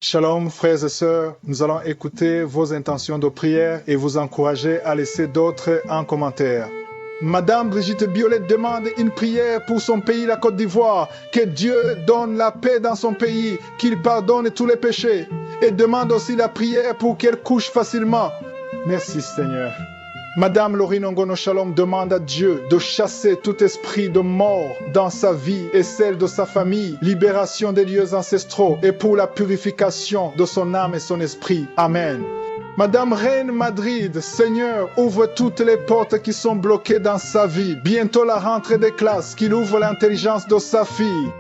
Shalom frères et sœurs, nous allons écouter vos intentions de prière et vous encourager à laisser d'autres en commentaire. Madame Brigitte Biolette demande une prière pour son pays, la Côte d'Ivoire, que Dieu donne la paix dans son pays, qu'il pardonne tous les péchés et demande aussi la prière pour qu'elle couche facilement. Merci Seigneur. Madame Laurine Ongono Shalom demande à Dieu de chasser tout esprit de mort dans sa vie et celle de sa famille, libération des lieux ancestraux et pour la purification de son âme et son esprit. Amen. Madame Reine Madrid, Seigneur, ouvre toutes les portes qui sont bloquées dans sa vie. Bientôt la rentrée des classes, qu'il ouvre l'intelligence de sa fille.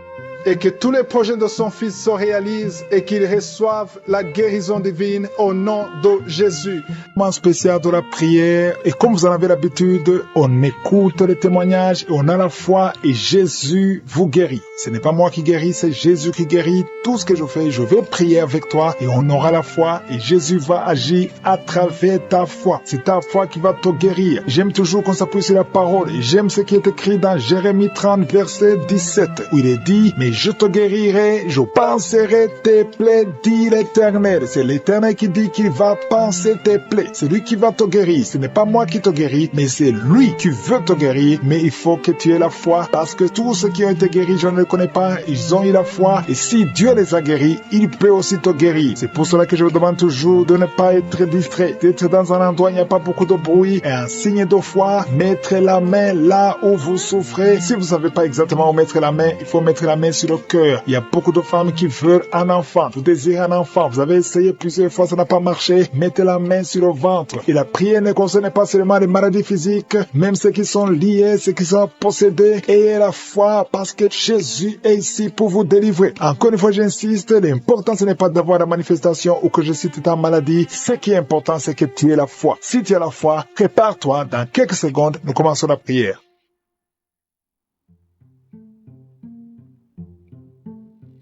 Et que tous les projets de son fils se réalisent et qu'il reçoive la guérison divine au nom de Jésus. Moment spécial de la prière, et comme vous en avez l'habitude, on écoute les témoignages et on a la foi et Jésus vous guérit. Ce n'est pas moi qui guéris, c'est Jésus qui guérit. Tout ce que je fais, je vais prier avec toi et on aura la foi et Jésus va agir à travers ta foi. C'est ta foi qui va te guérir. J'aime toujours qu'on s'appuie sur la parole et j'aime ce qui est écrit dans Jérémie 30, verset 17, où il est dit, mais je te guérirai, je panserai tes plaies, dit l'Éternel. C'est l'Éternel qui dit qu'il va panser tes plaies. C'est lui qui va te guérir. Ce n'est pas moi qui te guéris, mais c'est lui qui veut te guérir. Mais il faut que tu aies la foi, parce que tous ceux qui ont été guéris, je ne les connais pas, ils ont eu la foi. Et si Dieu les a guéris, il peut aussi te guérir. C'est pour cela que je vous demande toujours de ne pas être distrait, d'être dans un endroit où il n'y a pas beaucoup de bruit. Et un signe de foi, mettre la main là où vous souffrez. Si vous ne savez pas exactement où mettre la main, il faut mettre la main sur le cœur. Il y a beaucoup de femmes qui veulent un enfant. Vous désirez un enfant. Vous avez essayé plusieurs fois, ça n'a pas marché. Mettez la main sur le ventre. Et la prière ne concerne pas seulement les maladies physiques, même ceux qui sont liés, ceux qui sont possédés. Ayez la foi parce que Jésus est ici pour vous délivrer. Encore une fois, j'insiste, l'important ce n'est pas d'avoir la manifestation ou que je cite ta maladie. Ce qui est important, c'est que tu aies la foi. Si tu as la foi, prépare-toi. Dans quelques secondes, nous commençons la prière.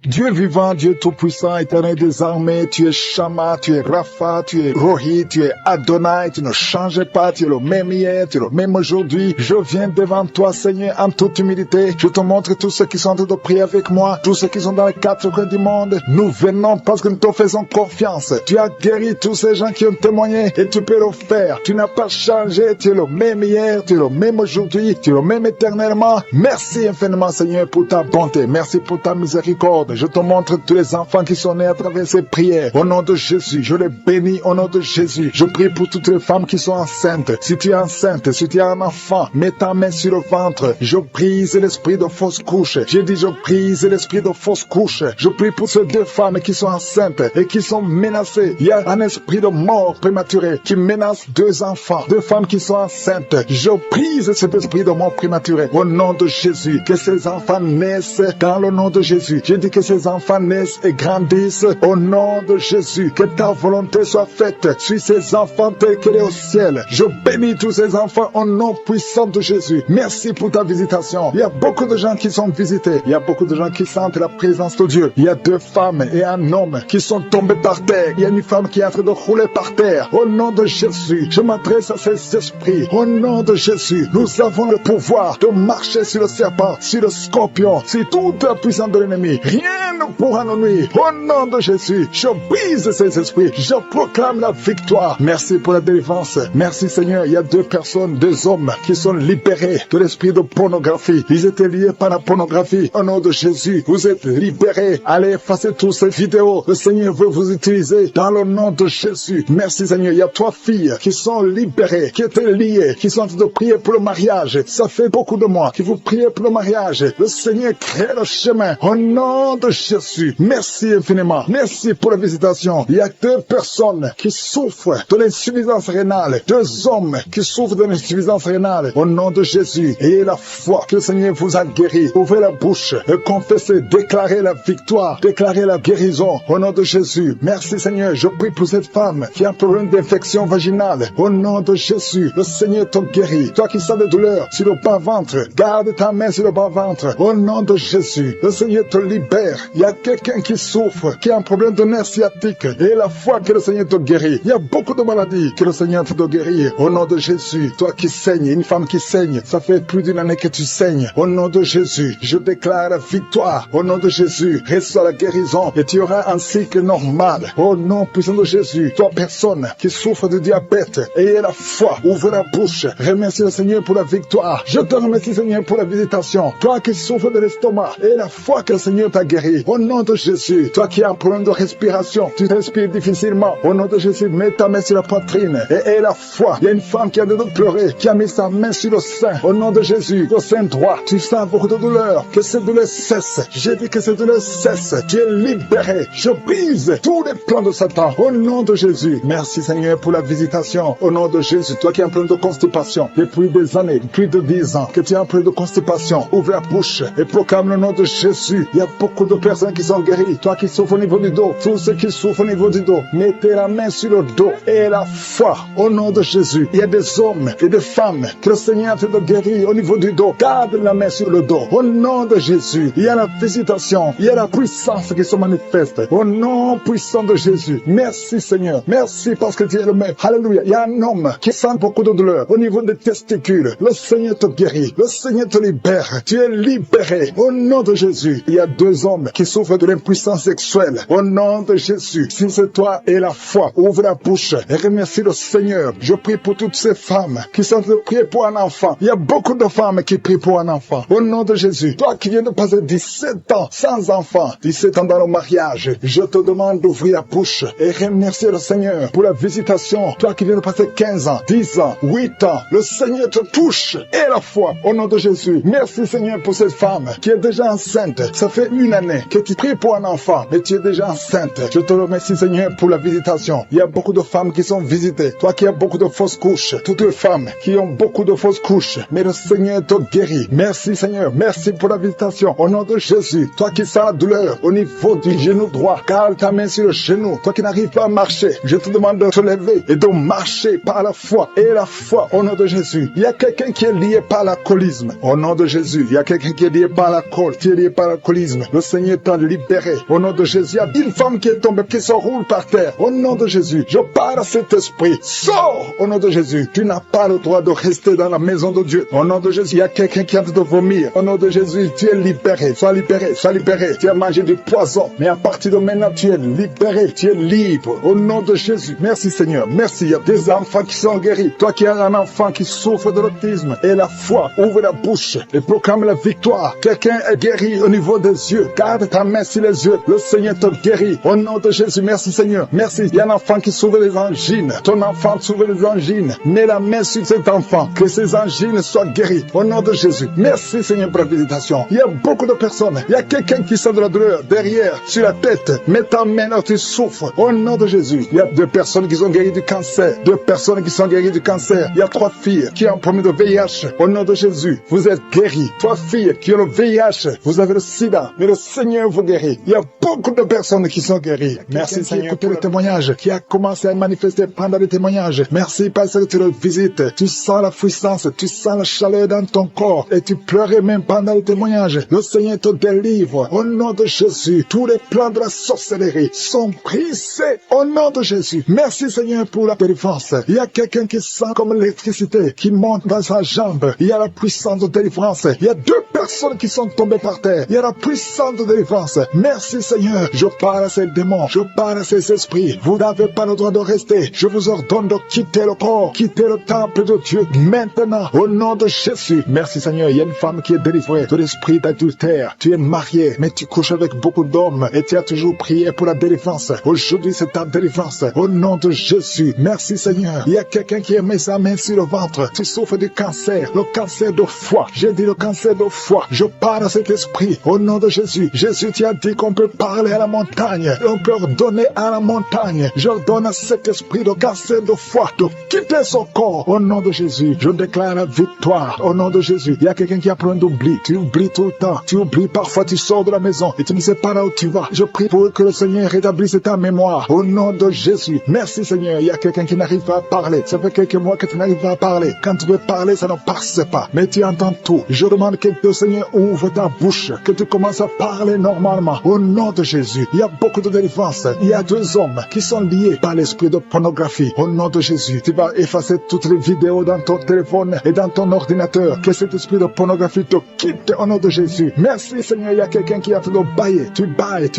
Dieu vivant, Dieu tout-puissant, éternel des armées, tu es Shama, tu es Rapha, tu es Rohi, tu es Adonai, tu ne changes pas, tu es le même hier, tu es le même aujourd'hui. Je viens devant toi, Seigneur, en toute humilité. Je te montre tous ceux qui sont en train de prier avec moi, tous ceux qui sont dans les quatre coins du monde. Nous venons parce que nous te faisons confiance. Tu as guéri tous ces gens qui ont témoigné et tu peux le faire. Tu n'as pas changé, tu es le même hier, tu es le même aujourd'hui, tu es le même éternellement. Merci infiniment, Seigneur, pour ta bonté. Merci pour ta miséricorde. Je te montre tous les enfants qui sont nés à travers ces prières. Au nom de Jésus, je les bénis au nom de Jésus. Je prie pour toutes les femmes qui sont enceintes. Si tu es enceinte, si tu as un enfant, mets ta main sur le ventre. Je brise l'esprit de fausse couche. J'ai dit je brise l'esprit de fausse couche. Je prie pour ces deux femmes qui sont enceintes et qui sont menacées. Il y a un esprit de mort prématuré qui menace deux enfants, deux femmes qui sont enceintes. Je brise cet esprit de mort prématuré au nom de Jésus. Que ces enfants naissent dans le nom de Jésus. J'ai dit que ces enfants naissent et grandissent au nom de Jésus. Que ta volonté soit faite sur ces enfants tels qu'elle est au ciel. Je bénis tous ces enfants au nom puissant de Jésus. Merci pour ta visitation. Il y a beaucoup de gens qui sont visités. Il y a beaucoup de gens qui sentent la présence de Dieu. Il y a deux femmes et un homme qui sont tombés par terre. Il y a une femme qui est en train de rouler par terre. Au nom de Jésus, je m'adresse à ces esprits. Au nom de Jésus, nous avons le pouvoir de marcher sur le serpent, sur le scorpion, sur toute la puissance de l'ennemi. Rien ne pourra nous nuire. Au nom de Jésus, je brise ces esprits. Je proclame la victoire. Merci pour la délivrance. Merci Seigneur. Il y a deux personnes, deux hommes qui sont libérés de l'esprit de pornographie. Ils étaient liés par la pornographie. Au nom de Jésus, vous êtes libérés. Allez effacer toutes ces vidéos. Le Seigneur veut vous utiliser dans le nom de Jésus. Merci Seigneur. Il y a trois filles qui sont libérées, qui étaient liées, qui sont en train de prier pour le mariage. Ça fait beaucoup de mois que vous priez pour le mariage. Le Seigneur crée le chemin. Au nom de Jésus, merci infiniment. Merci pour la visitation. Il y a deux personnes qui souffrent de l'insuffisance rénale. Deux hommes qui souffrent de l'insuffisance rénale. Au nom de Jésus, ayez la foi que le Seigneur vous a guéri. Ouvrez la bouche et confessez, déclarez la victoire, déclarez la guérison. Au nom de Jésus, merci Seigneur. Je prie pour cette femme qui a un problème d'infection vaginale. Au nom de Jésus, le Seigneur te guérit. Toi qui sens des douleurs sur le bas-ventre, garde ta main sur le bas-ventre. Au nom de Jésus, le Seigneur te libère. Père, il y a quelqu'un qui souffre, qui a un problème de nerf sciatique, et la foi que le Seigneur te guérit. Il y a beaucoup de maladies que le Seigneur te doit guérir. Au nom de Jésus, toi qui saignes, une femme qui saigne, ça fait plus d'une année que tu saignes. Au nom de Jésus, je déclare la victoire. Au nom de Jésus, reçois la guérison et tu auras un cycle normal. Au nom puissant de Jésus, toi personne qui souffre de diabète, ayez la foi, ouvre la bouche, remercie le Seigneur pour la victoire. Je te remercie Seigneur pour la visitation. Toi qui souffres de l'estomac, ayez la foi que le Seigneur t'a guéri. Au nom de Jésus, toi qui as un problème de respiration, tu respires difficilement. Au nom de Jésus, mets ta main sur la poitrine et ayez la foi. Il y a une femme qui a de pleurer, qui a mis sa main sur le sein. Au nom de Jésus, le sein droit, tu sens beaucoup de douleur, que cette douleur cesse. J'ai dit que cette douleur cesse. Tu es libéré. Je brise tous les plans de Satan. Au nom de Jésus, merci Seigneur pour la visitation. Au nom de Jésus, toi qui as un problème de constipation depuis des années, plus de 10 ans, que tu as un problème de constipation, ouvre la bouche et proclame le nom de Jésus. Il y a beaucoup de personnes qui sont guéries. Toi qui souffres au niveau du dos, tous ceux qui souffrent au niveau du dos, mettez la main sur le dos et la foi. Au nom de Jésus, il y a des hommes et des femmes que le Seigneur te guérit au niveau du dos. Garde la main sur le dos. Au nom de Jésus, il y a la visitation, il y a la puissance qui se manifeste. Au nom puissant de Jésus, merci Seigneur. Merci parce que tu es le même. Alléluia. Il y a un homme qui sent beaucoup de douleur au niveau des testicules. Le Seigneur te guérit. Le Seigneur te libère. Tu es libéré. Au nom de Jésus, il y a 2 hommes qui souffrent de l'impuissance sexuelle. Au nom de Jésus, si c'est toi et la foi, ouvre la bouche et remercie le Seigneur. Je prie pour toutes ces femmes qui sont de prier pour un enfant. Il y a beaucoup de femmes qui prient pour un enfant. Au nom de Jésus, toi qui viens de passer 17 ans sans enfant, 17 ans dans le mariage, je te demande d'ouvrir la bouche et remercier le Seigneur pour la visitation. Toi qui viens de passer 15 ans, 10 ans, 8 ans, le Seigneur te touche et la foi. Au nom de Jésus, merci Seigneur pour cette femme qui est déjà enceinte. Ça fait 1 année que tu pries pour un enfant, mais tu es déjà enceinte. Je te remercie Seigneur pour la visitation. Il y a beaucoup de femmes qui sont visitées. Toi qui as beaucoup de fausses couches, toutes les femmes qui ont beaucoup de fausses couches, mais le Seigneur te guérit. Merci Seigneur, merci pour la visitation. Au nom de Jésus, toi qui sens la douleur au niveau du genou droit, garde ta main sur le genou. Toi qui n'arrives pas à marcher, je te demande de te lever et de marcher par la foi. Et la foi, au nom de Jésus. Il y a quelqu'un qui est lié par l'alcoolisme. Au nom de Jésus, il y a quelqu'un qui est lié par l'alcool, qui est lié par l'alcoolisme. Le Seigneur t'a libéré. Au nom de Jésus, il y a une femme qui est tombée, qui se roule par terre. Au nom de Jésus, je parle à cet esprit. Sors au nom de Jésus. Tu n'as pas le droit de rester dans la maison de Dieu. Au nom de Jésus, il y a quelqu'un qui a de vomir. Au nom de Jésus, tu es libéré. Sois libéré, sois libéré. Tu as mangé du poison. Mais à partir de maintenant, tu es libéré. Tu es libre. Au nom de Jésus. Merci Seigneur. Merci. Il y a des enfants qui sont guéris. Toi qui as un enfant qui souffre de l'autisme et la foi, ouvre la bouche et proclame la victoire. Quelqu'un est guéri au niveau des yeux. Garde ta main sur les yeux. Le Seigneur te guérit. Au nom de Jésus. Merci Seigneur. Merci. Il y a un enfant qui souffre des angines. Ton enfant souffre des angines. Mets la main sur cet enfant. Que ces angines soient guéries. Au nom de Jésus. Merci Seigneur pour la visitation. Il y a beaucoup de personnes. Il y a quelqu'un qui sent de la douleur derrière, sur la tête. Mets ta main là où tu souffres. Au nom de Jésus. Il y a 2 personnes qui sont guéries du cancer. 2 personnes qui sont guéries du cancer. Il y a 3 filles qui ont un problème de VIH. Au nom de Jésus. Vous êtes guéris. 3 filles qui ont le VIH. Vous avez le sida. Mais le Seigneur vous guérit. Il y a beaucoup de personnes qui sont guéries. Merci Seigneur. Écoutez le témoignage qui a commencé à manifester pendant le témoignage. Merci parce que tu le visites. Tu sens la puissance. Tu sens la chaleur dans ton corps. Et tu pleurais même pendant le témoignage. Le Seigneur te délivre. Au nom de Jésus. Tous les plans de la sorcellerie sont brisés. Au nom de Jésus. Merci Seigneur pour la délivrance. Il y a quelqu'un qui sent comme l'électricité qui monte dans sa jambe. Il y a la puissance de délivrance. Il y a 2 personnes qui sont tombées par terre. Il y a la puissance de délivrance. Merci Seigneur. Je parle à ces démons. Je parle à ces esprits. Vous n'avez pas le droit de rester. Je vous ordonne de quitter le corps. Quitter le temple de Dieu. Maintenant. Au nom de Jésus. Merci Seigneur. Il y a une femme qui est délivrée de l'esprit d'adultère. Tu es marié, mais tu couches avec beaucoup d'hommes et tu as toujours prié pour la délivrance. Aujourd'hui, c'est ta délivrance. Au nom de Jésus. Merci Seigneur. Il y a quelqu'un qui a mis sa main sur le ventre. Tu souffres du cancer. Le cancer de foie. J'ai dit le cancer de foie. Je parle à cet esprit. Au nom de Jésus. Jésus, tu as dit qu'on peut parler à la montagne. Et on peut ordonner à la montagne. J'ordonne à cet esprit de cancer de foie de quitter son corps. Au nom de Jésus. Je déclare la victoire. Au nom de Jésus. Il y a quelqu'un qui a pris un oubli. Tu oublies tout le temps. Tu oublies parfois. Tu sors de la maison et tu ne sais pas là où tu vas. Je prie pour que le Seigneur rétablisse ta mémoire. Au nom de Jésus. Merci Seigneur. Il y a quelqu'un qui n'arrive pas à parler. Ça fait quelques mois que tu n'arrives pas à parler. Quand tu veux parler, ça ne passe pas. Mais tu entends tout. Je demande que le Seigneur ouvre ta bouche. Que tu commences à parler. parler normalement. Au nom de Jésus, il y a beaucoup de délivrance. Il y a 2 hommes qui sont liés par l'esprit de pornographie. Au nom de Jésus, tu vas effacer toutes les vidéos dans ton téléphone et dans ton ordinateur. Que cet esprit de pornographie te quitte au nom de Jésus. Merci Seigneur, il y a quelqu'un qui est en train de bailler. Tu bailles.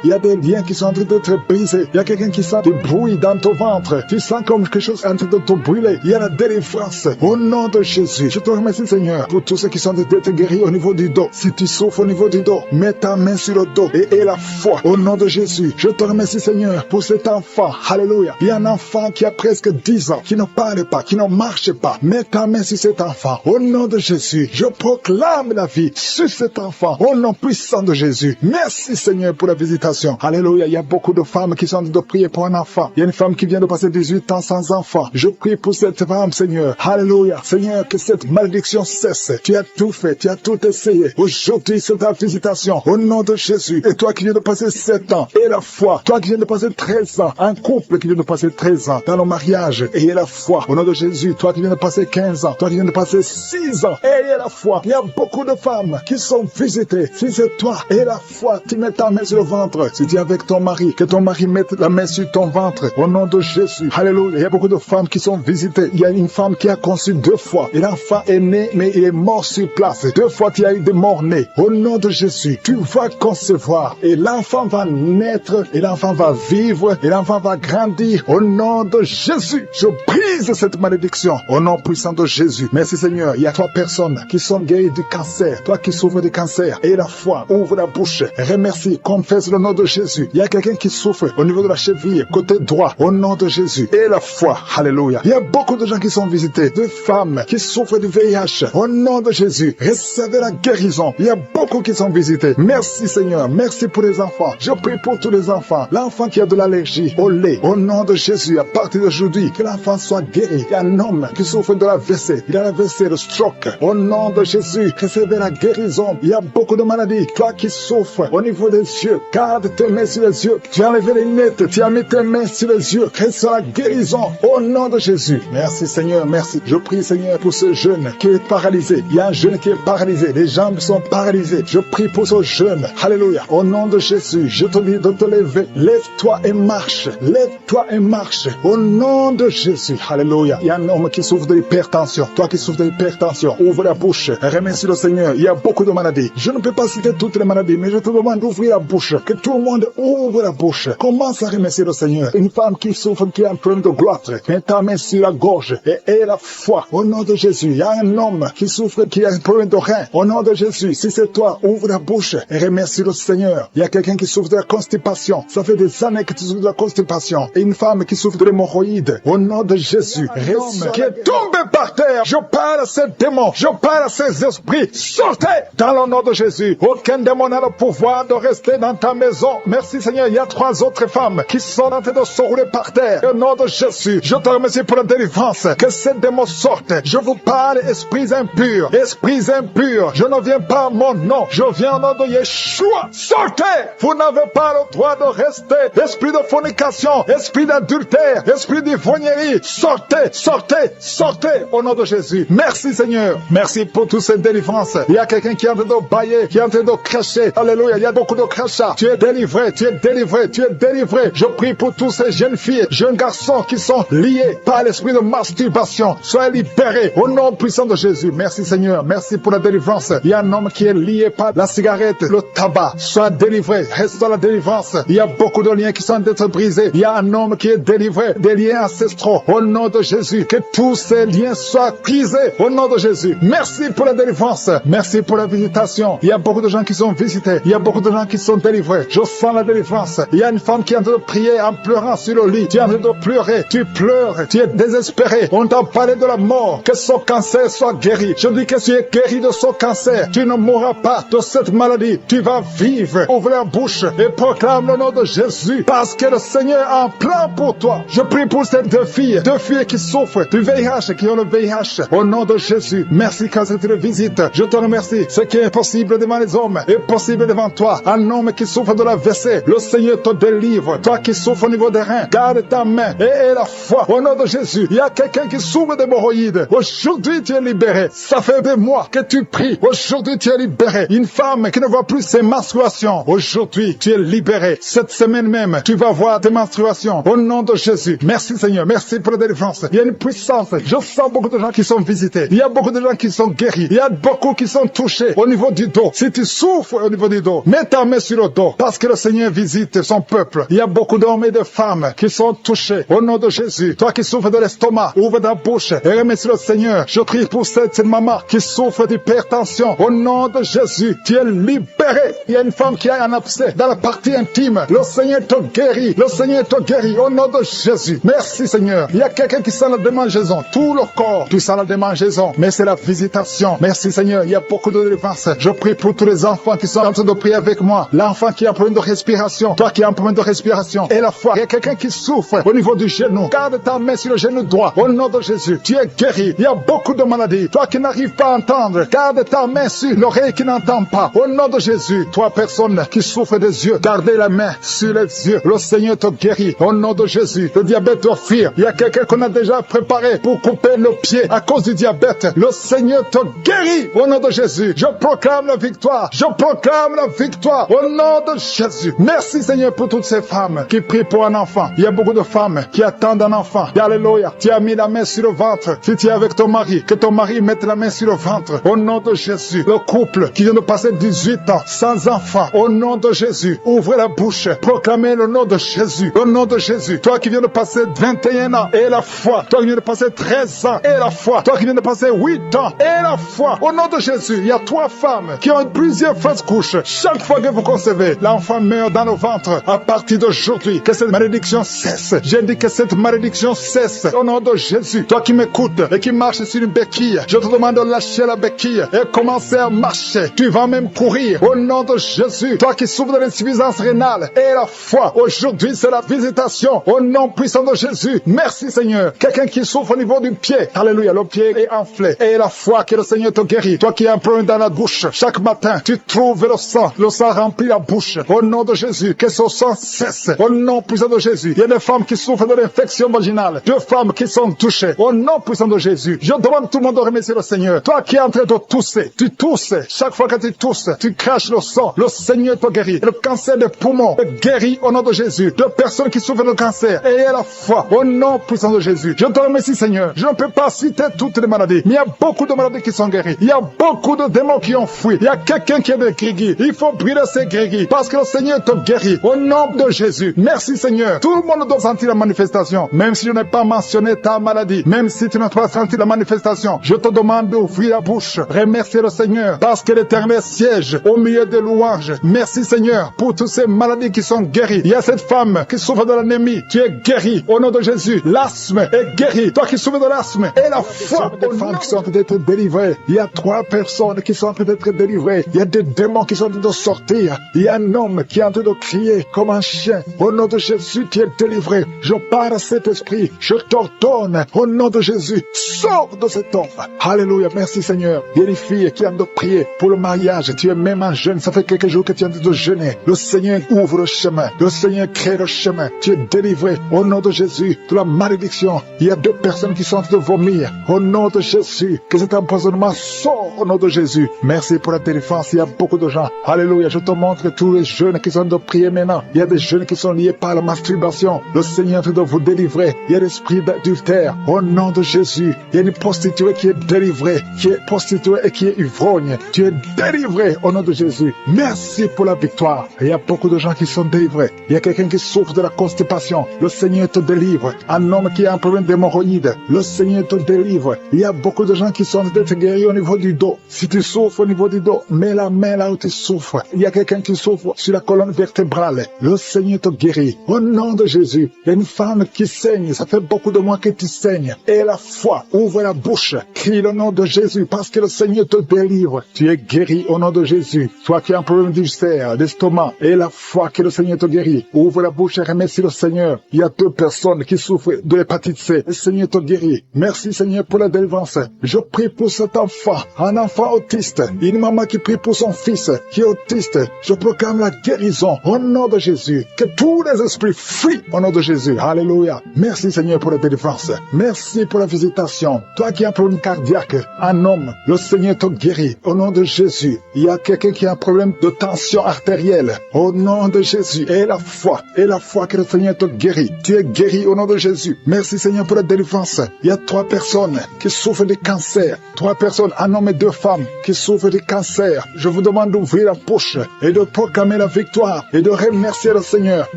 Il y a des liens qui sont en train d'être brisés. Il y a quelqu'un qui sent du bruit dans ton ventre. Tu sens comme quelque chose en train de te brûler. Il y a la délivrance. Au nom de Jésus, je te remercie Seigneur pour tous ceux qui sont en train d'être guéris au niveau du dos. Si tu souffres au niveau du dos, mets ta main sur le dos et aie la foi. Au nom de Jésus, je te remercie Seigneur pour cet enfant. Alléluia. Il y a un enfant qui a presque 10 ans, qui ne parle pas, qui ne marche pas. Mets ta main sur cet enfant. Au nom de Jésus, je proclame la vie sur cet enfant. Au nom puissant de Jésus. Merci Seigneur pour la visitation. Alléluia. Il y a beaucoup de femmes qui sont en train de prier pour un enfant. Il y a une femme qui vient de passer 18 ans sans enfant. Je prie pour cette femme Seigneur. Alléluia. Seigneur, que cette malédiction cesse. Tu as tout fait, tu as tout essayé. Aujourd'hui, c'est ta visitation. Au nom de Jésus. Et toi qui viens de passer 7 ans, et la foi. Toi qui viens de passer 13 ans. Un couple qui vient de passer 13 ans dans le mariage, ayez la foi. Au nom de Jésus. Toi qui viens de passer 15 ans. Toi qui viens de passer 6 ans, ayez la foi. Il y a beaucoup de femmes qui sont visitées. Si c'est toi, ayez la foi. Tu mets ta main sur le ventre. Si tu es avec ton mari, que ton mari mette la main sur ton ventre. Au nom de Jésus. Alléluia. Il y a beaucoup de femmes qui sont visitées. Il y a une femme qui a conçu 2 fois. Et l'enfant est né, mais il est mort sur place. 2 fois, tu as eu des morts-nés. Au nom de Jésus, tu vas concevoir. Et l'enfant va naître. Et l'enfant va vivre. Et l'enfant va grandir. Au nom de Jésus, je brise cette malédiction. Au nom puissant de Jésus. Merci Seigneur. Il y a 3 personnes qui sont guéries du cancer. Toi qui souffres du cancer. Et la foi, ouvre la bouche. Remercie. Confesse le nom de Jésus. Il y a quelqu'un qui souffre au niveau de la cheville, côté droit. Au nom de Jésus. Et la foi. Alléluia. Il y a beaucoup de gens qui sont visités. De femmes qui souffrent du VIH. Au nom de Jésus. Recevez la guérison. Il y a beaucoup qui sont visités. Merci Seigneur. Merci pour les enfants. Je prie pour tous les enfants. L'enfant qui a de l'allergie au lait. Au nom de Jésus. À partir d'aujourd'hui, que l'enfant soit guéri. Il y a un homme qui souffre de la l'AVC. Il a l'AVC, le stroke. Au nom de Jésus, recevez la guérison. Il y a beaucoup de maladies. Toi qui souffres au niveau des yeux, garde tes mains sur les yeux. Tu as enlevé les lunettes. Tu as mis tes mains sur les yeux. Reçois la guérison. Au nom de Jésus. Merci Seigneur. Merci. Je prie Seigneur pour ce jeune qui est paralysé. Il y a un jeune qui est paralysé. Les jambes sont paralysées. Je prie pour ce jeune. Alléluia. Au nom de Jésus, je te dis de te lever. Lève-toi et marche. Lève-toi et marche. Au nom de Jésus. Alléluia. Il y a un homme qui souffre de l'hypertension. Toi qui souffres de l'hypertension, ouvre la bouche. Remercie le Seigneur. Il y a beaucoup de maladies. Je ne peux pas citer toutes les maladies, mais je te demande d'ouvrir la bouche. Que tout le monde ouvre la bouche. Commence à remercier le Seigneur. Une femme qui souffre, qui a un problème de gloître, mets ta main sur la gorge et aie la foi. Au nom de Jésus. Il y a un homme qui souffre, qui a un problème de rein. Au nom de Jésus. Si c'est toi, ouvre la bouche et remercie le Seigneur. Il y a quelqu'un qui souffre de la constipation. Ça fait des années que tu souffres de la constipation. Et une femme qui souffre de l'hémorroïde. Au nom de Jésus. Homme qui est tombé par terre. Je parle à ces démons. Je parle à ces esprits. Sortez dans le nom de Jésus. Aucun démon n'a le pouvoir de rester dans ta maison. Merci Seigneur. Il y a 3 autres femmes qui sont en train de se rouler par terre. Au nom de Jésus. Je te remercie pour la délivrance. Que ces démons sortent. Je vous parle, esprits impurs. Esprits impurs. Je ne viens pas à mon nom. Je viens au nom de Yeshua. Sortez. Vous n'avez pas le droit de rester. Esprit de fornication. Esprit d'adultère. Esprit d'ivrognerie. Sortez. Sortez. Sortez au nom de Jésus. Merci Seigneur. Merci pour toutes ces délivrances. Il y a quelqu'un qui est en train de bailler, qui est en train de cracher. Alléluia. Il y a beaucoup de crachats. Tu es délivré. Tu es délivré. Tu es délivré. Je prie pour tous ces jeunes filles, jeunes garçons qui sont liés par l'esprit de masturbation. Soyez libérés au nom puissant de Jésus. Merci Seigneur. Merci pour la délivrance. Il y a un homme qui est lié par la cigarette, le tabac. Sois délivré. Reste dans la délivrance. Il y a beaucoup de liens qui sont d'être brisés. Il y a un homme qui est délivré des liens ancestraux. Au nom de Jésus. Que tous ces liens soient brisés. Au nom de Jésus. Merci pour la délivrance. Merci pour la visitation. Il y a beaucoup de gens qui sont visités. Il y a beaucoup de gens qui sont délivrés. Je sens la délivrance. Il y a une femme qui est en train de prier en pleurant sur le lit. Tu es en train de pleurer. Tu pleures. Tu es désespéré. On t'a parlé de la mort. Que son cancer soit guéri. Je dis que tu es guéri de son cancer. Tu ne mourras pas de cette maladie. Tu vas vivre. Ouvre la bouche et proclame le nom de Jésus. Parce que le Seigneur a un plan pour toi. Je prie pour ces 2 filles. 2 filles qui souffrent du VIH, qui ont le VIH. Au nom de Jésus. Merci quand tu le visites. Je te remercie. Ce qui est possible devant les hommes est possible devant toi. Un homme qui souffre de la WC. Le Seigneur te délivre. Toi qui souffres au niveau des reins. Garde ta main et aie la foi. Au nom de Jésus. Il y a quelqu'un qui souffre d'hémorroïdes. Aujourd'hui tu es libéré. Ça fait des mois que tu pries. Aujourd'hui tu es libéré. Une femme qui ne voit plus ses menstruations. Aujourd'hui, tu es libéré. Cette semaine même, tu vas voir tes menstruations. Au nom de Jésus. Merci Seigneur. Merci pour la délivrance. Il y a une puissance. Je sens beaucoup de gens qui sont visités. Il y a beaucoup de gens qui sont guéris. Il y a beaucoup qui sont touchés au niveau du dos. Si tu souffres au niveau du dos, mets ta main sur le dos parce que le Seigneur visite son peuple. Il y a beaucoup d'hommes et de femmes qui sont touchés au nom de Jésus. Toi qui souffres de l'estomac, ouvre ta bouche et remercie le Seigneur. Je prie pour cette maman qui souffre d'hypertension. Au nom de Jésus, tu es libéré. Il y a une femme qui a un abcès dans la partie intime. Le Seigneur te guérit. Le Seigneur te guérit au nom de Jésus. Merci Seigneur. Il y a quelqu'un qui sent la démangeaison. Tout le corps, tu sens la démangeaison. Mais c'est la visitation. Merci Seigneur. Il y a beaucoup de délivrance. Je prie pour tous les enfants qui sont en train de prier avec moi. L'enfant qui a un problème de respiration. Toi qui as un problème de respiration. Et la foi. Il y a quelqu'un qui souffre au niveau du genou. Garde ta main sur le genou droit. Au nom de Jésus. Tu es guéri. Il y a beaucoup de maladies. Toi qui n'arrives pas à entendre. Garde ta main sur l'oreille qui n'entend pas. Au nom de Jésus. Toi personne qui souffre des yeux. Gardez la main sur les yeux. Le Seigneur te guérit. Au nom de Jésus. Le diabète doit fuir. Il y a quelqu'un qu'on a déjà préparé pour couper le pied à cause du diabète. Le Seigneur te guérit. Au nom de Jésus. Je proclame la victoire. Je proclame la victoire. Au nom de Jésus. Merci Seigneur pour toutes ces femmes qui prient pour un enfant. Il y a beaucoup de femmes qui attendent un enfant. Alléluia. Tu as mis la main sur le ventre. Si tu es avec ton mari, que ton mari mette la main sur le ventre. Au nom de Jésus. Le couple qui vient de passer 18 ans sans enfant. Au nom de Jésus. Ouvrez la bouche. Proclamez le nom de Jésus. Au nom de Jésus. Toi qui viens de passer 21 ans et la foi. Toi qui viens de passer 13 ans et la foi. Toi qui viens de passer 8 ans et la foi. Au nom de Jésus. Il y a 3 femmes qui ont plusieurs fausses couches. Chaque fois que vous concevez, l'enfant meurt dans le ventre. À partir d'aujourd'hui, que cette malédiction cesse. J'ai dit que cette malédiction cesse. Au nom de Jésus. Toi qui m'écoutes et qui marches sur une béquille, je te demande de lâcher la béquille et commencer à marcher. Tu vas même courir. Au nom de Jésus. Toi qui souffres de l'insuffisance rénale et la foi. Aujourd'hui, c'est la visitation. Au nom puissant de Jésus. Merci Seigneur. Quelqu'un qui souffre au niveau du pied. Alléluia. Le pied est enflé. Et la foi que le Seigneur te guérit. Toi qui as un problème dans la bouche. Chaque matin, tu trouves le sang. Le sang remplit la bouche. Au nom de Jésus. Que ce sang cesse. Au nom puissant de Jésus. Il y a des femmes qui souffrent de l'infection vaginale. 2 femmes qui sont touchées. Au nom puissant de Jésus. Je demande tout le monde de remercier le Seigneur. Toi qui es en train de tousser. Tu tousses. Chaque fois que tu tousses, tu craches le sang. Le Seigneur te guérit. Le cancer des poumons est guéri au nom de Jésus. De personnes qui souffrent de cancer. Ayez la foi. Au nom puissant de Jésus. Je te remercie Seigneur. Je ne peux pas citer toutes les maladies. Mais il y a beaucoup de maladies qui sont guéries. Il y a beaucoup de démons qui ont fui. Il y a quelqu'un qui est de grégui. Il faut brûler ces grégui. Parce que le Seigneur te guérit. Au nom de Jésus. Merci Seigneur. Tout le monde doit sentir la manifestation. Même si je n'ai pas mentionné ta maladie. Même si tu n'as pas senti la manifestation. Je te demande d'ouvrir la bouche. Remercier le Seigneur. Parce que l'Éternel siège au milieu des louanges. Merci Seigneur pour toutes ces maladies qui sont guéries. Il y a cette femme qui souffre de l'anémie. Tu es guéri au nom de Jésus. L'asthme est guéri. Toi qui souffres de l'asthme et la foi. Des femmes qui sont en train d'être délivrées. Il y a 3 personnes qui sont en train d'être délivrées. Il y a des démons qui sont en train de sortir. Il y a un homme qui est en train de crier comme un chien. Au nom de Jésus, tu es délivré. Je parle à cet esprit. Je t'ordonne au nom de Jésus. Sors de cet homme. Alléluia. Merci Seigneur. Il y a une fille qui est en train de prier pour le mariage. Tu es même un jeune. Ça fait quelques jours que tu es en train de jeûner. Le Seigneur ouvre le chemin. Le Seigneur crée le chemin. Tu es délivré au nom de Jésus de la malédiction. Il y a 2 personnes qui sont en train de vomir. Au nom de Jésus. Que cet empoisonnement sort au nom de Jésus. Merci pour la délivrance. Il y a beaucoup de gens. Alléluia. Je te montre tous les jeunes qui sont en train de prier maintenant. Il y a des jeunes qui sont liés par la masturbation. Le Seigneur est en train de vous délivrer. Il y a l'esprit d'adultère. Au nom de Jésus. Il y a une prostituée qui est délivrée. Qui est prostituée et qui est ivrogne. Tu es délivré au nom de Jésus. Merci pour la victoire. Il y a beaucoup de gens qui sont délivrés. Il y a quelqu'un qui souffre de la constipation. Le Seigneur te délivre. Un homme qui a un problème d'hémorroïde. Le Seigneur te délivre. Il y a beaucoup de gens qui sont d'être guéris au niveau du dos. Si tu souffres au niveau du dos, mets la main là où tu souffres. Il y a quelqu'un qui souffre sur la colonne vertébrale. Le Seigneur te guérit. Au nom de Jésus. Il y a une femme qui saigne. Ça fait beaucoup de mois que tu saignes. Et la foi. Ouvre la bouche. Crie le nom de Jésus parce que le Seigneur te délivre. Tu es guéri au nom de Jésus. Toi qui as un problème d'ulcère, d'estomac, et la foi que le Seigneur te guérit. Ouvre la bouche et remercie le Seigneur. Il y a 2 personnes qui souffrent de l'hépatite C. Le Seigneur te guérit. Merci Seigneur pour la délivrance. Je prie pour cet enfant, un enfant autiste. Une maman qui prie pour son fils qui est autiste. Je proclame la guérison au nom de Jésus. Que tous les esprits fuient au nom de Jésus. Alléluia. Merci Seigneur pour la délivrance. Merci pour la visitation. Toi qui as un problème cardiaque, un homme, le Seigneur te guérit au nom de Jésus. Il y a quelqu'un qui a un problème de tension artérielle. Au nom de Jésus, et la foi que le Seigneur te guérit. Tu es guéri au nom de Jésus. Merci Seigneur pour la délivrance. Il y a 3 personnes qui souffrent de cancer. 3 personnes, un homme et 2 femmes qui souffrent de cancer. Je vous demande d'ouvrir la bouche et de proclamer la victoire et de remercier le Seigneur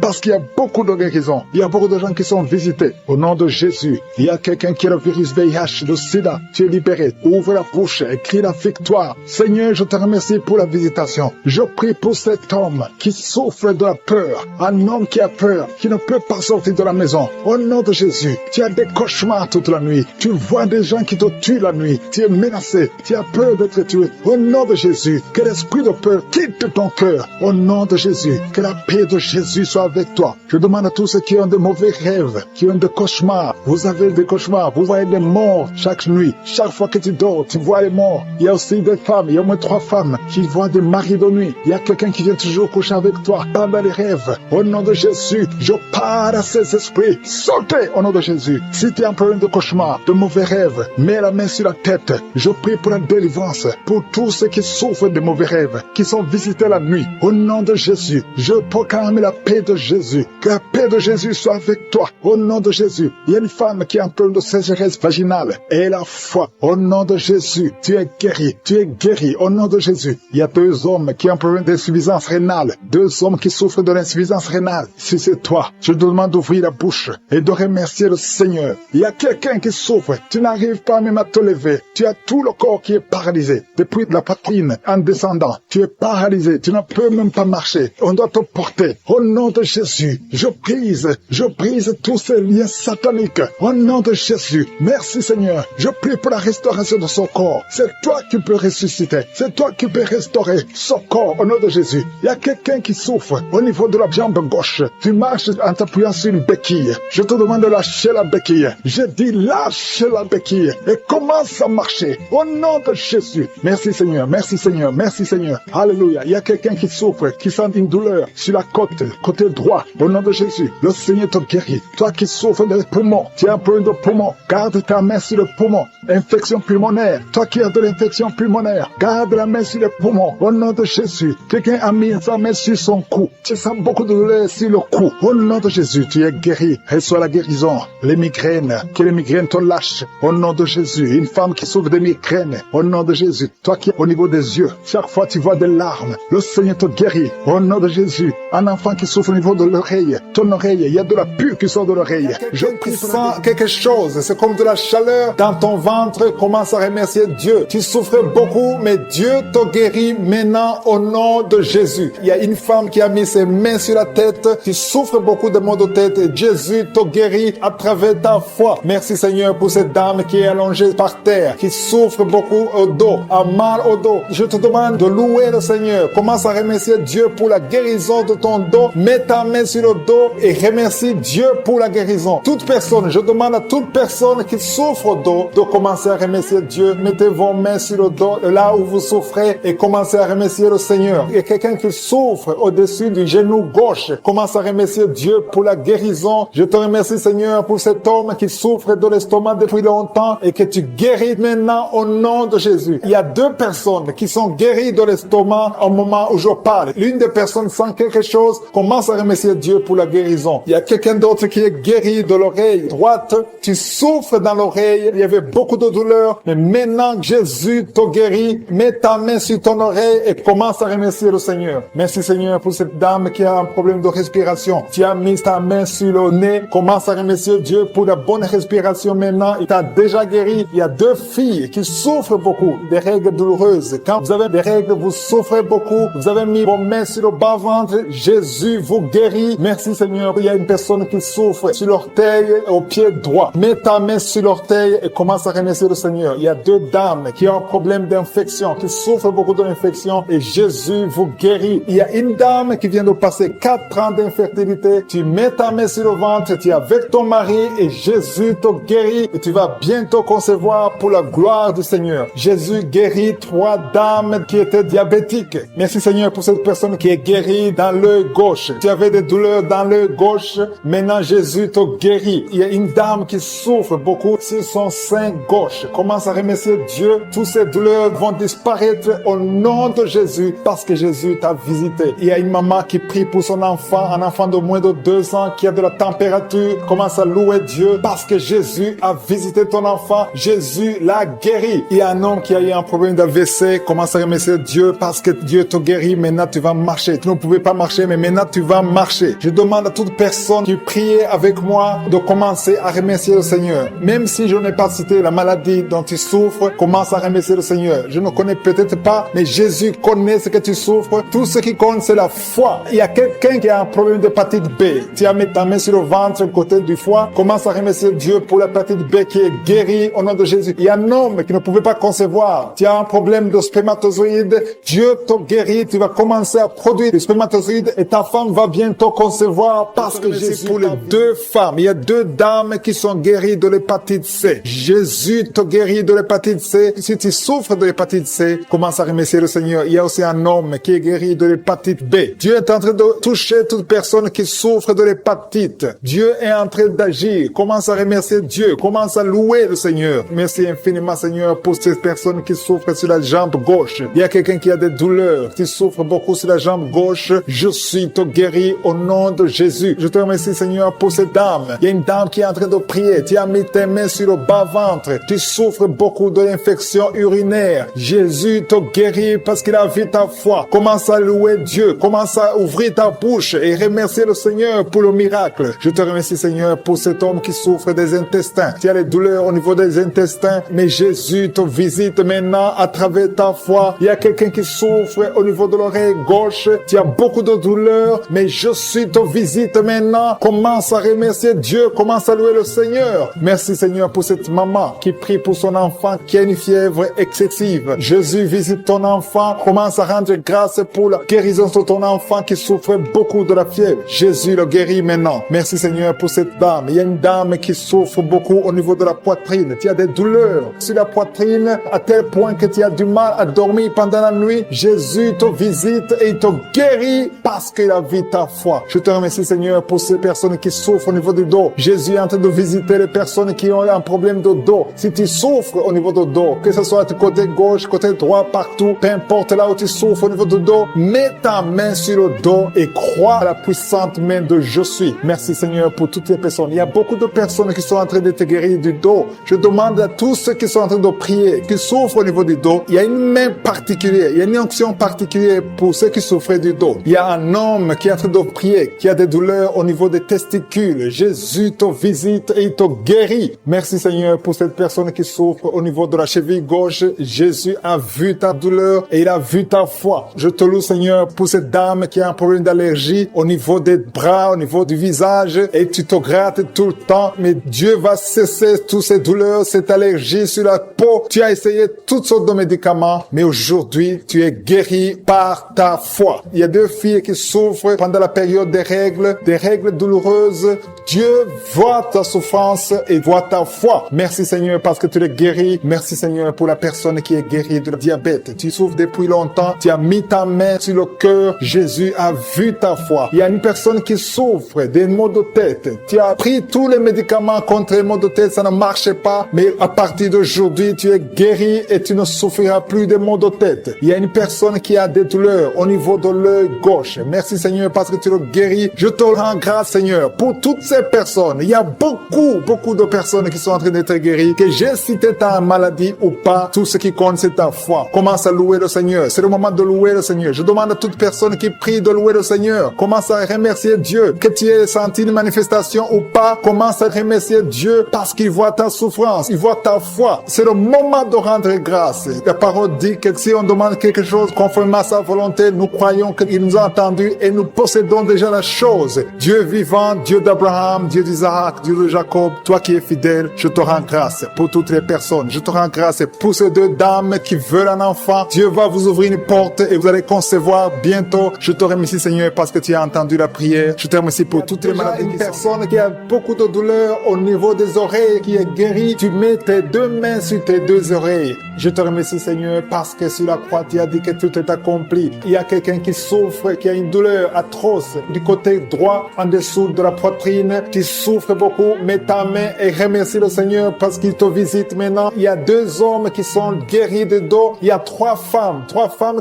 parce qu'il y a beaucoup de guérisons. Il y a beaucoup de gens qui sont visités. Au nom de Jésus, il y a quelqu'un qui a le virus VIH, le sida. Tu es libéré. Ouvre la bouche et crie la victoire. Seigneur, je te remercie pour la visitation. Je prie pour cet homme qui souffre de la peur. Un homme qui a peur, qui ne peut pas sortir de la maison. Au nom de Jésus, tu as des cauchemars toute la nuit. Tu vois des gens qui te tuent la nuit. Tu es menacé. Tu as peur d'être tué. Au nom de Jésus, que l'esprit de peur quitte ton cœur. Au nom de Jésus, que la paix de Jésus soit avec toi. Je demande à tous ceux qui ont de mauvais rêves, qui ont des cauchemars. Vous avez des cauchemars. Vous voyez des morts chaque nuit. Chaque fois que tu dors, tu vois les morts. Il y a aussi des femmes. Il y a au moins 3 femmes qui voient des maris de nuit. Il y a quelqu'un qui vient toujours coucher avec toi pendant les rêves. Au nom de Jésus, je parle à ces esprits. Sortez au nom de Jésus. Si tu as un problème de cauchemar, de mauvais rêves, mets la main sur la tête. Je prie pour la délivrance, pour tous ceux qui souffrent de mauvais rêves, qui sont visités la nuit. Au nom de Jésus, je proclame la paix de Jésus. Que la paix de Jésus soit avec toi. Au nom de Jésus, il y a une femme qui a un problème de sécheresse vaginale. Et la foi, au nom de Jésus, tu es guéri. Tu es guéri au nom de Jésus. Il y a 2 hommes qui ont un problème d'insuffisance rénale. 2 hommes qui souffrent de l'insuffisance rénale. Si c'est toi, je te demande d'ouvrir la bouche et de remercier le Seigneur. Il y a quelqu'un qui souffre. Tu n'arrives pas même à te lever. Tu as tout le corps qui est paralysé. Depuis la poitrine en descendant, tu es paralysé. Tu ne peux même pas marcher. On doit te porter. Au nom de Jésus, je brise tous ces liens sataniques. Au nom de Jésus, merci Seigneur. Je prie pour la restauration de son corps. C'est toi qui peux ressusciter. C'est toi qui peux restaurer son corps au nom de Jésus. Il y a quelqu'un qui souffre au niveau de la jambe gauche. Tu marches en t'appuyant sur une béquille. Je te demande de lâcher la béquille. Je dis lâche la béquille et commence à marcher au nom de Jésus. Merci Seigneur, merci Seigneur, merci Seigneur. Alléluia. Il y a quelqu'un qui souffre, qui sent une douleur sur la côté droit. Au nom de Jésus, le Seigneur te guérit. Toi qui souffres des poumons, tu as un problème de poumon, garde ta main sur le poumon. Infection pulmonaire, toi qui as de l'infection pulmonaire, garde la main sur le poumon. Au nom de Jésus, quelqu'un a mis sa main sur son cou. Tu sens beaucoup de douleur sur le cou. Au nom de Jésus, tu es guéri. Reçois la guérison. Les migraines, que les migraines te lâchent. Au nom de Jésus, une femme qui souffre de migraines. Au nom de Jésus, toi qui es au niveau des yeux, chaque fois tu vois des larmes, le Seigneur te guérit. Au nom de Jésus, un enfant qui souffre au niveau de l'oreille, ton oreille, il y a de la pus qui sort de l'oreille. Je sens quelque chose, c'est comme de la chaleur dans ton ventre. Commence à remercier Dieu. Tu souffres beaucoup, mais Dieu te guérit maintenant au nom de Jésus. Il y a une femme qui a mis ses mains sur la tête. Tu souffres beaucoup de maux de tête et Jésus te guérit à travers ta foi. Merci Seigneur pour cette dame qui est allongée par terre, qui souffre beaucoup au dos, a mal au dos. Je te demande de louer le Seigneur. Commence à remercier Dieu pour la guérison de ton dos. Mets ta main sur le dos et remercie Dieu pour la guérison. Toute personne, je demande à toute personne qui souffre au dos de commencer à remercier Dieu. Mettez vos mains sur le dos, là où vous souffrez, et commencez à remercier le Seigneur. Il y a quelqu'un qui souffre au-dessus du genou gauche. Commence à remercier Dieu pour la guérison. Je te remercie Seigneur pour cet homme qui souffre de l'estomac depuis longtemps et que tu guéris maintenant au nom de Jésus. Il y a 2 personnes qui sont guéries de l'estomac au moment où je parle. L'une des personnes sent quelque chose. Commence à remercier Dieu pour la guérison. Il y a quelqu'un d'autre qui est guéri de l'oreille droite. Tu souffres dans l'oreille. Il y avait beaucoup de douleur. Mais maintenant Jésus te guérit. Mets ta main sur ton oreille et commence à remercier le Seigneur. Merci Seigneur pour cette dame qui a un problème de respiration. Tu as mis ta main sur le nez. Commence à remercier Dieu pour la bonne respiration maintenant. Il t'a déjà guéri. Il y a 2 filles qui souffrent beaucoup des règles douloureuses. Quand vous avez des règles, vous souffrez beaucoup. Vous avez mis vos mains sur le bas-ventre. Jésus vous guérit. Merci Seigneur. Il y a une personne qui souffre sur l'orteil au pied droit. Mets ta main sur l'orteil et commence à remercier le Seigneur. Il y a 2 dames qui ont un problème d'infection, qui souffrent beaucoup de l'infection et Jésus vous guérit. Il y a une dame qui vient de passer 4 ans d'infertilité. Tu mets ta main sur le ventre, tu es avec ton mari et Jésus te guérit et tu vas bientôt concevoir pour la gloire du Seigneur. Jésus guérit 3 dames qui étaient diabétiques. Merci Seigneur pour cette personne qui est guérie dans l'œil gauche. Tu avais des douleurs dans l'œil gauche. Maintenant Jésus te guérit. Il y a une dame qui souffre beaucoup sur son sein gauche. Commence à remercier Dieu. Toutes ces douleurs vont disparaître au nom de Jésus parce que Jésus t'a visité. Il y a une maman qui prie pour son enfant, un enfant de moins de 2 ans qui a de la température. Commence à louer Dieu parce que Jésus a visité ton enfant. Jésus l'a guéri. Il y a un homme qui a eu un problème d'AVC. Commence à remercier Dieu parce que Dieu t'a guéri. Maintenant, tu vas marcher. Tu ne pouvais pas marcher, mais maintenant, tu vas marcher. Je demande à toute personne qui prie avec moi de commencer à remercier le Seigneur. Même si je n'ai pas cité la maladie dont tu souffres, commence à remercier le Seigneur. Je ne connais peut-être pas, mais Jésus connaît ce que tu souffres. Tout ce qui compte, c'est la foi. Il y a quelqu'un qui a un problème d'hépatite B. Tu as mis ta main sur le ventre, côté du foie. Commence à remercier Dieu pour l'hépatite B qui est guérie au nom de Jésus. Il y a un homme qui ne pouvait pas concevoir. Tu as un problème de spermatozoïde. Dieu t'a guéri. Tu vas commencer à produire des spermatozoïdes et ta femme va bientôt concevoir parce que Jésus, pour les 2 femmes, il y a 2 dames qui sont guéries de l'hépatite C. Jésus t'a guéri de l'hépatite C. Si tu souffres de l'hépatite C, commence à remercier le Seigneur. Il y a aussi un homme qui est guéri de l'hépatite B. Dieu est en train de toucher toute personne qui souffre de l'hépatite. Dieu est en train d'agir. Commence à remercier Dieu. Commence à louer le Seigneur. Merci infiniment, Seigneur, pour ces personnes qui souffrent sur la jambe gauche. Il y a quelqu'un qui a des douleurs, qui souffre beaucoup sur la jambe gauche. Je suis te guéri au nom de Jésus. Je te remercie, Seigneur, pour cette dame. Il y a une dame qui est en train de prier. Tu as mis tes mains sur le bas-ventre. Tu souffres beaucoup de l'infection urinaire. Jésus te guérit parce qu'il a vu ta foi. Commence à louer Dieu. Commence à ouvrir ta bouche et remercier le Seigneur pour le miracle. Je te remercie, Seigneur, pour cet homme qui souffre des intestins. Tu as des douleurs au niveau des intestins, mais Jésus te visite maintenant à travers ta foi. Il y a quelqu'un qui souffre au niveau de l'oreille gauche. Tu as beaucoup de douleurs, mais je suis te visite maintenant. Commence à remercier Dieu. Commence à louer le Seigneur. Merci, Seigneur, pour cette maman qui prie pour son enfant qui a une fièvre excessive. Jésus visite ton enfant. Commence à rendre grâce pour la guérison de ton enfant qui souffre beaucoup de la fièvre. Jésus le guérit maintenant. Merci, Seigneur, pour cette dame. Il y a une dame qui souffre beaucoup au niveau de la poitrine. Tu as des douleurs sur la poitrine à tel point que tu as du mal à dormir pendant la nuit. Jésus te visite et il te guérit parce qu'il a vu ta foi. Je te remercie, Seigneur, pour ces personnes qui souffrent au niveau du dos. Jésus est en train de visiter les personnes qui ont un problème de dos. Si tu souffres au niveau du dos, que ce soit du côté gauche, côté droit, partout, peu importe là où tu souffres au niveau du dos, mets ta main sur le dos et crois à la puissante main de Je suis. Merci, Seigneur, pour toutes les personnes. Il y a beaucoup de personnes qui sont en train de te guérir du dos. Je demande à tous ceux qui sont en train de prier, qui souffrent au niveau du dos, il y a une main particulière, il y a une onction particulière pour ceux qui souffrent du dos. Il y a un homme qui est en train de prier, qui a des douleurs au niveau des testicules. Jésus te visite et il te guérit. Merci, Seigneur, pour cette personne qui souffre au niveau de la cheville gauche. Jésus a vu ta douleur et il a vu ta foi. Je te loue, Seigneur, pour cette dame qui a un problème d'allergie au niveau des bras, au niveau du visage, et tu te grattes tout le temps, mais Dieu va cesser toutes ces douleurs, cette allergie sur la peau. Tu as essayé toutes sortes de médicaments, mais aujourd'hui, tu es guéri par ta foi. Il y a 2 filles qui souffrent pendant la période des règles douloureuses. Dieu voit ta souffrance et voit ta foi. Merci, Seigneur, parce que tu es guéri. Merci, Seigneur, pour la personne qui est guérie de diabète. Tu souffres depuis longtemps. Tu as mis ta main sur le cœur. Jésus a vu ta foi. Il y a une personne qui souffre des maux de tête. Tu as pris tous les médicaments contre les maux de tête. Ça ne marchait pas. Mais à partir d'aujourd'hui, tu es guéri et tu ne souffriras plus des maux de tête. Il y a une personne qui a des douleurs au niveau de l'œil gauche. Merci, Seigneur, parce que tu le guéris. Je te rends grâce, Seigneur, pour toutes ces personnes. Il y a beaucoup de personnes qui sont en train d'être guéries. Que j'ai cité ta maladie ou pas, tout ce qui compte, c'est ta foi. Commence à louer le Seigneur. C'est le moment de louer le Seigneur. Je demande à toute personne qui prie de louer le Seigneur. Commence à remercier Dieu. Que tu aies senti une manifestation ou pas, commence à remercier Dieu parce qu'il voit ta souffrance. Il voit ta foi. C'est le moment de rendre grâce. La parole dit que si on demande quelque chose conformément à sa volonté, nous croyons qu'il nous a entendus et nous possédons déjà la chose. Dieu vivant, Dieu d'Abraham, Dieu d'Isaac, Dieu de Jacob, toi qui es fidèle, je te rends grâce pour toutes les personnes. Je te rends grâce pour ces 2 dames qui veulent un enfant. Dieu va vous ouvrir une porte et vous allez concevoir bientôt. Je te remercie, Seigneur, parce que tu as entendu la prière. Je te remercie pour toutes les maladies. Une personne qui a beaucoup de douleur au niveau des oreilles qui est guérie, tu mets tes 2 mains sur tes 2 oreilles. Je te remercie, Seigneur, parce que sur la croix, tu as dit que tout est accompli. Il y a quelqu'un qui souffre, qui a une douleur atroce du côté droit, en dessous de la poitrine. poitrine, tu souffres beaucoup, mets ta main et remercie le Seigneur parce qu'il te visite maintenant. Il y a 2 hommes qui sont guéris de dos. Il y a 3 femmes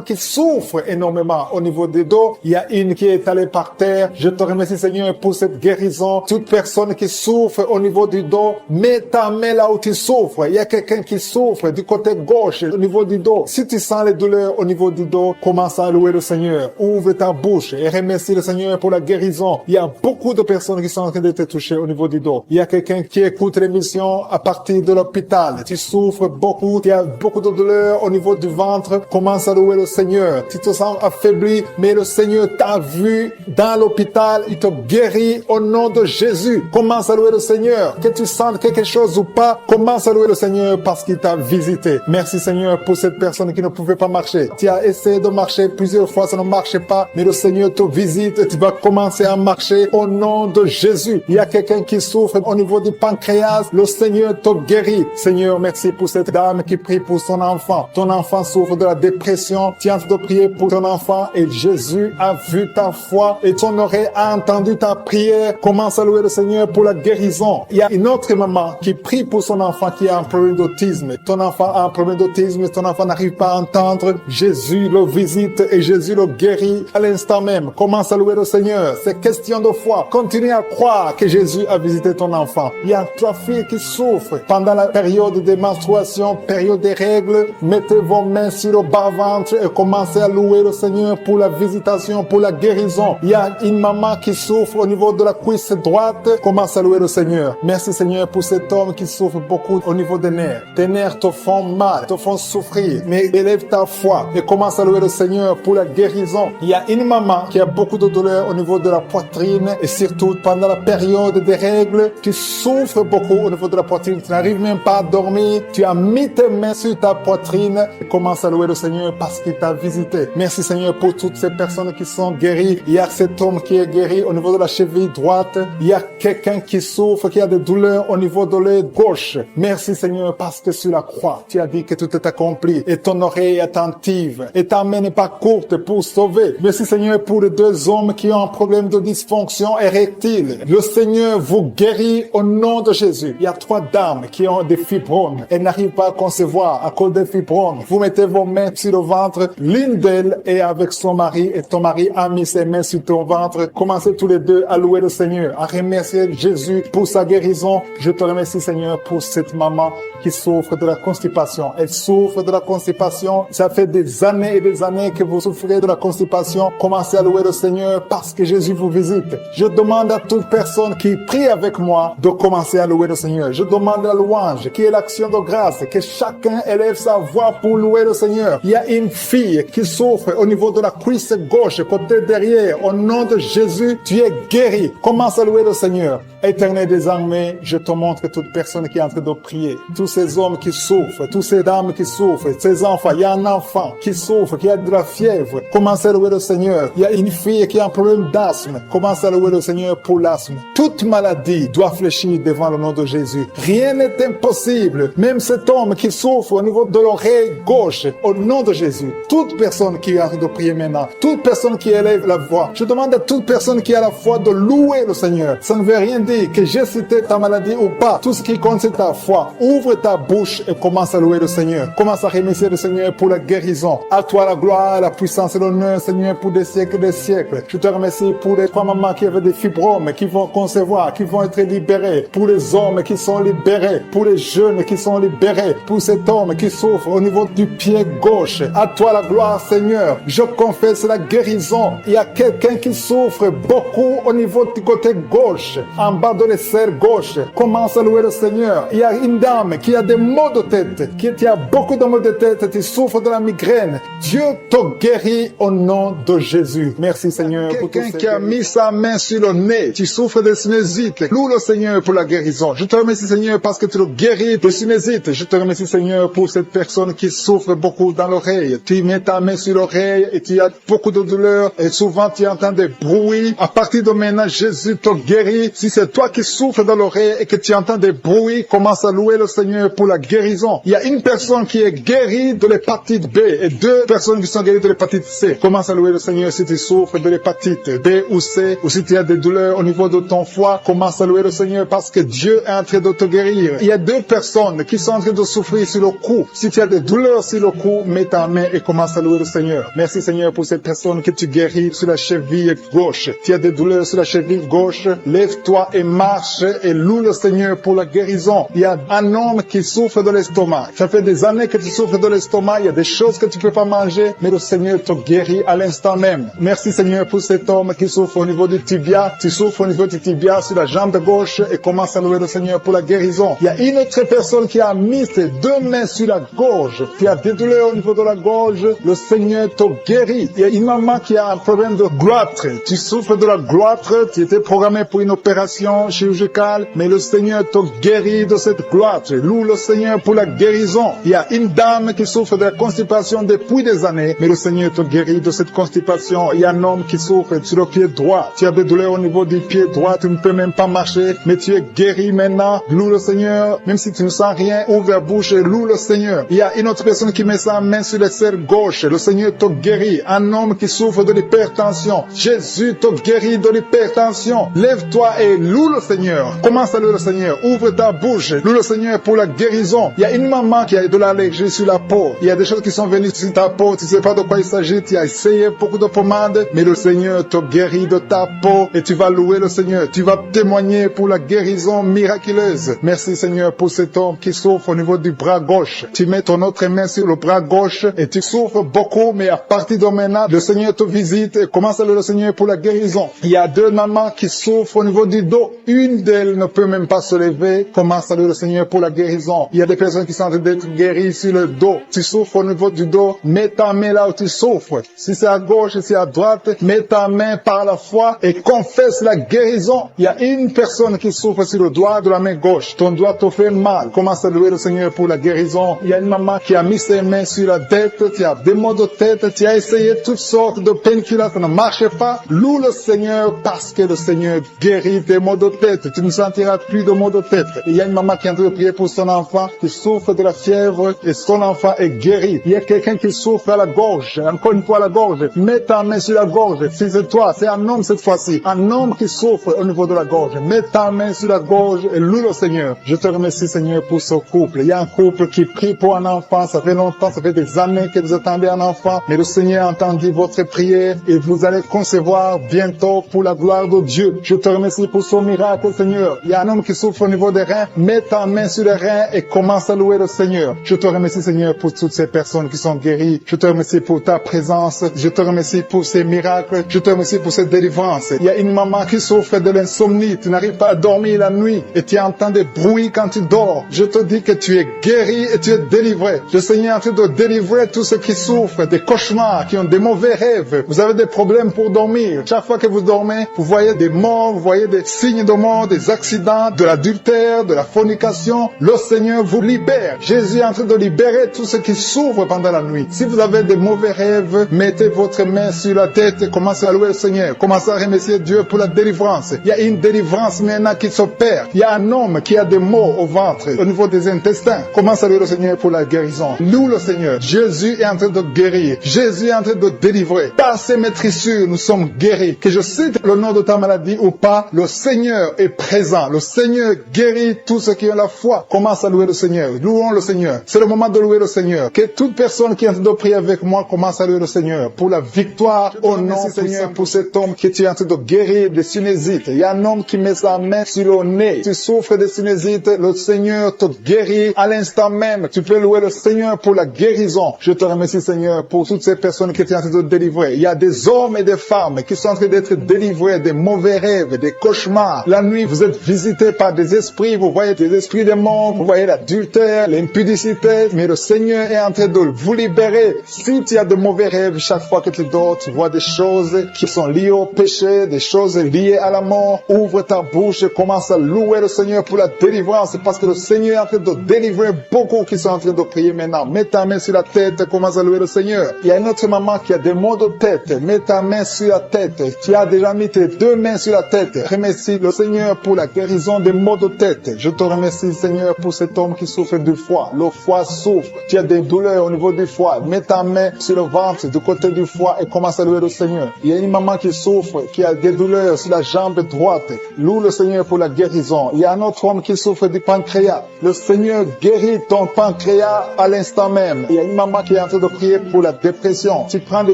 qui souffrent énormément au niveau des dos. Il y a une qui est allée par terre. Je te remercie Seigneur pour cette guérison. Toute personne qui souffre au niveau du dos, mets ta main là où tu souffres. Il y a quelqu'un qui souffre du côté gauche au niveau du dos. Si tu sens les douleurs au niveau du dos, commence à louer le Seigneur. Ouvre ta bouche et remercie le Seigneur pour la guérison. Il y a beaucoup de personnes qui sont en train de te toucher au niveau du dos. Il y a quelqu'un qui écoute l'émission à partir de l'hôpital. Tu souffres beaucoup. Il y a beaucoup de douleurs au niveau du ventre. Commence à louer le Seigneur. Tu te sens affaibli, mais le Seigneur t'a vu dans l'hôpital. Il te guérit au nom de Jésus. Commence à louer le Seigneur. Que tu sens quelque chose ou pas, commence à louer le Seigneur parce qu'il t'a visité. Merci Seigneur pour cette personne qui ne pouvait pas marcher. Tu as essayé de marcher plusieurs fois, ça ne marchait pas, mais le Seigneur te visite et tu vas commencer à marcher au nom de Jésus. Il y a quelqu'un qui souffre au niveau du pancréas, le Seigneur te guérit. Seigneur, merci pour cette dame qui prie pour son enfant. Ton enfant souffre de la dépression, tu es en train de prier pour ton enfant et Jésus a vu ta foi et ton oreille a entendu ta prière. Commence à louer le Seigneur pour la guérison. Il y a une autre maman qui prie pour son enfant qui a un problème d'autisme. Ton enfant a un problème d'autisme, ton enfant n'arrive pas à entendre. Jésus le visite et Jésus le guérit à l'instant même. Commence à louer le Seigneur. C'est question de foi. Continue à croire que Jésus a visité ton enfant. Il y a 3 filles qui souffrent pendant la période de menstruation, période des règles. Mettez vos mains sur le bas-ventre et commencez à louer le Seigneur pour la visitation, pour la guérison. Il y a une maman qui souffre au niveau de la cuisse droite. Commence à louer le Seigneur. Merci Seigneur pour cet homme qui souffre beaucoup au niveau des nerfs. Tes nerfs te font mal, te font souffrir. Mais élève ta foi et commence à louer le Seigneur pour la guérison. Il y a une maman qui a beaucoup de douleur au niveau de la poitrine et surtout pendant la période des règles, tu souffres beaucoup au niveau de la poitrine. Tu n'arrives même pas à dormir. Tu as mis tes mains sur ta poitrine et commence à louer le Seigneur parce qu'il t'a visité. Merci Seigneur pour toutes ces personnes qui sont guéries. Il y a cet homme qui est guéri au niveau de la cheville droite. Il y a quelqu'un qui souffre, qui a des douleurs au niveau de l'œil gauche. Merci Seigneur parce que sur la croix, tu as dit que tout est accompli et ton oreille est attentive et ta main n'est pas courte pour sauver. Merci Seigneur pour les 2 hommes qui ont un problème de dysfonction érectile. Le Seigneur vous guérit au nom de Jésus. Il y a 3 dames qui ont des fibromes. Elles n'arrivent pas à concevoir à cause des fibromes. Vous mettez vos mains sur le ventre. L'une d'elles est avec son mari et ton mari a mis ses mains sur ton ventre. Commencez tous les 2 à louer le Seigneur, à remercier Jésus pour sa guérison. Je te remercie Seigneur pour cette maman qui souffre de la constipation. Elle souffre de la constipation. Ça fait des années et des années que vous souffrez de la constipation. Commencez à louer le Seigneur parce que Jésus vous visite. Je demande à toute personne qui prie avec moi de commencer à louer le Seigneur. Je demande la louange, qui est l'action de grâce, que chacun élève sa voix pour louer le Seigneur. Il y a une fille qui souffre au niveau de la cuisse gauche, côté derrière. Au nom de Jésus, tu es guéri. Commence à louer le Seigneur. Éternel des armées, je te montre toute personne qui est en train de prier. Tous ces hommes qui souffrent, toutes ces dames qui souffrent, ces enfants. Il y a un enfant qui souffre, qui a de la fièvre. Commence à louer le Seigneur. Il y a une fille qui a un problème d'asthme. Commence à louer le Seigneur pour l'asthme. Toute maladie doit fléchir devant le nom de Jésus. Rien n'est impossible. Même cet homme qui souffre au niveau de l'oreille gauche, au nom de Jésus. Toute personne qui est en train de prier maintenant, toute personne qui élève la voix, je demande à toute personne qui a la foi de louer le Seigneur. Ça ne veut rien dire que j'ai cité ta maladie ou pas. Tout ce qui compte, c'est ta foi. Ouvre ta bouche et commence à louer le Seigneur. Commence à remercier le Seigneur pour la guérison. À toi la gloire, la puissance et l'honneur, Seigneur, pour des siècles et des siècles. Je te remercie pour les 3 mamans qui avaient des fibromes, qui vont concevoir, qui vont être libérés. Pour les hommes qui sont libérés. Pour les jeunes qui sont libérés. Pour cet homme qui souffre au niveau du pied gauche. À toi la gloire, Seigneur. Je confesse la guérison. Il y a quelqu'un qui souffre beaucoup au niveau du côté gauche. En bas de l'aisselle gauche. Commence à louer le Seigneur. Il y a une dame qui a des maux de tête, qui a beaucoup de maux de tête, qui souffre de la migraine. Dieu te guérit au nom de Jésus. Merci Seigneur. Quelqu'un qui a mis sa main sur le nez, tu souffres de sinusite. Loue le Seigneur pour la guérison. Je te remercie Seigneur parce que tu le guéris de sinusite. Je te remercie Seigneur pour cette personne qui souffre beaucoup dans l'oreille. Tu mets ta main sur l'oreille et tu as beaucoup de douleur et souvent tu entends des bruits. À partir de maintenant, Jésus te guérit. Si c'est toi qui souffres dans l'oreille et que tu entends des bruits, commence à louer le Seigneur pour la guérison. Il y a une personne qui est guérie de l'hépatite B et 2 personnes qui sont guéries de l'hépatite C. Commence à louer le Seigneur si tu souffres de l'hépatite B ou C ou si tu as des douleurs au niveau de ton foie, commence à louer le Seigneur parce que Dieu est en train de te guérir. Il y a 2 personnes qui sont en train de souffrir sur le cou. Si tu as des douleurs sur le cou, mets ta main et commence à louer le Seigneur. Merci Seigneur pour cette personne que tu guéris sur la cheville gauche. Tu as des douleurs sur la cheville gauche, lève-toi et marche et loue le Seigneur pour la guérison. Il y a un homme qui souffre de l'estomac. Ça fait des années que tu souffres de l'estomac. Il y a des choses que tu peux pas manger, mais le Seigneur te guérit à l'instant même. Merci Seigneur pour cet homme qui souffre au niveau du tibia. Tu souffres au niveau du tibia sur la jambe gauche et commence à louer le Seigneur pour la guérison. Il y a une autre personne qui a mis ses 2 mains sur la gorge. Tu as des douleurs au niveau de la gorge. Le Seigneur te guérit. Il y a une maman qui a un problème de gloître. Tu souffres de la gloître. Tu étais programmé pour une opération chirurgicale, mais le Seigneur te guérit de cette gloître. Loue le Seigneur pour la guérison. Il y a une dame qui souffre de la constipation depuis des années, mais le Seigneur te guérit de cette constipation. Il y a un homme qui souffre sur le pied droit. Tu as des douleurs au niveau du pied droit. Tu ne peux même pas marcher, mais tu es guéri maintenant. Loue le Seigneur. Même si tu ne sens rien, ouvre la bouche et loue le Seigneur. Il y a une autre personne qui met sa main sur l'aisselle gauche. Le Seigneur te guérit. Un homme qui souffre de l'hypertension. Jésus te guérit de l'hypertension. Lève-toi et loue le Seigneur. Commence à louer le Seigneur. Ouvre ta bouche. Loue le Seigneur pour la guérison. Il y a une maman qui a de l'allergie sur la peau. Il y a des choses qui sont venues sur ta peau. Tu ne sais pas de quoi il s'agit. Tu as essayé beaucoup de pommades, mais le Seigneur te guérit de ta peau et tu vas louer le Seigneur. Tu vas témoigner pour la guérison miraculeuse. Merci Seigneur pour cet homme qui souffre au niveau du bras gauche. Tu mets ton autre main sur le bras gauche et tu souffres beaucoup, mais à partir de maintenant, le Seigneur te visite et commence à louer le Seigneur pour la guérison. Il y a 2 mamans qui souffrent au niveau du dos. Une d'elles ne peut même pas se lever. Commence à louer le Seigneur pour la guérison. Il y a des personnes qui sont en train d'être guéries sur le dos. Tu souffres au niveau du dos. Mets ta main là où tu souffres. Si c'est à gauche, si c'est à droite, mets ta main par la foi et confesse la guérison. Il y a une personne qui souffre sur le doigt de la main gauche. Ton doigt te fait mal. Commence à louer le Seigneur pour la guérison. Il y a une maman qui a mis ses mains sur la tête. Tu as des maux de tête. Tu as essayé toutes sortes de painkillers. Ça ne marche pas. Loue le Seigneur parce que le Seigneur guérit tes maux de tête. Tu ne sentiras plus de maux de tête. Il y a une maman qui est en train de prier pour son enfant qui souffre de la fièvre et son enfant est guéri. Il y a quelqu'un qui souffre à la gorge. Encore une fois à la gorge. Mets ta main sur la gorge. Si c'est toi, c'est un homme cette fois-ci. Un homme qui souffre au niveau de la gorge. Mets ta main sur la gorge et loue le Seigneur. Je te remercie Seigneur pour ce couple. Il y a un couple qui prie pour un enfant. Ça fait longtemps, ça fait des années que vous attendez un enfant. Mais le Seigneur a entendu votre prière et vous allez concevoir bientôt pour la gloire de Dieu. Je te remercie pour ce miracle Seigneur. Il y a un homme qui souffre au niveau des reins. Mets ta main sur les reins et commence à louer le Seigneur. Je te remercie Seigneur pour toutes ces personnes qui sont guéries. Je te remercie pour ta présence. Je te remercie pour ces miracles. Je te remercie pour cette délivrance. Il y a une maman qui souffre de l'insomnie. Tu n'arrives pas à dormir la nuit et tu entends des bruits quand tu dors. Je te dis que tu es guéri et tu es délivré. Le Seigneur est en train de délivrer tous ceux qui souffrent des cauchemars, qui ont des mauvais rêves. Vous avez des problèmes pour dormir. Chaque fois que vous dormez, vous voyez des morts, vous voyez des signes de mort, des accidents, de l'adultère, de la fornication. Le Seigneur vous libère. Jésus est en train de libérer tous ceux qui souffrent pendant la nuit. Si vous avez des mauvais rêves, mettez votre main sur la tête et commencez à louer le Seigneur. Commencez à remercier Dieu pour la délivrance. Il y a une délivrance maintenant qui s'opère. Il y a un homme qui a des maux au ventre, au niveau des intestins. Commence à louer le Seigneur pour la guérison. Loue le Seigneur. Jésus est en train de guérir. Jésus est en train de délivrer. Par ses maîtrissures, nous sommes guéris. Que je cite le nom de ta maladie ou pas, le Seigneur est présent. Le Seigneur guérit tous ceux qui ont la foi. Commence à louer le Seigneur. Louons le Seigneur. C'est le moment de louer le Seigneur. Que toute personne qui est en train de prier avec moi commence à louer le Seigneur pour la victoire au nom du Seigneur, pour cet homme qui est en train de guérir des sinusites. Il y a un homme qui met sa main sur le nez. Tu souffres des sinusites, le Seigneur te guérit à l'instant même. Tu peux louer le Seigneur pour la guérison. Je te remercie Seigneur pour toutes ces personnes qui sont en train de délivrer. Il y a des hommes et des femmes qui sont en train d'être délivrés des mauvais rêves, des cauchemars. La nuit, vous êtes visités par des esprits, vous voyez des esprits des morts, vous voyez l'adultère, l'impudicité, mais le Seigneur est en train de vous libérer. Si tu as de mauvais rêves, chaque fois que tu dors, tu vois des choses qui sont liées au péché, des choses liées à la mort. Ouvre ta bouche et commence à louer le Seigneur pour la délivrance, parce que le Seigneur est en train de délivrer beaucoup qui sont en train de prier maintenant. Mets ta main sur la tête et commence à louer le Seigneur. Il y a une autre maman qui a des maux de tête. Mets ta main sur la tête. Tu as déjà mis tes 2 mains sur la tête. Remercie le Seigneur pour la guérison des maux de tête. Je te remercie Seigneur pour cet homme qui souffre du foie. Le foie souffre. Tu as des douleurs au niveau du foie. Mets ta main sur le ventre du côté du foie et commence à louer le Seigneur. Il y a une maman qui souffre, qui a des douleurs sur la jambe jambe droite. Loue le Seigneur pour la guérison. Il y a un autre homme qui souffre du pancréas. Le Seigneur guérit ton pancréas à l'instant même. Il y a une maman qui est en train de prier pour la dépression. Tu prends des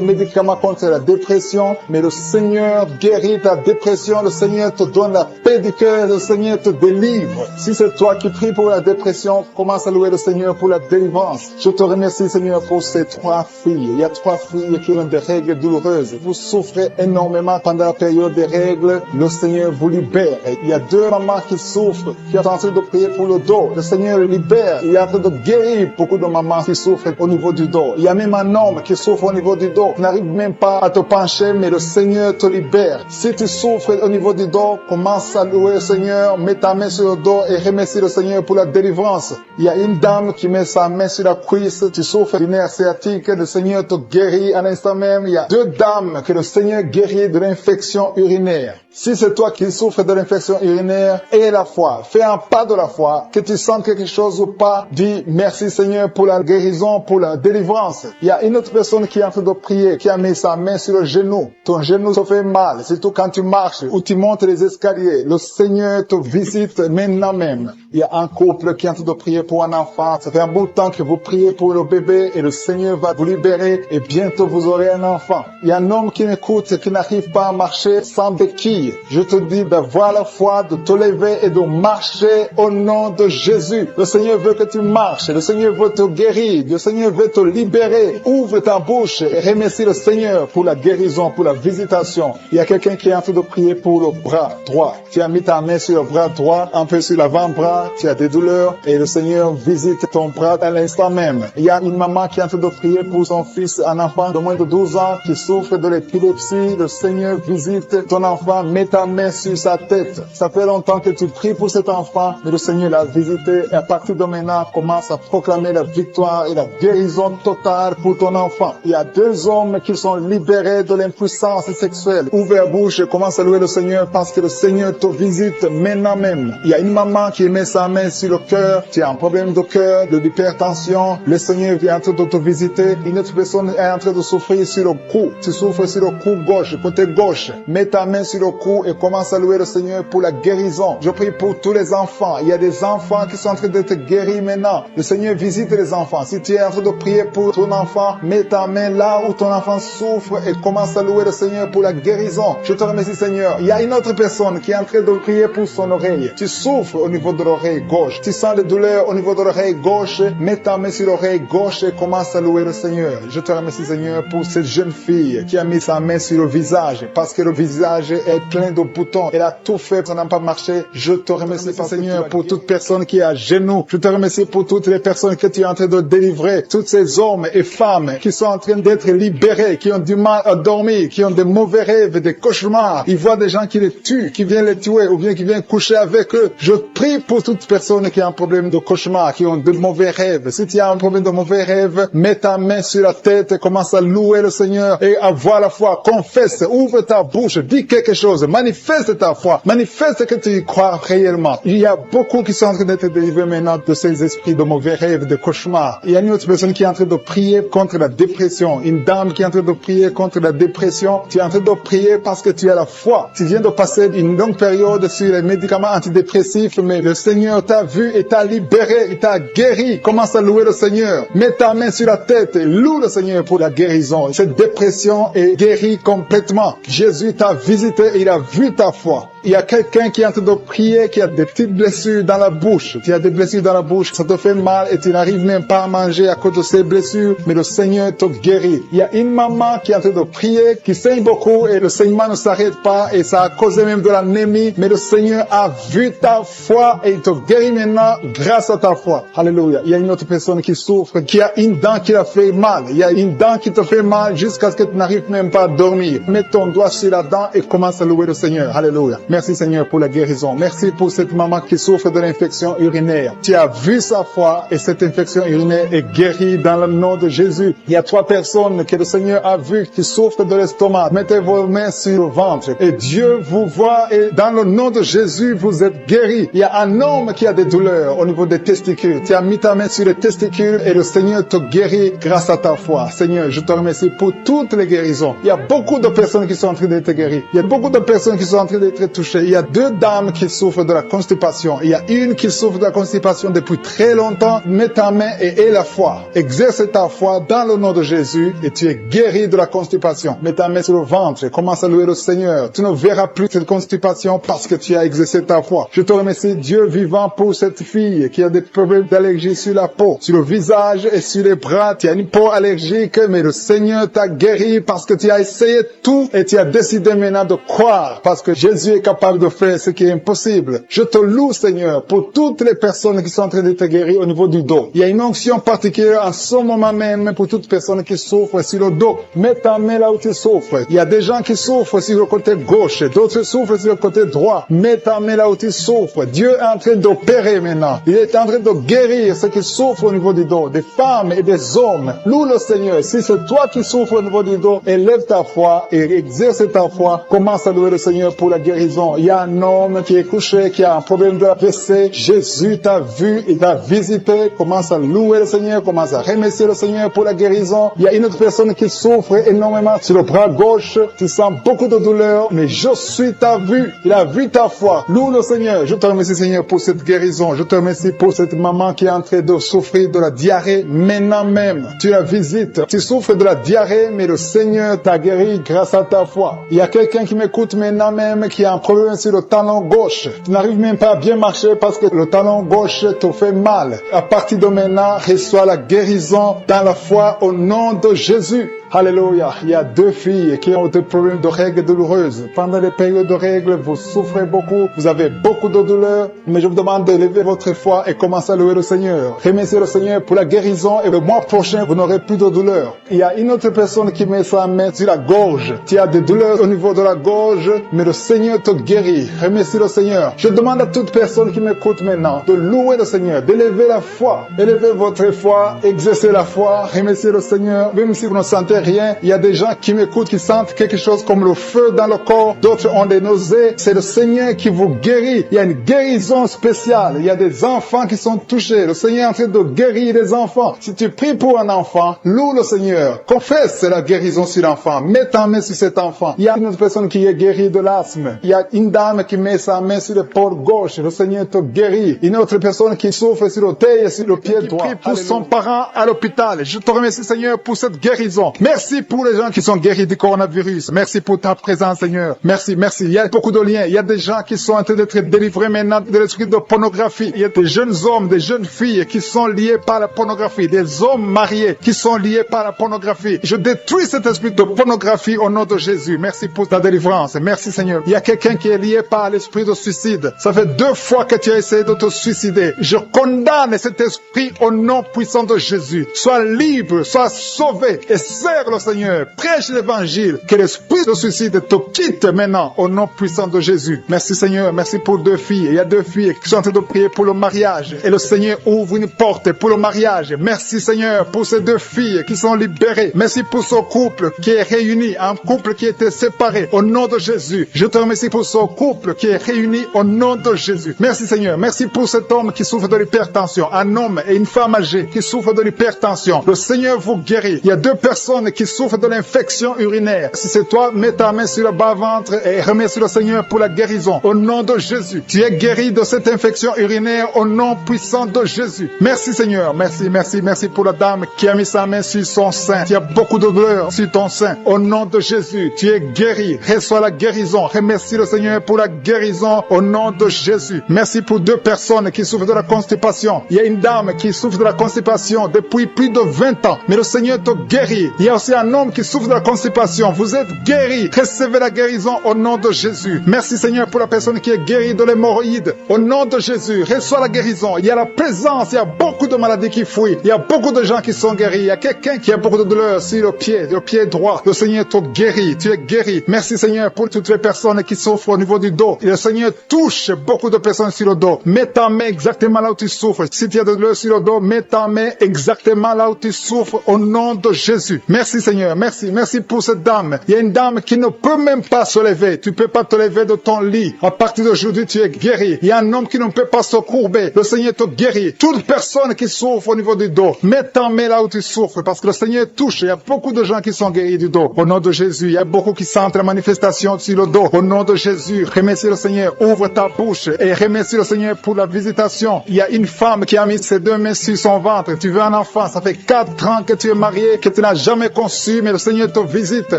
médicaments contre la dépression, mais le Seigneur guérit ta dépression. Le Seigneur te donne la paix du cœur. Le Seigneur te délivre. Si c'est toi qui pries pour la dépression, commence à louer le Seigneur pour la délivrance. Je te remercie, Seigneur, pour ces 3 filles. Il y a 3 filles qui ont des règles douloureuses. Vous souffrez énormément pendant la période des règles. Le Seigneur vous libère. Il y a 2 mamans qui souffrent, qui sont en train de prier pour le dos. Le Seigneur libère. Il est en train de guérir beaucoup de mamans qui souffrent au niveau du dos. Il y a même un homme qui souffre au niveau du dos. Tu n'arrives même pas à te pencher, mais le Seigneur te libère. Si tu souffres au niveau du dos, commence à louer le Seigneur, mets ta main sur le dos et remercie le Seigneur pour la délivrance. Il y a une dame qui met sa main sur la cuisse. Tu souffres du nerf sciatique, le Seigneur te guérit à l'instant même. Il y a 2 dames que le Seigneur guérit de l'infection urinaire. Si c'est toi qui souffres de l'infection urinaire, aie la foi. Fais un pas de la foi. Que tu sens quelque chose ou pas, dis merci Seigneur pour la guérison, pour la délivrance. Il y a une autre personne qui est en train de prier, qui a mis sa main sur le genou. Ton genou se fait mal, surtout quand tu marches ou tu montes les escaliers. Le Seigneur te visite maintenant même. Il y a un couple qui est en train de prier pour un enfant. Ça fait un bon temps que vous priez pour le bébé et le Seigneur va vous libérer et bientôt vous aurez un enfant. Il y a un homme qui m'écoute et qui n'arrive pas à marcher sans béquille. Je te dis d'avoir la foi, de te lever et de marcher au nom de Jésus. Le Seigneur veut que tu marches. Le Seigneur veut te guérir. Le Seigneur veut te libérer. Ouvre ta bouche et remercie le Seigneur pour la guérison, pour la visitation. Il y a quelqu'un qui est en train de prier pour le bras droit. Tu as mis ta main sur le bras droit, un peu sur l'avant-bras. Tu as des douleurs et le Seigneur visite ton bras à l'instant même. Il y a une maman qui est en train de prier pour son fils, un enfant de moins de 12 ans qui souffre de l'épilepsie. Le Seigneur visite ton enfant. Mets ta main sur sa tête. Ça fait longtemps que tu pries pour cet enfant, mais le Seigneur l'a visité et à partir de maintenant, commence à proclamer la victoire et la guérison totale pour ton enfant. Il y a 2 hommes qui sont libérés de l'impuissance sexuelle. Ouvre la bouche et commence à louer le Seigneur parce que le Seigneur te visite maintenant même. Il y a une maman qui met sa main sur le cœur. Tu as un problème de cœur, de l'hypertension. Le Seigneur vient en train de te visiter. Une autre personne est en train de souffrir sur le cou. Tu souffres sur le cou gauche, côté gauche. Mets ta main sur le cou et commence à louer le Seigneur pour la guérison. Je prie pour tous les enfants. Il y a des enfants qui sont en train d'être guéris maintenant. Le Seigneur visite les enfants. Si tu es en train de prier pour ton enfant, mets ta main là où ton enfant souffre et commence à louer le Seigneur pour la guérison. Je te remercie Seigneur. Il y a une autre personne qui est en train de prier pour son oreille. Tu souffres au niveau de l'oreille gauche. Tu sens des douleurs au niveau de l'oreille gauche. Mets ta main sur l'oreille gauche et commence à louer le Seigneur. Je te remercie Seigneur pour cette jeune fille qui a mis sa main sur le visage parce que le visage est plein de boutons. Elle a tout fait, ça n'a pas marché. Je te remercie Seigneur pour toute personne qui est à genoux. Je te remercie pour toutes les personnes que tu es en train de délivrer. Tous ces hommes et femmes qui sont en train d'être libérés, qui ont du mal à dormir, qui ont des mauvais rêves, des cauchemars. Ils voient des gens qui les tuent, qui viennent les tuer ou bien qui viennent coucher avec eux. Je prie pour toute personne qui a un problème de cauchemar, qui ont de mauvais rêves. Si tu as un problème de mauvais rêves, mets ta main sur la tête et commence à louer le Seigneur et avoir la foi. Confesse, ouvre ta bouche, dis quelque chose, manifeste ta foi, manifeste que tu y crois réellement. Il y a beaucoup qui sont en train d'être délivrés maintenant de ces esprits de mauvais rêves, de cauchemars. Il y a une autre personne qui est en train de prier contre la dépression. Une dame qui est en train de prier contre la dépression. Tu es en train de prier parce que tu as la foi. Tu viens de passer une longue période sur les médicaments antidépressifs, mais le Seigneur t'a vu et t'a libéré, il t'a guéri. Commence à louer le Seigneur. Mets ta main sur la tête et loue le Seigneur pour la guérison. Cette dépression est guérie complètement. Jésus t'a visité et il a vu ta foi. Il y a quelqu'un qui est en train de prier, qui a des petites blessures dans la bouche. Tu as des blessures dans la bouche, ça te fait mal et tu n'arrives même pas à manger à cause de ces blessures, mais le Seigneur te guérit. Il y a une maman qui est en train de prier, qui saigne beaucoup et le saignement ne s'arrête pas et ça a causé même de l'anémie, mais le Seigneur a vu ta foi et il te guérit maintenant grâce à ta foi. Alléluia. Il y a une autre personne qui souffre, qui a une dent qui l'a fait mal. Il y a une dent qui te fait mal jusqu'à ce que tu n'arrives même pas à dormir. Mets ton doigt sur la dent et commence à louer le Seigneur. Alléluia. Merci Seigneur pour la guérison. Merci pour cette maman qui souffre de l'infection urinaire. Tu as vu sa foi et cette infection urinaire est guérie dans le nom de Jésus. Il y a 3 personnes que le Seigneur a vues qui souffrent de l'estomac. Mettez vos mains sur le ventre et Dieu vous voit et dans le nom de Jésus vous êtes guéris. Il y a un homme homme qui a des douleurs au niveau des testicules, tu as mis ta main sur les testicules et le Seigneur te guérit grâce à ta foi. Seigneur, je te remercie pour toutes les guérisons. Il y a beaucoup de personnes qui sont en train d'être guéries. Il y a beaucoup de personnes qui sont en train d'être touchées. Il y a 2 dames qui souffrent de la constipation. Il y a une qui souffre de la constipation depuis très longtemps. Mets ta main et aie la foi. Exerce ta foi dans le nom de Jésus et tu es guéri de la constipation. Mets ta main sur le ventre et commence à louer le Seigneur. Tu ne verras plus cette constipation parce que tu as exercé ta foi. Je te remercie, Dieu vivant, pour cette fille qui a des problèmes d'allergie sur la peau, sur le visage et sur les bras. Tu as une peau allergique, mais le Seigneur t'a guéri parce que tu as essayé tout et tu as décidé maintenant de croire parce que Jésus est capable de faire ce qui est impossible. Je te loue, Seigneur, pour toutes les personnes qui sont en train d'être guéries au niveau du dos. Il y a une onction particulière en ce moment même pour toutes personnes qui souffrent sur le dos. Mets ta main là où tu souffres. Il y a des gens qui souffrent sur le côté gauche, d'autres souffrent sur le côté droit. Mets ta main là où tu souffres. Dieu est en train d'opérer maintenant. Il est en train de guérir ceux qui souffrent au niveau du dos, des femmes et des hommes. Loue le Seigneur. Si c'est toi qui souffres au niveau du dos, élève ta foi et exerce ta foi. Commence à louer le Seigneur pour la guérison. Il y a un homme qui est couché, qui a un problème de la AVC. Jésus t'a vu, il t'a visité. Commence à louer le Seigneur, commence à remercier le Seigneur pour la guérison. Il y a une autre personne qui souffre énormément sur le bras gauche. Tu sens beaucoup de douleur, mais je suis ta vue. Il a vu ta foi. Loue le Seigneur. Je te remercie, Seigneur, pour cette guérison. Je te remercie pour cette maman qui est en train de souffrir de la diarrhée maintenant même. Tu la visites. Tu souffres de la diarrhée, mais le Seigneur t'a guéri grâce à ta foi. Il y a quelqu'un qui m'écoute maintenant même qui a un problème sur le talon gauche. Tu n'arrives même pas à bien marcher parce que le talon gauche te fait mal. À partir de maintenant, reçois la guérison dans la foi au nom de Jésus. Alléluia. Il y a 2 filles qui ont des problèmes de règles douloureuses. Pendant les périodes de règles, vous souffrez beaucoup, vous avez beaucoup de douleurs, mais je vous demande de lever votre foi et commencer à louer le Seigneur. Remerciez le Seigneur pour la guérison et le mois prochain, vous n'aurez plus de douleurs. Il y a une autre personne qui met sa main sur la gorge. Tu as des douleurs au niveau de la gorge, mais le Seigneur te guérit. Remercie le Seigneur. Je demande à toute personne qui m'écoute maintenant de louer le Seigneur, d'élever la foi. Élevez votre foi, exercez la foi, remerciez le Seigneur, même si vous ne sentez rien. Il y a des gens qui m'écoutent, qui sentent quelque chose comme le feu dans le corps. D'autres ont des nausées. C'est le Seigneur qui vous guérit. Il y a une guérison spéciale. Il y a des enfants qui sont touchés. Le Seigneur est en train de guérir les enfants. Si tu pries pour un enfant, loue le Seigneur. Confesse la guérison sur l'enfant. Mets ta main sur cet enfant. Il y a une autre personne qui est guérie de l'asthme. Il y a une dame qui met sa main sur l'épaule gauche. Le Seigneur te guérit. Une autre personne qui souffre sur l'orteil et sur le pied droit. Qui prie pour son parent à l'hôpital. Je te remercie, Seigneur, pour cette guérison. Merci pour les gens qui sont guéris du coronavirus. Merci pour ta présence, Seigneur. Merci, merci. Il y a beaucoup de liens. Il y a des gens qui sont en train d'être délivrés maintenant de l'esprit de pornographie. Il y a des jeunes hommes, des jeunes filles qui sont liés par la pornographie. Des hommes mariés qui sont liés par la pornographie. Je détruis cet esprit de pornographie au nom de Jésus. Merci pour ta délivrance. Merci, Seigneur. Il y a quelqu'un qui est lié par l'esprit de suicide. Ça fait 2 fois que tu as essayé de te suicider. Je condamne cet esprit au nom puissant de Jésus. Sois libre, sois sauvé et sers le Seigneur. Prêche l'évangile. Que l'esprit de suicide te quitte maintenant au nom puissant de Jésus. Merci, Seigneur. Merci pour 2 filles. Il y a 2 filles qui sont en train de prier pour le mariage. Et le Seigneur ouvre une porte pour le mariage. Merci, Seigneur, pour ces 2 filles qui sont libérées. Merci pour ce couple qui est réuni. Un couple qui était séparé au nom de Jésus. Je te remercie pour ce couple qui est réuni au nom de Jésus. Merci, Seigneur. Merci pour cet homme qui souffre de l'hypertension. Un homme et une femme âgée qui souffrent de l'hypertension. Le Seigneur vous guérit. Il y a 2 personnes qui souffrent de l'infection urinaire. Si c'est toi, mets ta main sur le bas-ventre et remercie le Seigneur pour la guérison. Au nom de Jésus. Tu es guéri de cette infection urinaire au nom puissant de Jésus. Merci, Seigneur. Merci, merci, merci pour la dame qui a mis sa main sur son sein. Tu as beaucoup de douleur sur ton sein. Au nom de Jésus, tu es guéri. Reçois la guérison. Remercie le Seigneur pour la guérison au nom de Jésus. Merci pour 2 personnes qui souffrent de la constipation. Il y a une dame qui souffre de la constipation depuis plus de 20 ans. Mais le Seigneur te guérit. Il y a aussi un homme qui souffre de la constipation. Vous êtes guéri. Recevez la guérison au nom de Jésus. Merci, Seigneur, pour la personne qui est guérie de l'hémorroïde. Au nom de Jésus, reçois la guérison. Il y a la présence. Il y a beaucoup de maladies qui fuient. Il y a beaucoup de gens qui sont guéris. Il y a quelqu'un qui a beaucoup de douleur sur le pied droit. Le Seigneur te guérit. Tu es guéri. Merci, Seigneur, pour toutes les personnes qui souffrent au niveau du dos. Et le Seigneur touche beaucoup de personnes sur le dos. Mets ta main exactement là où tu souffres. Si tu as de douleur sur le dos, mets ta main exactement là où tu souffres au nom de Jésus. Merci. Merci Seigneur, merci. Merci pour cette dame. Il y a une dame qui ne peut même pas se lever. Tu ne peux pas te lever de ton lit. À partir d'aujourd'hui, tu es guéri. Il y a un homme qui ne peut pas se courber. Le Seigneur te guérit. Toute personne qui souffre au niveau du dos, mets ta main là où tu souffres parce que le Seigneur touche. Il y a beaucoup de gens qui sont guéris du dos. Au nom de Jésus, il y a beaucoup qui sentent la manifestation sur le dos. Au nom de Jésus, remercie le Seigneur. Ouvre ta bouche et remercie le Seigneur pour la visitation. Il y a une femme qui a mis ses deux mains sur son ventre. Tu veux un enfant. Ça fait 4 ans que tu es marié, que tu n'as jamais conçu, mais le Seigneur te visite.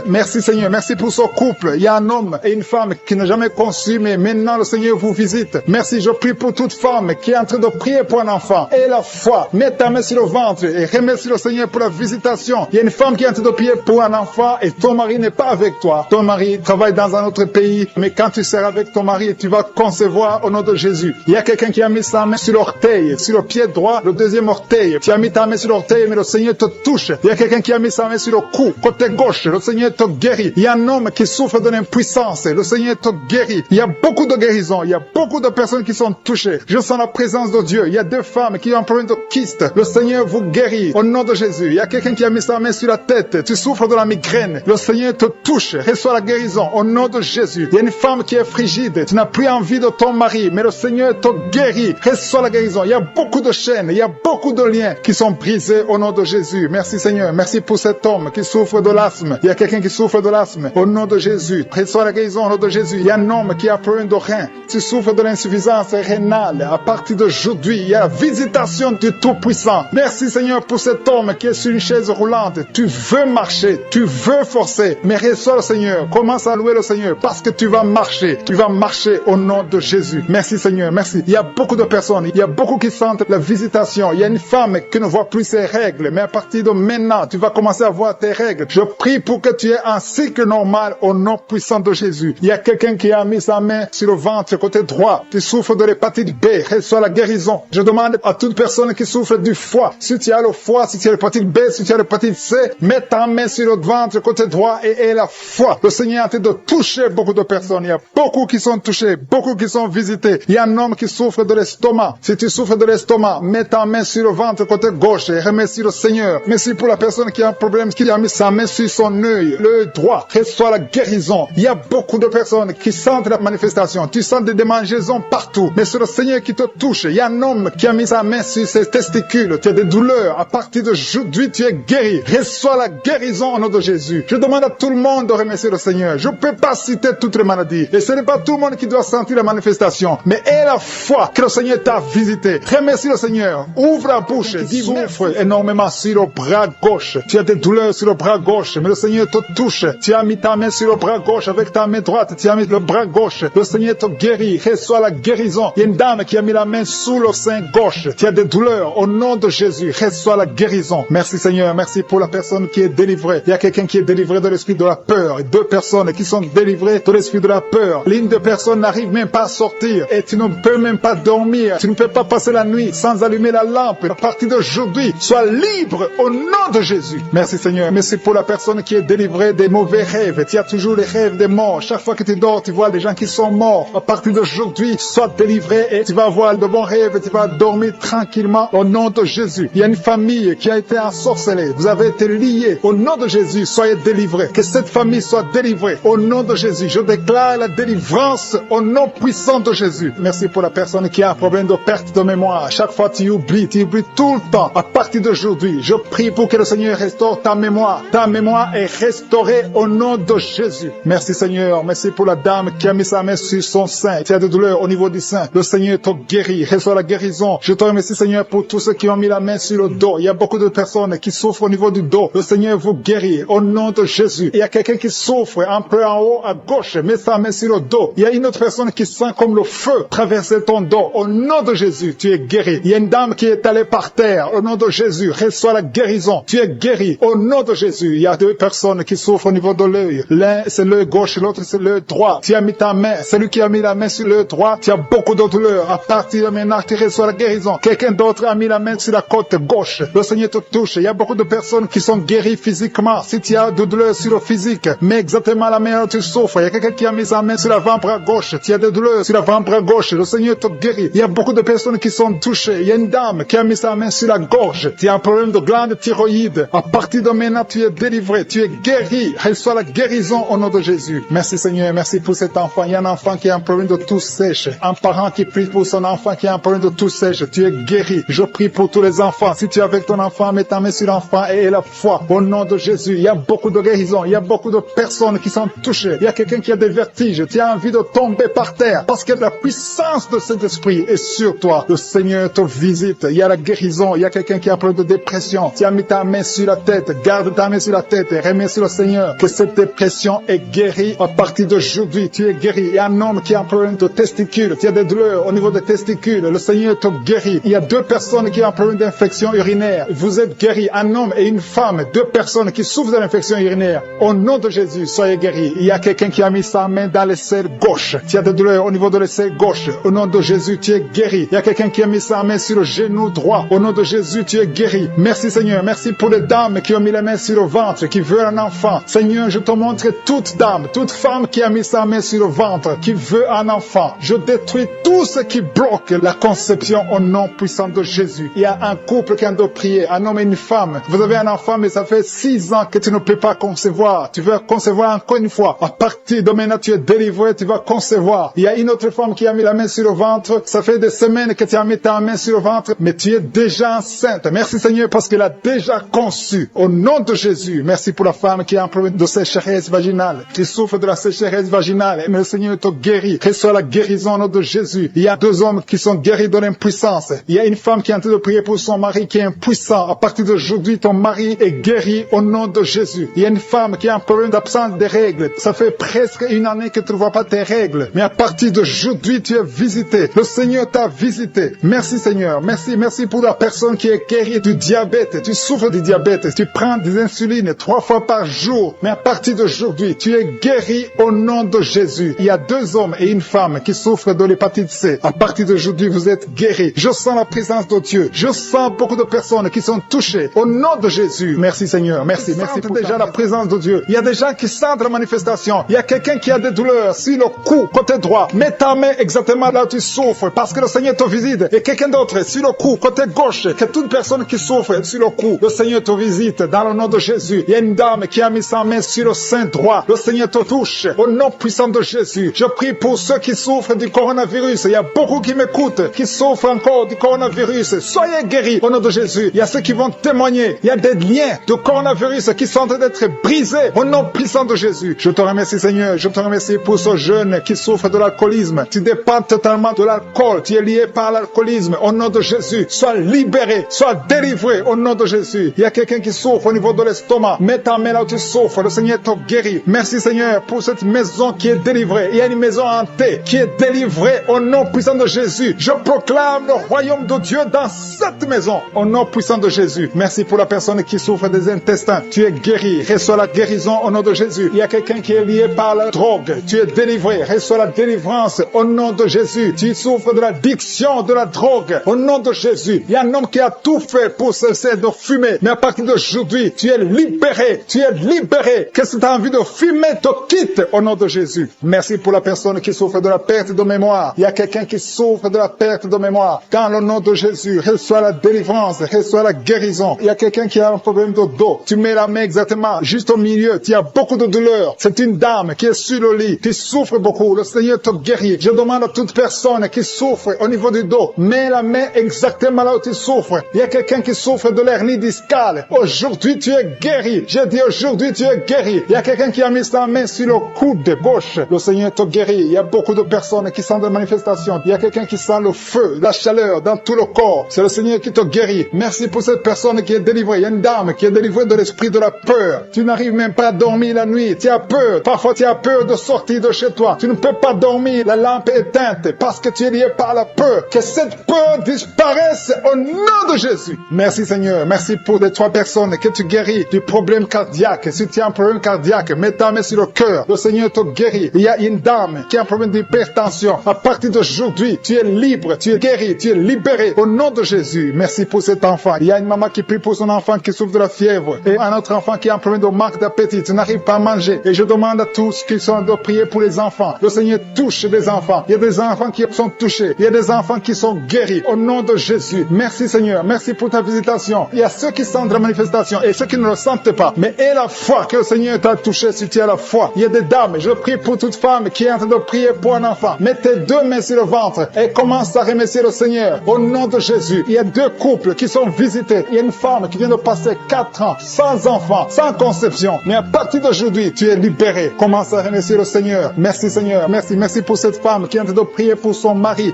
Merci Seigneur. Merci pour ce couple. Il y a un homme et une femme qui n'ont jamais conçu, mais maintenant le Seigneur vous visite. Merci. Je prie pour toute femme qui est en train de prier pour un enfant. Et la foi. Mets ta main sur le ventre et remercie le Seigneur pour la visitation. Il y a une femme qui est en train de prier pour un enfant et ton mari n'est pas avec toi. Ton mari travaille dans un autre pays, mais quand tu seras avec ton mari, tu vas concevoir au nom de Jésus. Il y a quelqu'un qui a mis sa main sur l'orteil, sur le pied droit, le deuxième orteil. Tu as mis ta main sur l'orteil, mais le Seigneur te touche. Il y a quelqu'un qui a mis sa main sur le cou, côté gauche. Le Seigneur te guérit. Il y a un homme qui souffre de l'impuissance. Le Seigneur te guérit. Il y a beaucoup de guérisons. Il y a beaucoup de personnes qui sont touchées. Je sens la présence de Dieu. Il y a 2 femmes qui ont un problème de kyste. Le Seigneur vous guérit au nom de Jésus. Il y a quelqu'un qui a mis sa main sur la tête. Tu souffres de la migraine. Le Seigneur te touche. Reçois la guérison au nom de Jésus. Il y a une femme qui est frigide. Tu n'as plus envie de ton mari, mais le Seigneur te guérit. Reçois la guérison. Il y a beaucoup de chaînes. Il y a beaucoup de liens qui sont brisés au nom de Jésus. Merci Seigneur. Merci pour cet homme qui souffre de l'asthme. Il y a quelqu'un qui souffre de l'asthme au nom de Jésus. Reçois la guérison au nom de Jésus. Il y a un homme qui a problème de rein. Tu souffres de l'insuffisance rénale. À partir d'aujourd'hui, il y a la visitation du Tout-Puissant. Merci Seigneur pour cet homme qui est sur une chaise roulante. Tu veux marcher, tu veux forcer, mais reçois le Seigneur. Commence à louer le Seigneur parce que tu vas marcher. Tu vas marcher au nom de Jésus. Merci Seigneur, merci. Il y a beaucoup de personnes, il y a beaucoup qui sentent la visitation. Il y a une femme qui ne voit plus ses règles, mais à partir de maintenant, tu vas commencer à voir tes règles. Je prie pour que tu aies un cycle normal au nom puissant de Jésus. Il y a quelqu'un qui a mis sa main sur le ventre côté droit. Tu souffres de l'hépatite B, reçois la guérison. Je demande à toute personne qui souffre du foie, si tu as le foie, si tu as l'hépatite B, si tu as l'hépatite C, mets ta main sur le ventre côté droit et aie la foi. Le Seigneur est en train de toucher beaucoup de personnes. Il y a beaucoup qui sont touchés, beaucoup qui sont visités. Il y a un homme qui souffre de l'estomac. Si tu souffres de l'estomac, mets ta main sur le ventre côté gauche et remercie le Seigneur. Merci pour la personne qui a un problème, qui a mis sa main sur son œil, l'œil droit. Reçois la guérison. Il y a beaucoup de personnes qui sentent la manifestation. Tu sens des démangeaisons partout, mais c'est le Seigneur qui te touche. Il y a un homme qui a mis sa main sur ses testicules. Tu as des douleurs. À partir d'aujourd'hui, tu es guéri. Reçois la guérison au nom de Jésus. Je demande à tout le monde de remercier le Seigneur. Je ne peux pas citer toutes les maladies. Et ce n'est pas tout le monde qui doit sentir la manifestation. Mais aie la foi que le Seigneur t'a visité. Remercie le Seigneur. Ouvre la bouche. Tu souffres énormément sur le bras gauche. Tu as des douleurs sur le bras gauche, mais le Seigneur te touche. Tu as mis ta main sur le bras gauche avec ta main droite. Tu as mis le bras gauche. Le Seigneur te guérit. Reçois la guérison. Il y a une dame qui a mis la main sous le sein gauche. Tu as des douleurs. Au nom de Jésus, reçois la guérison. Merci Seigneur. Merci pour la personne qui est délivrée. Il y a quelqu'un qui est délivré de l'esprit de la peur. Et 2 personnes qui sont délivrées de l'esprit de la peur. L'une des personnes n'arrive même pas à sortir. Et tu ne peux même pas dormir. Tu ne peux pas passer la nuit sans allumer la lampe. À partir d'aujourd'hui, sois libre au nom de Jésus. Merci Seigneur. Merci pour la personne qui est délivrée des mauvais rêves. Tu as toujours les rêves des morts. Chaque fois que tu dors, tu vois des gens qui sont morts. À partir d'aujourd'hui, sois délivré et tu vas avoir de bons rêves et tu vas dormir tranquillement au nom de Jésus. Il y a une famille qui a été ensorcelée. Vous avez été liés. Au nom de Jésus, soyez délivrés. Que cette famille soit délivrée. Au nom de Jésus, je déclare la délivrance au nom puissant de Jésus. Merci pour la personne qui a un problème de perte de mémoire. Chaque fois tu oublies tout le temps. À partir d'aujourd'hui, je prie pour que le Seigneur restaure ta mémoire. Ta mémoire est restaurée au nom de Jésus. Merci Seigneur. Merci pour la dame qui a mis sa main sur son sein. Tu as des douleurs au niveau du sein. Le Seigneur te guérit. Reçois la guérison. Je te remercie Seigneur pour tous ceux qui ont mis la main sur le dos. Il y a beaucoup de personnes qui souffrent au niveau du dos. Le Seigneur vous guérit au nom de Jésus. Il y a quelqu'un qui souffre un peu en haut à gauche. Mets sa main sur le dos. Il y a une autre personne qui sent comme le feu traverser ton dos. Au nom de Jésus, tu es guéri. Il y a une dame qui est allée par terre. Au nom de Jésus, reçois la guérison. Tu es guéri. Au nom de Jésus, il y a 2 personnes qui souffrent au niveau de l'œil. L'un, c'est l'œil gauche, l'autre, c'est l'œil droit. Tu as mis ta main. Celui qui a mis la main sur l'œil droit, tu as beaucoup de douleurs. À partir de maintenant, tu reçois la guérison. Quelqu'un d'autre a mis la main sur la côte gauche. Le Seigneur te touche. Il y a beaucoup de personnes qui sont guéries physiquement. Si tu as de douleurs sur le physique, mais exactement la main où tu souffres. Il y a quelqu'un qui a mis sa main sur l'avant-bras gauche. Tu as des douleurs sur l'avant-bras gauche. Le Seigneur te guérit. Il y a beaucoup de personnes qui sont touchées. Il y a une dame qui a mis sa main sur la gorge. Tu as un problème de glande thyroïde. À partir de maintenant, tu es délivré, tu es guéri. Reçois la guérison au nom de Jésus. Merci Seigneur, merci pour cet enfant. Il y a un enfant qui a un problème de toux sèche. Un parent qui prie pour son enfant qui a un problème de toux sèche. Tu es guéri. Je prie pour tous les enfants. Si tu es avec ton enfant, mets ta main sur l'enfant et aie la foi. Au nom de Jésus, il y a beaucoup de guérisons. Il y a beaucoup de personnes qui sont touchées. Il y a quelqu'un qui a des vertiges. Tu as envie de tomber par terre parce que la puissance de cet esprit est sur toi. Le Seigneur te visite. Il y a la guérison. Il y a quelqu'un qui a un problème de dépression. Tu as mis ta main sur la tête. Garde ta main sur la tête et remercie le Seigneur que cette dépression est guérie à partir d'aujourd'hui. Tu es guéri. Il y a un homme qui a un problème de testicules. Tu as des douleurs au niveau des testicules. Le Seigneur te guérit. Il y a 2 personnes qui ont un problème d'infection urinaire. Vous êtes guéris. Un homme et une femme. 2 personnes qui souffrent de l'infection urinaire. Au nom de Jésus, soyez guéris. Il y a quelqu'un qui a mis sa main dans l'aisselle gauche. Tu as des douleurs au niveau de l'aisselle gauche. Au nom de Jésus, tu es guéri. Il y a quelqu'un qui a mis sa main sur le genou droit. Au nom de Jésus, tu es guéri. Merci Seigneur. Merci pour les dames qui ont mis la main sur le ventre, qui veulent un enfant. Seigneur, je te montre toute dame, toute femme qui a mis sa main sur le ventre, qui veut un enfant. Je détruis tout ce qui bloque la conception au nom puissant de Jésus. Il y a un couple qui a de prier, un homme et une femme. Vous avez un enfant, mais ça fait 6 ans que tu ne peux pas concevoir. Tu veux concevoir encore une fois. À partir de maintenant, tu es délivré, tu vas concevoir. Il y a une autre femme qui a mis la main sur le ventre. Ça fait des semaines que tu as mis ta main sur le ventre, mais tu es déjà enceinte. Merci Seigneur parce qu'elle a déjà conçu. Au nom de Jésus, merci pour la femme qui a un problème de sécheresse vaginale, qui souffre de la sécheresse vaginale. Mais le Seigneur te guérit. Reçois la guérison au nom de Jésus. Il y a 2 hommes qui sont guéris de l'impuissance. Il y a une femme qui est en train de prier pour son mari qui est impuissant. À partir d'aujourd'hui, ton mari est guéri au nom de Jésus. Il y a une femme qui a un problème d'absence des règles. Ça fait presque 1 année que tu ne vois pas tes règles. Mais à partir d'aujourd'hui, tu es visité. Le Seigneur t'a visité. Merci Seigneur. Merci pour la personne qui est guérie du diabète. Tu souffres du diabète. Tu prends des insulines 3 fois par jour. Mais à partir d'aujourd'hui, tu es guéri au nom de Jésus. Il y a 2 hommes et une femme qui souffrent de l'hépatite C. À partir d'aujourd'hui, vous êtes guéris. Je sens la présence de Dieu. Je sens beaucoup de personnes qui sont touchées au nom de Jésus. Merci Seigneur. Merci pour déjà la présence de Dieu. Il y a des gens qui sentent la manifestation. Il y a quelqu'un qui a des douleurs sur le cou, côté droit. Mets ta main exactement là où tu souffres parce que le Seigneur te visite. Et quelqu'un d'autre sur le cou, côté gauche. Que toute personne qui souffre sur le cou, le Seigneur te visite dans le nom de Jésus. Il y a une dame qui a mis sa main sur le sein droit. Le Seigneur te touche au nom puissant de Jésus. Je prie pour ceux qui souffrent du coronavirus. Il y a beaucoup qui m'écoutent, qui souffrent encore du coronavirus. Soyez guéris au nom de Jésus. Il y a ceux qui vont témoigner. Il y a des liens de coronavirus qui sont en train d'être brisés au nom puissant de Jésus. Je te remercie Seigneur. Je te remercie pour ce jeune qui souffre de l'alcoolisme. Tu dépends totalement de l'alcool. Tu es lié par l'alcoolisme. Au nom de Jésus, sois libéré, sois délivré au nom de Jésus. Il y a quelqu'un qui souffre au niveau de l'estomac. Mets ta main là où tu souffres. Le Seigneur te guérit. Merci Seigneur pour cette maison qui est délivrée. Il y a une maison hantée qui est délivrée au nom puissant de Jésus. Je proclame le royaume de Dieu dans cette maison au nom puissant de Jésus. Merci pour la personne qui souffre des intestins. Tu es guéri. Reçois la guérison au nom de Jésus. Il y a quelqu'un qui est lié par la drogue. Tu es délivré. Reçois la délivrance au nom de Jésus. Tu souffres de l'addiction de la drogue au nom de Jésus. Il y a un homme qui a tout fait pour cesser de fumer. Mais à partir d'aujourd'hui, tu es libéré. Tu es libéré. Qu'est-ce que tu as envie de fumer te quitte au nom de Jésus. Merci pour la personne qui souffre de la perte de mémoire. Il y a quelqu'un qui souffre de la perte de mémoire. Dans le nom de Jésus, reçois la délivrance, reçois la guérison. Il y a quelqu'un qui a un problème de dos. Tu mets la main exactement juste au milieu. Tu as beaucoup de douleur. C'est une dame qui est sur le lit. Tu souffres beaucoup. Le Seigneur te guérit. Je demande à toute personne qui souffre au niveau du dos, mets la main exactement là où tu souffres. Il y a quelqu'un qui souffre de l'hernie discale. Aujourd'hui, tu es guéri. J'ai dit aujourd'hui, tu es guéri. Il y a quelqu'un qui a mis sa main sur le coude gauche. Le Seigneur te guérit. Il y a beaucoup de personnes qui sentent des manifestations. Il y a quelqu'un qui sent le feu, la chaleur dans tout le corps. C'est le Seigneur qui te guérit. Merci pour cette personne qui est délivrée. Il y a une dame qui est délivrée de l'esprit de la peur. Tu n'arrives même pas à dormir la nuit. Tu as peur. Parfois, tu as peur de sortir de chez toi. Tu ne peux pas dormir. La lampe est éteinte parce que tu es lié par la peur. Que cette peur disparaisse au nom de Jésus. Merci Seigneur. Merci pour les 3 personnes que tu guéris du problème cardiaque. Si tu as un problème cardiaque, mets ta main sur le cœur. Le Seigneur te guérit. Il y a une dame qui a un problème d'hypertension. À partir d'aujourd'hui, tu es libre, tu es guéri, tu es libéré au nom de Jésus. Merci pour cet enfant. Il y a une maman qui prie pour son enfant qui souffre de la fièvre et un autre enfant qui a un problème de manque d'appétit. Tu n'arrives pas à manger. Et je demande à tous qui sont de prier pour les enfants. Le Seigneur touche des enfants. Il y a des enfants qui sont touchés. Il y a des enfants qui sont guéris au nom de Jésus. Merci Seigneur. Merci pour ta visitation. Il y a ceux qui sentent la manifestation. manifestation. Et ceux qui ne le sentent pas, mais aie la foi que le Seigneur t'a touché si tu as la foi. Il y a des dames, je prie pour toute femme qui est en train de prier pour un enfant. Mets tes deux mains sur le ventre et commence à remercier le Seigneur. Au nom de Jésus, il y a deux couples qui sont visités. Il y a une femme qui vient de passer 4 ans sans enfant, sans conception. Mais à partir d'aujourd'hui, tu es libéré. Commence à remercier le Seigneur. Merci Seigneur. Merci pour cette femme qui est en train de prier pour son mari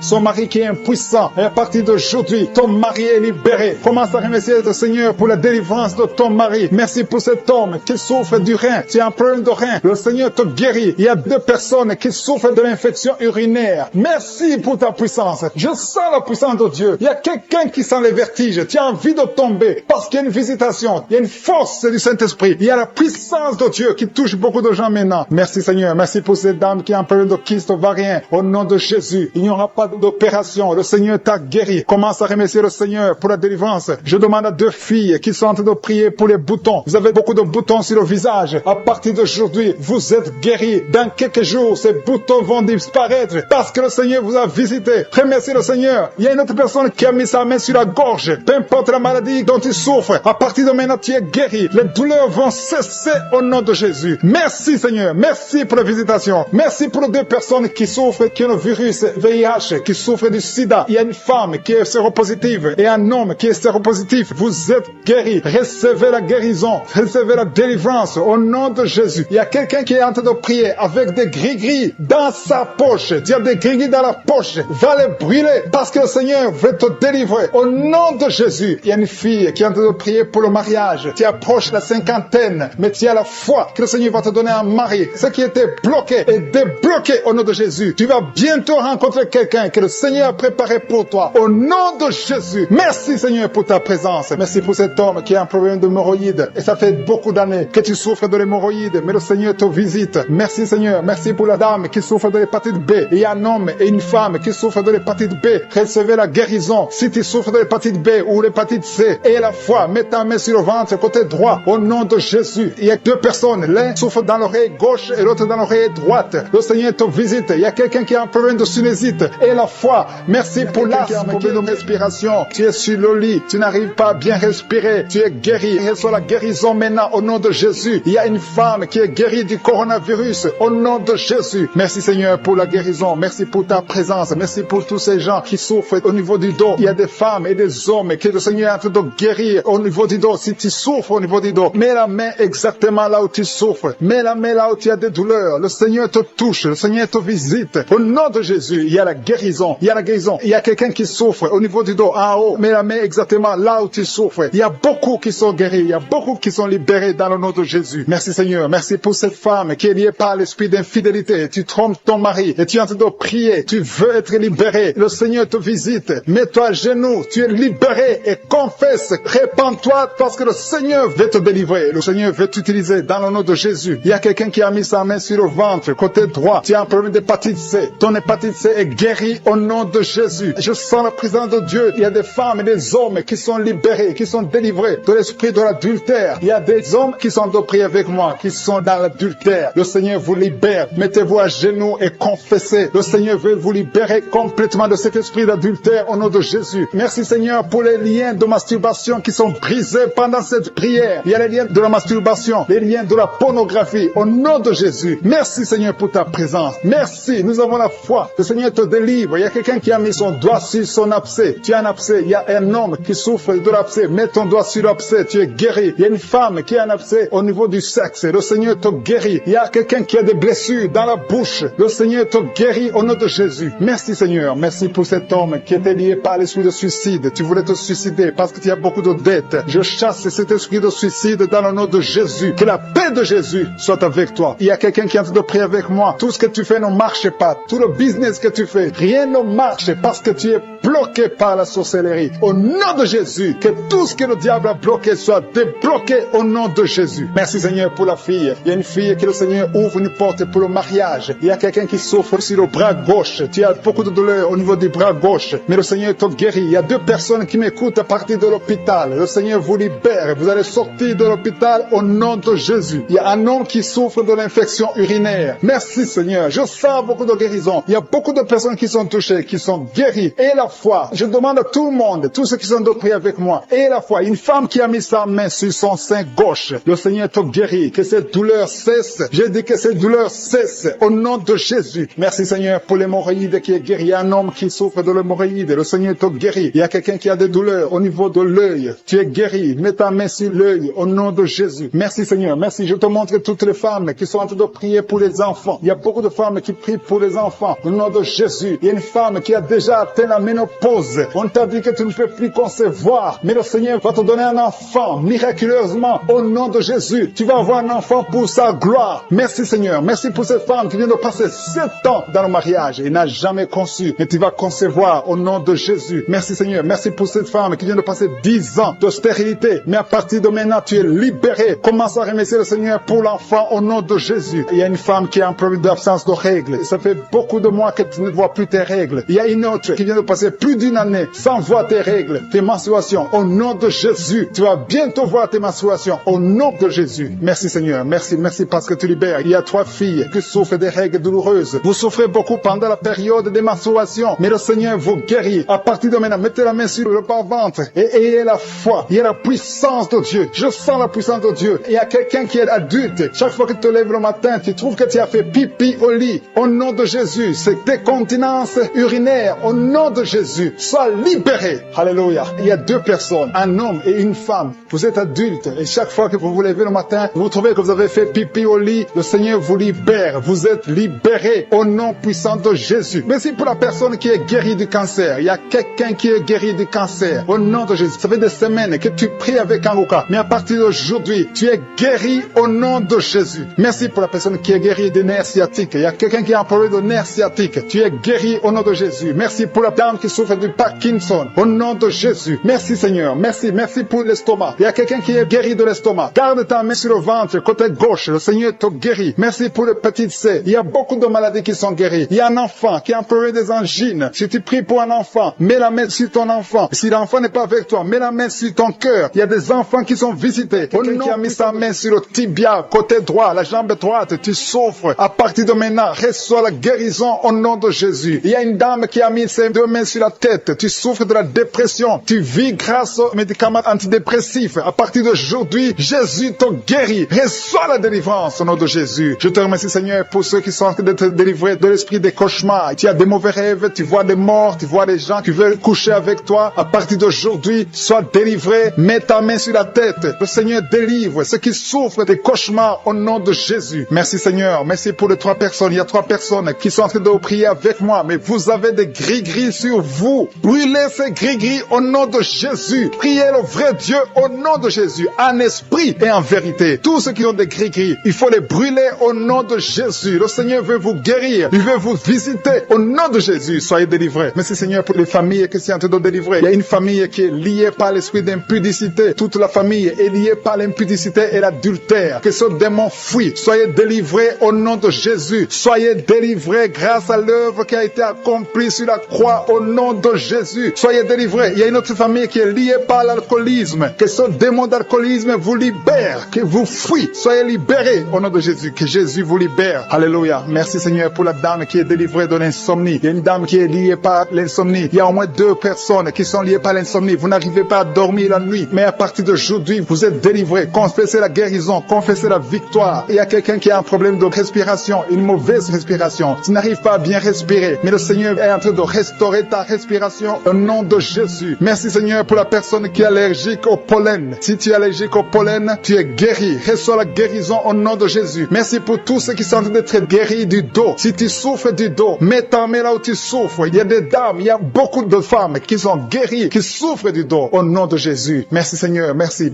qui est impuissant. Et à partir d'aujourd'hui, ton mari est libéré. Commence à remercier le Seigneur pour la délivrance de ton mari. Merci pour cet homme qui souffre du rein. Tu as un problème de rein. Le Seigneur te guérit. Il y a 2 personnes qui souffrent de l'infection urinaire. Merci pour ta puissance. Je sens la puissance de Dieu. Il y a quelqu'un qui sent les vertiges. Tu as envie de tomber parce qu'il y a une visitation. Il y a une force du Saint-Esprit. Il y a la puissance de Dieu qui touche beaucoup de gens maintenant. Merci Seigneur. Merci pour cette dame qui a un problème de kyste ovarien. Au nom de Jésus, il n'y aura pas d'opération. Le Seigneur t'a guéri. Commence à remercier le Seigneur pour la délivrance. Je demande à 2 filles qui sont en train de prier pour les boutons. Vous avez beaucoup de boutons sur le visage. À partir d'aujourd'hui, vous êtes guéris. Dans quelques jours, ces boutons vont disparaître parce que le Seigneur vous a visité. Remerciez le Seigneur. Il y a une autre personne qui a mis sa main sur la gorge. Peu importe la maladie dont il souffre, à partir de maintenant, tu es guéri. Les douleurs vont cesser au nom de Jésus. Merci Seigneur. Merci pour la visitation. Merci pour les 2 personnes qui souffrent, qui ont le virus VIH, qui souffrent du sida. Il y a une femme qui est séropositive et un homme qui est séropositif. Vous êtes guéris. Recevez la guérison. Recevez la délivrance au nom de Jésus. Il y a quelqu'un qui est en train de prier avec des gris-gris dans sa poche. Tu as des gris-gris dans la poche. Va les brûler parce que le Seigneur veut te délivrer. Au nom de Jésus, il y a une fille qui est en train de prier pour le mariage. Tu approches la 50aine, mais tu as la foi que le Seigneur va te donner un mari. Ce qui était bloqué est débloqué au nom de Jésus. Tu vas bientôt rencontrer quelqu'un que le Seigneur a préparé pour toi. Au nom de Jésus. Merci Seigneur pour ta présence. Merci pour cet homme qui a un problème d'hémorroïdes. Et ça fait beaucoup d'années que tu souffres de l'hémorroïde, mais le Seigneur te visite. Merci Seigneur. Merci pour la dame qui souffre de l'hépatite B. Il y a un homme et une femme qui souffrent de l'hépatite B. Recevez la guérison. Si tu souffres de l'hépatite B ou l'hépatite C, et la foi, mets ta main sur le ventre côté droit. Au nom de Jésus. Il y a 2 personnes. L'un souffre dans l'oreille gauche et l'autre dans l'oreille droite. Le Seigneur te visite. Il y a quelqu'un qui a un problème de sinusite. Et la foi. Merci pour l'asthme, pour de respiration. Tu es sur le lit. Tu n'arrives pas à bien respirer. Tu es guéri. Reçois la guérison maintenant au nom de Jésus. Il y a une femme qui est guérie du coronavirus au nom de Jésus. Merci Seigneur pour la guérison. Merci pour ta présence. Merci pour tous ces gens qui souffrent au niveau du dos. Il y a des femmes et des hommes que le Seigneur est en train de guérir au niveau du dos. Si tu souffres au niveau du dos, mets la main exactement là où tu souffres. Mets la main là où tu as des douleurs. Le Seigneur te touche. Le Seigneur te visite. Au nom de Jésus, il y a la guérison. Il y a la guérison. Il y a quelqu'un qui souffre au niveau du dos, en haut. Mets la main exactement là où tu souffres. Il y a beaucoup qui sont guéris. Il y a beaucoup qui sont libérés dans le nom de Jésus. Merci Seigneur. Merci pour cette femme qui est liée par l'esprit d'infidélité. Tu trompes ton mari et tu es en train de prier. Tu veux être libéré. Le Seigneur te visite. Mets-toi à genoux. Tu es libéré et confesse. Répands-toi parce que le Seigneur veut te délivrer. Le Seigneur veut t'utiliser dans le nom de Jésus. Il y a quelqu'un qui a mis sa main sur le ventre, côté droit. Tu as un problème d'hépatite C. Ton hépatite C est guérie au nom de Jésus. Je sens la présence de Dieu. Il y a des femmes et des hommes qui sont libérés, qui sont délivrés de l'esprit de l'adultère. Il y a des hommes qui sont de prier avec moi, qui sont dans l'adultère. Le Seigneur vous libère. Mettez-vous à genoux et confessez. Le Seigneur veut vous libérer complètement de cet esprit d'adultère au nom de Jésus. Merci Seigneur pour les liens de masturbation qui sont brisés pendant cette prière. Il y a les liens de la masturbation, les liens de la pornographie au nom de Jésus. Merci Seigneur pour ta présence. Merci, nous avons la foi. Le Seigneur te délivre. Il y a quelqu'un qui a mis son doigt sur son abcès. Tu as un abcès. Il y a un homme qui souffre de l'abcès. Mets ton doigt sur l'abcès. Tu es guéri. Il y a une femme qui a un abcès au niveau du sexe. Le Seigneur te guérit. Il y a quelqu'un qui a des blessures dans la bouche. Le Seigneur te guérit au nom de Jésus. Merci Seigneur. Merci pour cet homme qui était lié par l'esprit de suicide. Tu voulais te suicider parce que tu as beaucoup de dettes. Je chasse cet esprit de suicide dans le nom de Jésus. Que la paix de Jésus soit avec toi. Il y a quelqu'un qui est en train de prier avec moi. Tout ce que tu fais ne marche pas. Tout le business que tu fais, rien ne marche parce que tu es bloqué par la sorcellerie. Au nom de Jésus, que tout ce que le diable a bloqué soit débloqué au nom de Jésus. Merci Seigneur pour la fille. Il y a une fille que le Seigneur ouvre une porte pour le mariage. Il y a quelqu'un qui souffre sur le bras gauche. Tu as beaucoup de douleur au niveau du bras gauche. Mais le Seigneur te guérit. Il y a 2 personnes qui m'écoutent à partir de l'hôpital. Le Seigneur vous libère. Vous allez sortir de l'hôpital au nom de Jésus. Il y a un homme qui souffre de l'infection urinaire. Merci Seigneur. Je sens beaucoup de guérison. Il y a beaucoup de personnes qui sont touchées, qui sont guéries. Et la foi. Je demande à tout le monde, tous ceux qui sont de prier avec moi, et la foi. Une femme qui a mis sa sa main sur son sein gauche. Le Seigneur te guérit. Que cette douleur cesse. J'ai dit que cette douleur cesse au nom de Jésus. Merci Seigneur pour l'hémorroïde qui est guéri. Il y a un homme qui souffre de l'hémorroïde. Le Seigneur te guérit. Il y a quelqu'un qui a des douleurs au niveau de l'œil. Tu es guéri. Mets ta main sur l'œil au nom de Jésus. Merci Seigneur. Merci. Je te montre toutes les femmes qui sont en train de prier pour les enfants. Il y a beaucoup de femmes qui prient pour les enfants au nom de Jésus. Il y a une femme qui a déjà atteint la ménopause. On t'a dit que tu ne peux plus concevoir. Mais le Seigneur va te donner un enfant miraculeusement au nom de Jésus. Tu vas avoir un enfant pour sa gloire. Merci Seigneur. Merci pour cette femme qui vient de passer 7 ans dans le mariage et n'a jamais conçu. Mais tu vas concevoir au nom de Jésus. Merci Seigneur. Merci pour cette femme qui vient de passer 10 ans de stérilité. Mais à partir de maintenant, tu es libéré. Commence à remercier le Seigneur pour l'enfant au nom de Jésus. Il y a une femme qui a un problème d'absence de règles. Ça fait beaucoup de mois que tu ne vois plus tes règles. Il y a une autre qui vient de passer plus d'une année sans voir tes règles, tes menstruations. Au nom de Jésus, tu vas bientôt voir tes menstruations. Au nom de Jésus. Merci Seigneur. Merci parce que tu libères. Il y a 3 filles qui souffrent des règles douloureuses. Vous souffrez beaucoup pendant la période des menstruations. Mais le Seigneur vous guérit. À partir de maintenant, mettez la main sur le bas-ventre et ayez la foi. Il y a la puissance de Dieu. Je sens la puissance de Dieu. Il y a quelqu'un qui est adulte. Chaque fois que tu te lèves le matin, tu trouves que tu as fait pipi au lit. Au nom de Jésus, c'est décontinence urinaire. Au nom de Jésus, sois libéré. Alléluia. Il y a 2 personnes, un homme et une femme. Vous êtes adulte et chaque fois que vous vous levez le matin, vous trouvez que vous avez fait pipi au lit. Le Seigneur vous libère. Vous êtes libéré au nom puissant de Jésus. Merci pour la personne qui est guérie du cancer. Il y a quelqu'un qui est guéri du cancer. Au nom de Jésus. Ça fait des semaines que tu pries avec Angoka. Mais à partir d'aujourd'hui, tu es guéri au nom de Jésus. Merci pour la personne qui est guérie des nerfs sciatiques. Il y a quelqu'un qui a un problème de nerfs sciatiques. Tu es guéri au nom de Jésus. Merci pour la dame qui souffre du Parkinson. Au nom de Jésus. Merci Seigneur. Merci pour l'estomac. Il y a quelqu'un qui est guéri de l'estomac. Garde ta main sur le ventre, côté gauche. Le Seigneur te guérit. Merci pour le petit C. Il y a beaucoup de maladies qui sont guéries. Il y a un enfant qui a un problème des angines. Si tu pries pour un enfant, mets la main sur ton enfant. Si l'enfant n'est pas avec toi, mets la main sur ton cœur. Il y a des enfants qui sont visités. Quelqu'un qui a mis sa main sur le tibia, côté droit, la jambe droite, tu souffres. À partir de maintenant, reçois la guérison au nom de Jésus. Il y a une dame qui a mis ses 2 mains sur la tête. Tu souffres de la dépression. Tu vis grâce aux médicaments antidépressifs. À partir d'aujourd'hui, Jésus te guérit. Reçois la délivrance au nom de Jésus. Je te remercie Seigneur pour ceux qui sont en train d'être délivrés de l'esprit des cauchemars. Tu as des mauvais rêves, tu vois des morts, tu vois des gens qui veulent coucher avec toi. À partir d'aujourd'hui, sois délivré. Mets ta main sur la tête. Le Seigneur délivre ceux qui souffrent des cauchemars au nom de Jésus. Merci Seigneur. Merci pour les 3 personnes. Il y a 3 personnes qui sont en train de prier avec moi. Mais vous avez des gris-gris sur vous. Brûlez ces gris-gris au nom de Jésus. Priez le vrai Dieu au nom de Jésus. En esprit et en vérité. Tous ceux qui ont des gris-gris, il faut les brûler au nom de Jésus. Le Seigneur veut vous guérir. Il veut vous visiter au nom de Jésus. Soyez délivrés. Merci Seigneur pour les familles qui sont en train de délivrer. Il y a une famille qui est liée par l'esprit d'impudicité. Toute la famille est liée par l'impudicité et l'adultère. Que ce démon fuit. Soyez délivrés au nom de Jésus. Soyez délivrés grâce à l'œuvre qui a été accomplie sur la croix au nom de Jésus. Soyez délivrés. Il y a une autre famille qui est liée par l'alcoolisme. Que ce démon d'alcoolisme vous libère. Que vous fuit. Soyez libérés au nom de Jésus. Que Jésus vous libère. Alléluia. Merci Seigneur pour la dame qui est délivrée de l'insomnie. Il y a une dame qui est liée par l'insomnie. Il y a au moins 2 personnes qui sont liées par l'insomnie. Vous n'arrivez pas à dormir la nuit. Mais à partir d'aujourd'hui, vous êtes délivrés. Confessez la guérison. Confessez la victoire. Il y a quelqu'un qui a un problème de respiration. Une mauvaise respiration. Tu n'arrives pas à bien respirer. Mais le Seigneur est en train de restaurer ta respiration au nom de Jésus. Merci Seigneur pour la personne qui est allergique au pollen. Si tu es allergique au pollen, tu es guéri. Reçois la guérison au nom de Jésus. Merci pour tous ceux qui sont en train d'être guéris du dos. Si tu souffres du dos, mets ta main là où tu souffres. Il y a des dames, il y a beaucoup de femmes qui sont guéries, qui souffrent du dos au nom de Jésus. Merci Seigneur, merci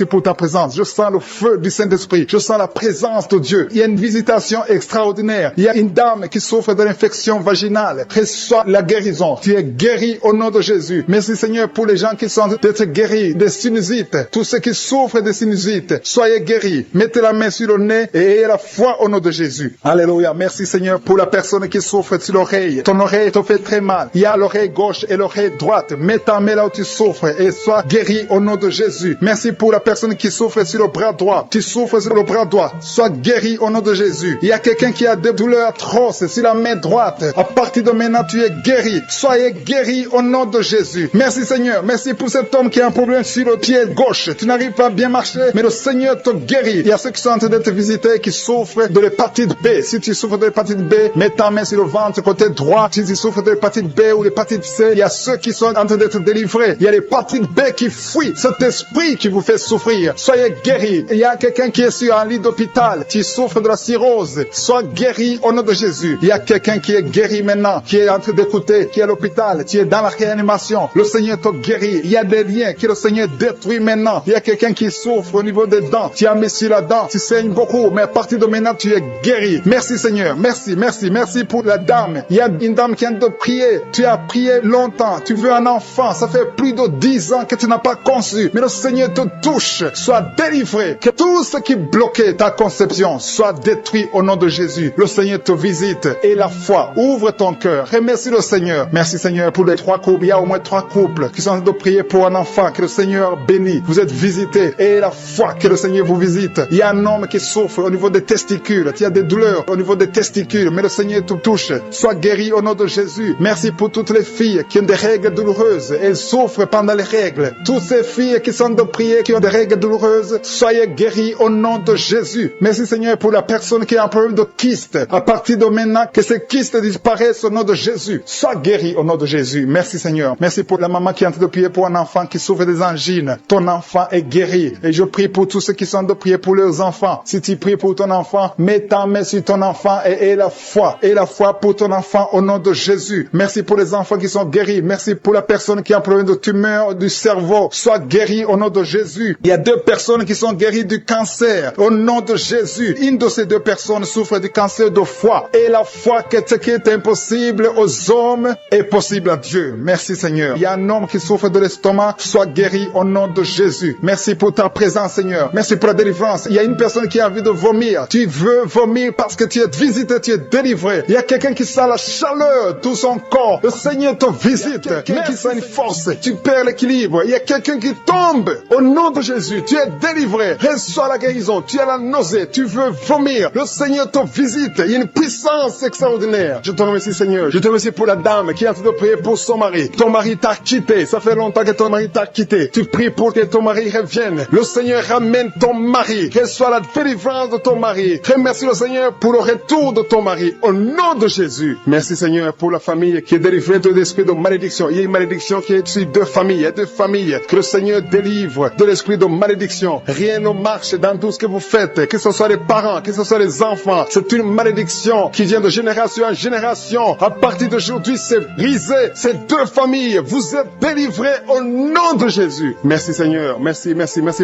pour ta présence. Je sens le feu du Saint-Esprit. Je sens la présence de Dieu. Il y a une visitation extraordinaire. Il y a une dame qui souffre de l'infection vaginale. Reçois la guérison. Tu es guéri au nom de Jésus. Merci Seigneur pour les gens qui sont d'être guéris des sinusites. Tous ceux qui souffrent de sinusites, soyez guéris. Mettez la main sur le nez et ayez la foi au nom de Jésus. Alléluia. Merci Seigneur pour la personne qui souffre sur l'oreille. Ton oreille te fait très mal. Il y a l'oreille gauche et l'oreille droite. Mets ta main là où tu souffres et sois guéri au nom de Jésus. Merci pour la personne qui souffre sur le bras droit. Tu souffres sur le bras droit. Sois guéri au nom de Jésus. Il y a quelqu'un qui a des douleurs atroces sur la main droite. À partir de maintenant, tu es guéri. Soyez guéri au nom de Jésus. Merci Seigneur. Merci pour cet homme qui a un problème sur le pied gauche, tu n'arrives pas à bien marcher, mais le Seigneur te guérit. Il y a ceux qui sont en train de te visiter qui souffrent de l'hépatite B. Si tu souffres de l'hépatite B, mets ta main sur le ventre côté droit. Si tu souffres de l'hépatite B ou l'hépatite C, il y a ceux qui sont en train d'être délivrés. Il y a l'hépatite B qui fuit, cet esprit qui vous fait souffrir. Soyez guéris. Il y a quelqu'un qui est sur un lit d'hôpital, qui souffre de la cirrhose. Sois guéri au nom de Jésus. Il y a quelqu'un qui est guéri maintenant, qui est en train d'écouter, qui est à l'hôpital, qui est dans la réanimation. Le Seigneur te guérit. Il y a des liens que le Seigneur détruit maintenant. Il y a quelqu'un qui souffre au niveau des dents. Tu as mis sur la dent, tu saignes beaucoup, mais à partir de maintenant, tu es guéri. Merci Seigneur. Merci pour la dame. Il y a une dame qui vient de prier. Tu as prié longtemps. Tu veux un enfant. Ça fait plus de 10 ans que tu n'as pas conçu. Mais le Seigneur te touche. Sois délivré. Que tout ce qui bloquait ta conception soit détruit au nom de Jésus. Le Seigneur te visite. Et la foi. Ouvre ton cœur. Remercie le Seigneur. Merci Seigneur pour les 3 couples. Il y a au moins 3 couples qui sont en train de prier pour un enfant. Que le Seigneur bénisse. Vous êtes visités. Et la foi que le Seigneur vous visite. Il y a un homme qui souffre au niveau des testicules. Il y a des douleurs au niveau des testicules. Mais le Seigneur te touche. Sois guéri au nom de Jésus. Merci pour toutes les filles qui ont des règles douloureuses. Elles souffrent pendant les règles. Toutes ces filles qui sont de prier, qui ont des règles douloureuses, soyez guéris au nom de Jésus. Merci Seigneur pour la personne qui a un problème de kyste. À partir de maintenant, que ces kystes disparaissent au nom de Jésus. Sois guéri au nom de Jésus. Merci Seigneur. Merci pour la maman qui est en train de prier pour un enfant qui souffre des angines. Ton enfant est guéri. Et je prie pour tous ceux qui sont de prier pour leurs enfants. Si tu pries pour ton enfant, mets ta main sur ton enfant et aie la foi. Aie la foi pour ton enfant au nom de Jésus. Merci pour les enfants qui sont guéris. Merci pour la personne qui a un problème de tumeur du cerveau. Sois guéri au nom de Jésus. Il y a 2 personnes qui sont guéries du cancer au nom de Jésus. Une de ces 2 personnes souffre du cancer de foie. Et la foi que ce qui est impossible aux hommes est possible à Dieu. Merci Seigneur. Il y a un homme qui souffre de l'estomac. Sois guéri au nom de Jésus. Merci pour ta présence Seigneur. Merci pour la délivrance. Il y a une personne qui a envie de vomir. Tu veux vomir parce que tu es visité, tu es délivré. Il y a quelqu'un qui sent la chaleur de tout son corps. Le Seigneur te visite. Mais qui sent une force. Tu perds l'équilibre. Il y a quelqu'un qui tombe. Au nom de Jésus, tu es délivré. Reçois la guérison. Tu as la nausée. Tu veux vomir. Le Seigneur te visite. Il y a une puissance extraordinaire. Je te remercie Seigneur. Je te remercie pour la dame qui est en train de prier pour son mari. Ton mari t'a quitté. Ça fait longtemps que ton mari t'a quitté. Tu pries pour que ton mari revienne. Le Seigneur ramène ton mari. Reçois la délivrance de ton mari. Remercie le Seigneur pour le retour de ton mari. Au nom de Jésus. Merci Seigneur pour la famille qui est délivrée de l'esprit de malédiction. Il y a une malédiction qui est sur 2 familles. Il y a 2 familles que le Seigneur délivre de l'esprit de malédiction. Rien ne marche dans tout ce que vous faites. Que ce soit les parents, que ce soit les enfants. C'est une malédiction qui vient de génération en génération. À partir d'aujourd'hui, c'est brisé. Ces 2 familles, vous êtes délivrés au nom de Jésus. Merci Seigneur. Merci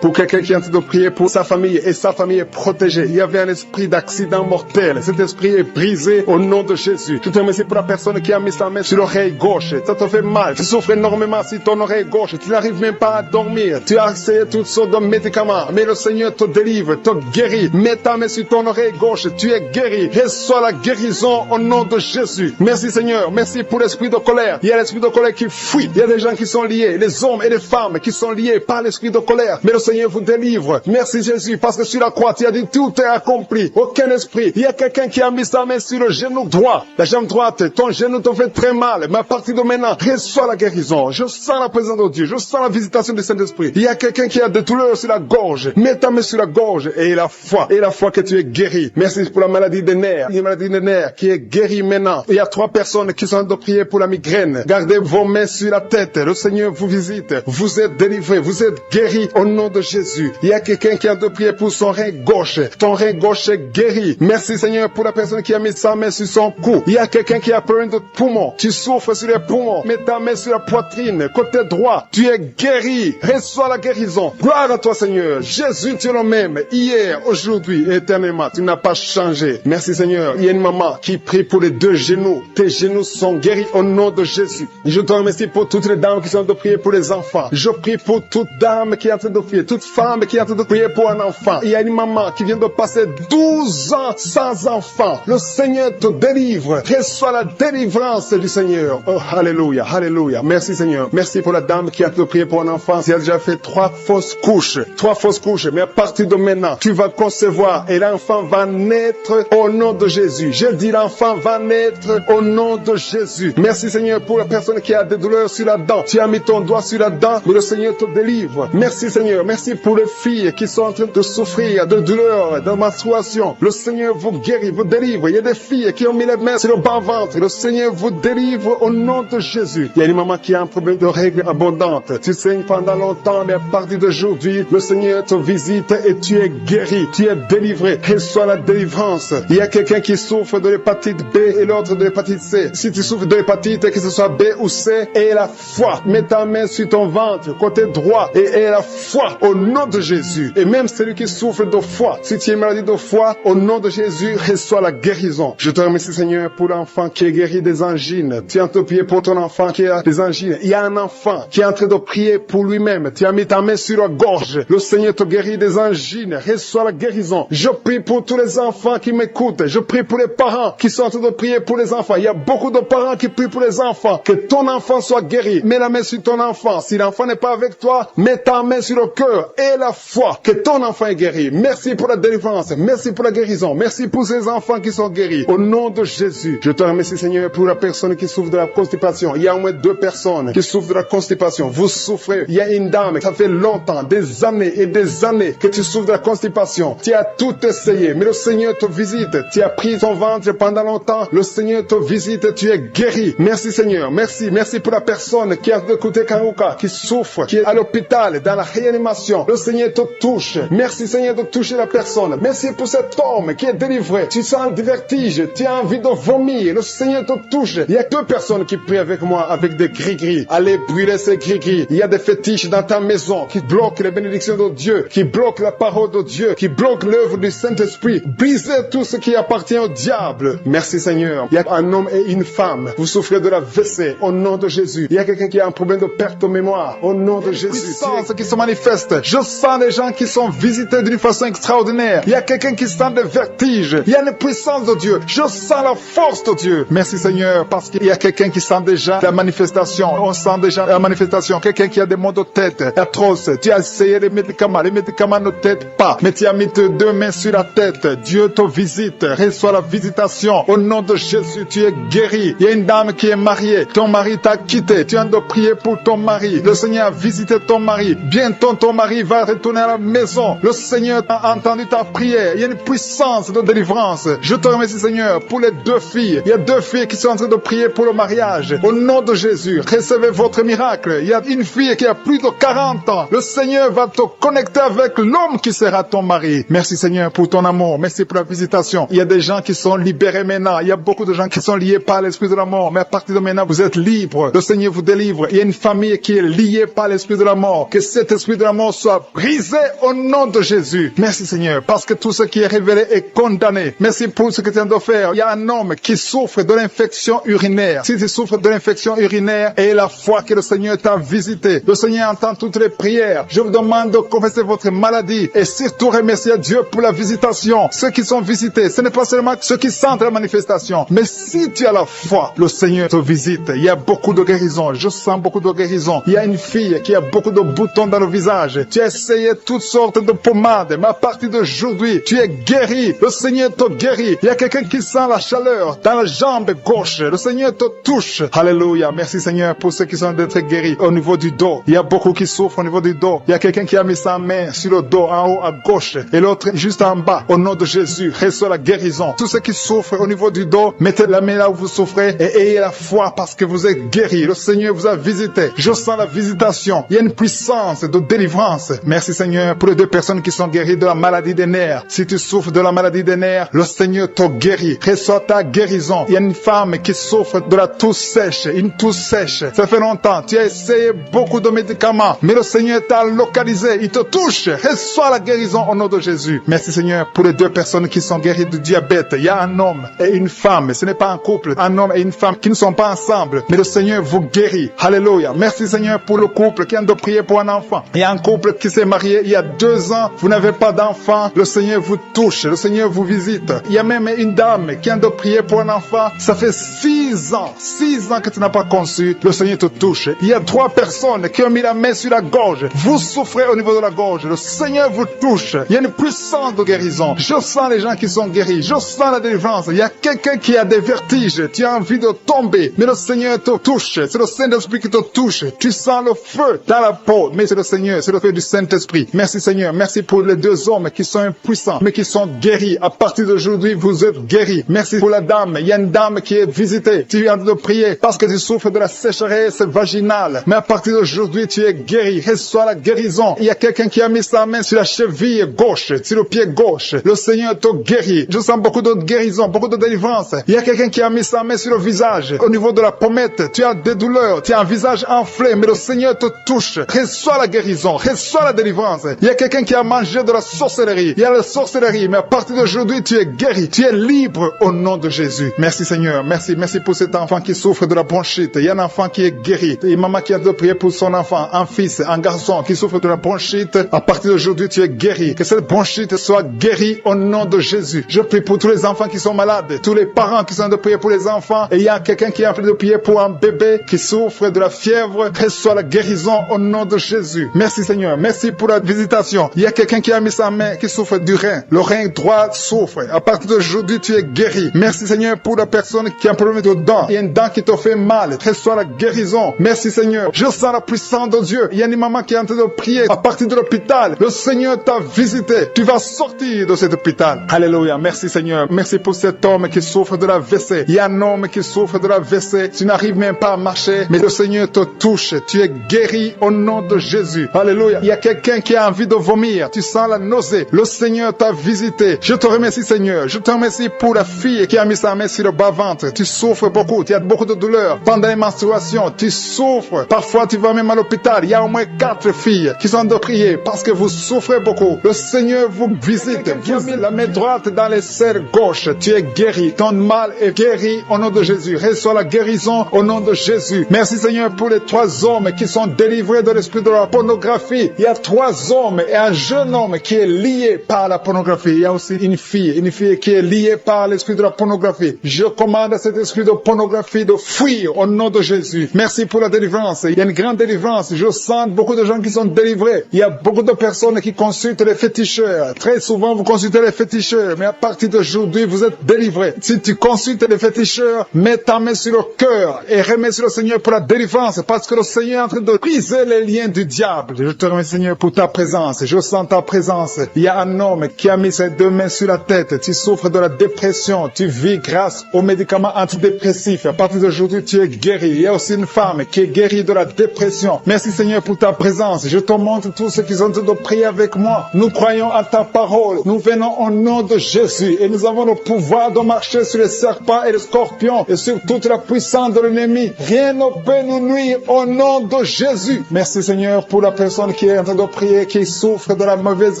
pour quelqu'un qui est en train de prier pour sa famille et sa famille est protégée. Il y avait un esprit d'accident mortel. Cet esprit est brisé au nom de Jésus. Je te remercie pour la personne qui a mis sa main sur l'oreille gauche. Ça te fait mal. Tu souffres énormément sur ton oreille gauche. Tu n'arrives même pas à dormir. Tu as essayé toutes sortes de médicaments. Mais le Seigneur te délivre, te guérit. Mets ta main sur ton oreille gauche. Tu es guéri. Reçois la guérison au nom de Jésus. Merci Seigneur. Merci pour l'esprit de colère. Il y a l'esprit de colère qui fuit. Il y a des gens qui sont liés. Les hommes et les femmes qui sont liés par l'esprit de colère. Mais le Seigneur vous délivre. Merci Jésus. Parce que sur la croix, tu as dit tout est accompli. Aucun esprit. Il y a quelqu'un qui a mis sa main sur le genou droit. La jambe droite. Ton genou te fait très mal. Mais à partir de maintenant, reçois la guérison. Je sens la présence de Dieu. Je sens la visitation du Saint-Esprit. Il y a quelqu'un qui a des douleurs sur la gorge. Mets ta main sur la gorge et la foi. Et la foi que tu es guéri. Merci pour la maladie des nerfs. Il y a une maladie des nerfs qui est guérie maintenant. Il y a 3 personnes qui sont en train de prier pour la migraine. Gardez vos mains sur la tête. Le Seigneur vous visite. Vous êtes délivrés. Vous êtes guéris au nom de Jésus. Il y a quelqu'un qui a de prier pour son rein gauche. Ton rein gauche est guéri. Merci Seigneur pour la personne qui a mis sa main sur son cou. Il y a quelqu'un qui a problème de poumon. Tu souffres sur les poumons. Mets ta main sur la poitrine. Côté droit. Tu es guéri. Reçois la guérison. Gloire à toi Seigneur. Jésus, tu es le même. Hier, aujourd'hui, éternellement. Tu n'as pas changé. Merci Seigneur. Il y a une maman qui prie pour les 2 genoux. Tes genoux sont guéris au nom de Jésus. Je te remercie pour toutes les dames qui sont en train de prier pour les enfants. Je prie pour toute dame qui est en train de prier. Toute femme qui est en train de prier pour un enfant. Il y a une maman qui vient de passer 12 ans sans enfant. Le Seigneur te délivre. Reçois la délivrance du Seigneur. Oh, alléluia, alléluia. Merci Seigneur. Merci pour la dame qui a te prié pour un enfant. Elle a déjà fait 3 fausses couches. 3 fausses couches. Mais à partir de maintenant, tu vas concevoir et l'enfant va naître au nom de Jésus. Je dis l'enfant va naître au nom de Jésus. Merci Seigneur pour la personne qui a des douleurs sur la dent. Tu as mis ton doigt sur la dent, mais le Seigneur te te délivre. Merci Seigneur, merci pour les filles qui sont en train de souffrir de douleur, de menstruation. Le Seigneur vous guérit, vous délivre. Il y a des filles qui ont mis les mains sur le bas-ventre. Le Seigneur vous délivre au nom de Jésus. Il y a une maman qui a un problème de règles abondantes. Tu saignes pendant longtemps, mais à partir d'aujourd'hui, le Seigneur te visite et tu es guéri, tu es délivré. Reçois la délivrance. Il y a quelqu'un qui souffre de l'hépatite B et l'autre de l'hépatite C. Si tu souffres de l'hépatite, que ce soit B ou C, aie la foi. Mets ta main sur ton ventre, côté droit, et aie la foi au nom de Jésus. Et même celui qui souffre de foie, si tu as une maladie de foie, au nom de Jésus, reçois la guérison. Je te remercie Seigneur pour l'enfant qui est guéri des angines. Tu es en train de prier pour ton enfant qui a des angines. Il y a un enfant qui est en train de prier pour lui-même. Tu as mis ta main sur la gorge. Le Seigneur te guérit des angines. Reçois la guérison. Je prie pour tous les enfants qui m'écoutent. Je prie pour les parents qui sont en train de prier pour les enfants. Il y a beaucoup de parents qui prient pour les enfants. Que ton enfant soit guéri. Mets la main sur ton enfant. Si l'enfant n'est pas avec toi, mets ta main sur le cœur et la foi. Que ton enfant est guéri. Merci pour la délivrance. Merci pour la guérison. Merci pour ces enfants qui sont guéris. Au nom de Jésus, je te remercie Seigneur pour la personne qui souffre de la constipation. Il y a au moins 2 personnes qui souffrent de la constipation. Vous souffrez. Il y a une dame, ça fait longtemps, des années et des années que tu souffres de la constipation. Tu as tout essayé, mais le Seigneur te visite. Tu as pris ton ventre pendant longtemps. Le Seigneur te visite. Tu es guéri. Merci Seigneur. Merci. Merci pour la personne qui a écouté Karuka, qui souffre, qui est à l'hôpital, dans la réanimation. Le Seigneur te touche. Merci Seigneur de toucher la personne. Merci pour cet homme qui est délivré. Tu sens des vertiges. Tu as envie de vomir. Le Seigneur te touche. Il y a 2 personnes qui prient avec moi avec des gris-gris. Allez brûler ces gris-gris. Il y a des fétiches dans ta maison qui bloquent les bénédictions de Dieu, qui bloquent la parole de Dieu, qui bloquent l'œuvre du Saint-Esprit. Brisez tout ce qui appartient au diable. Merci Seigneur. Il y a un homme et une femme. Vous souffrez de la WC au nom de Jésus. Il y a quelqu'un qui a un problème de perte de mémoire au nom de Jésus. Puissance qui se manifeste. Je sens les gens qui sont visités d'une façon extraordinaire. Il y a quelqu'un qui sent des vertiges. Il y a une puissance de Dieu. Je sens la force de Dieu. Merci Seigneur, parce qu'il y a quelqu'un qui sent déjà la manifestation. On sent déjà la manifestation. Quelqu'un qui a des maux de tête atroces. Tu as essayé les médicaments ne t'aident pas. Mais tu as mis tes 2 mains sur la tête. Dieu te visite. Reçois la visitation. Au nom de Jésus, tu es guéri. Il y a une dame qui est mariée. Ton mari t'a quitté. Tu as de prier pour ton mari. Le Seigneur a visité ton mari. Bientôt ton mari va retourner à la maison. Le Seigneur a entendu ta prière. Il y a une puissance de délivrance. Je te remercie Seigneur pour les 2 filles. Il y a 2 filles qui sont en train de prier pour le mariage. Au nom de Jésus, recevez votre miracle. Il y a une fille qui a plus de 40 ans. Le Seigneur va te connecter avec l'homme qui sera ton mari. Merci Seigneur pour ton amour. Merci pour la visitation. Il y a des gens qui sont libérés maintenant. Il y a beaucoup de gens qui sont liés par l'esprit de la mort. Mais à partir de maintenant, vous êtes libres. Le Seigneur vous délivre. Il y a une famille qui est liée par l'esprit de la mort. Que cet esprit de la mort soit brisé au nom de Jésus. Merci Seigneur, parce que tout ce qui est révélé est condamné. Merci pour ce que tu viens de faire. Il y a un homme qui souffre de l'infection urinaire. Si tu souffres de l'infection urinaire, et la foi que le Seigneur t'a visité. Le Seigneur entend toutes les prières. Je vous demande de confesser votre maladie et surtout remercier Dieu pour la visitation. Ceux qui sont visités, ce n'est pas seulement ceux qui sentent la manifestation, mais si tu as la foi, le Seigneur te visite. Il y a beaucoup de guérison. Je sens beaucoup de guérison. Il y a une fille qui a beaucoup de boutons dans le visage. Tu as essayé toutes sortes de pommades, mais à partir d'aujourd'hui, tu es guéri. Le Seigneur te guérit. Il y a quelqu'un qui sent la chaleur dans la jambe gauche. Le Seigneur te touche. Alléluia. Merci Seigneur pour ceux qui sont d'être guéris au niveau du dos. Il y a beaucoup qui souffrent au niveau du dos. Il y a quelqu'un qui a mis sa main sur le dos en haut à gauche et l'autre juste en bas. Au nom de Jésus, reçois la guérison. Tous ceux qui souffrent au niveau du dos, mettez la main là où vous souffrez et ayez la foi parce que vous êtes guéris. Le Seigneur vous a visité. Je sens la visitation. Il y a une puissance de délivrance. Merci Seigneur pour les 2 personnes qui sont guéries de la maladie des nerfs. Si tu souffres de la maladie des nerfs, le Seigneur te guérit. Reçois ta guérison. Il y a une femme qui souffre de la toux sèche. Une toux sèche. Ça fait longtemps. Tu as essayé beaucoup de médicaments, mais le Seigneur t'a localisé. Il te touche. Reçois la guérison au nom de Jésus. Merci Seigneur pour les 2 personnes qui sont guéries du diabète. Il y a un homme et une femme. Ce n'est pas un couple. Un homme et une femme qui ne sont pas ensemble, mais le Seigneur vous guérit. Alléluia. Merci Seigneur pour le couple qui vient de prier pour un enfant. Il y a un couple qui s'est marié il y a 2 ans. Vous n'avez pas d'enfant. Le Seigneur vous touche. Le Seigneur vous visite. Il y a même une dame qui vient de prier pour un enfant. Ça fait 6 ans. 6 ans que tu n'as pas conçu. Le Seigneur te touche. Il y a 3 personnes qui ont mis la main sur la gorge. Vous souffrez au niveau de la gorge. Le Seigneur vous touche. Il y a une puissance de guérison. Je sens les gens qui sont guéris. Je sens la délivrance. Il y a quelqu'un qui a des vertiges. Tu as envie de tomber. Mais le Seigneur te touche. C'est le Saint-Esprit qui te touche. Tu sens le feu. dans la peau. Mais c'est le Seigneur, c'est le fait du Saint-Esprit. Merci Seigneur, merci pour les deux hommes qui sont impuissants, mais qui sont guéris. À partir d'aujourd'hui, vous êtes guéris. Merci pour la dame. Il y a une dame qui est visitée. Tu es en train de prier parce que tu souffres de la sécheresse vaginale. Mais à partir d'aujourd'hui, tu es guéri. Reçois la guérison. Il y a quelqu'un qui a mis sa main sur la cheville gauche, sur le pied gauche. Le Seigneur te guérit. Je sens beaucoup de guérison, beaucoup de délivrance. Il y a quelqu'un qui a mis sa main sur le visage. Au niveau de la pommette, tu as des douleurs. Tu as un visage enflé, mais le Seigneur te touche. Reçois la guérison. Reçois la délivrance. Il y a quelqu'un qui a mangé de la sorcellerie. Il y a la sorcellerie, mais à partir d'aujourd'hui, tu es guéri. Tu es libre au nom de Jésus. Merci Seigneur. Merci pour cet enfant qui souffre de la bronchite. Il y a un enfant qui est guéri. Il y a une maman qui a de prier pour son enfant, un fils, un garçon qui souffre de la bronchite. À partir d'aujourd'hui, tu es guéri. Que cette bronchite soit guérie au nom de Jésus. Je prie pour tous les enfants qui sont malades, tous les parents qui sont en train de prier pour les enfants. Et il y a quelqu'un qui est en train de prier pour un bébé qui souffre de la fièvre. Reçois la guérison au nom de Jésus. Merci Seigneur. Merci pour la visitation. Il y a quelqu'un qui a mis sa main qui souffre du rein. Le rein droit souffre. À partir d'aujourd'hui, tu es guéri. Merci Seigneur pour la personne qui a un problème de dents. Il y a une dent qui te fait mal. Reçois la guérison. Merci Seigneur. Je sens la puissance de Dieu. Il y a une maman qui est en train de prier à partir de l'hôpital. Le Seigneur t'a visité. Tu vas sortir de cet hôpital. Alléluia. Merci Seigneur. Merci pour cet homme qui souffre de la WC. Il y a un homme qui souffre de la WC. Tu n'arrives même pas à marcher, mais le Seigneur te touche. Tu es guéri au nom de Jésus. Alléluia. Il y a quelqu'un qui a envie de vomir. Tu sens la nausée. Le Seigneur t'a visité. Je te remercie Seigneur. Je te remercie pour la fille qui a mis sa main sur le bas-ventre. Tu souffres beaucoup. Tu as beaucoup de douleurs. Pendant les menstruations, tu souffres. Parfois, tu vas même à l'hôpital. Il y a au moins 4 filles qui sont de prier parce que vous souffrez beaucoup. Le Seigneur vous visite. Vous avez mis la main droite dans les serres gauche. Tu es guéri. Ton mal est guéri au nom de Jésus. Reçois la guérison au nom de Jésus. Merci Seigneur pour les 3 hommes qui sont délivrés de l'esprit de la pornographie. Il y a 3 hommes et un jeune homme qui est lié par la pornographie. Il y a aussi une fille qui est liée par l'esprit de la pornographie. Je commande à cet esprit de pornographie de fuir au nom de Jésus. Merci pour la délivrance. Il y a une grande délivrance. Je sens beaucoup de gens qui sont délivrés. Il y a beaucoup de personnes qui consultent les féticheurs. Très souvent, vous consultez les féticheurs, mais à partir d'aujourd'hui, vous êtes délivrés. Si tu consultes les féticheurs, mets ta main sur le cœur et remercie le Seigneur pour la délivrance, parce que le Seigneur est en train de briser les liens du diable. Je te remercie Seigneur pour ta présence. Je sens ta présence. Il y a un homme qui a mis ses 2 mains sur la tête. Tu souffres de la dépression. Tu vis grâce aux médicaments antidépressifs. À partir d'aujourd'hui, tu es guéri. Il y a aussi une femme qui est guérie de la dépression. Merci Seigneur pour ta présence. Je te montre tous ceux qui sont en train de prier avec moi. Nous croyons à ta parole. Nous venons au nom de Jésus et nous avons le pouvoir de marcher sur les serpents et les scorpions et sur toute la puissance de l'ennemi. Rien ne peut nous nuire au nom de Jésus. Merci Seigneur pour la personne qui est en train de prier, qui souffre de la mauvaise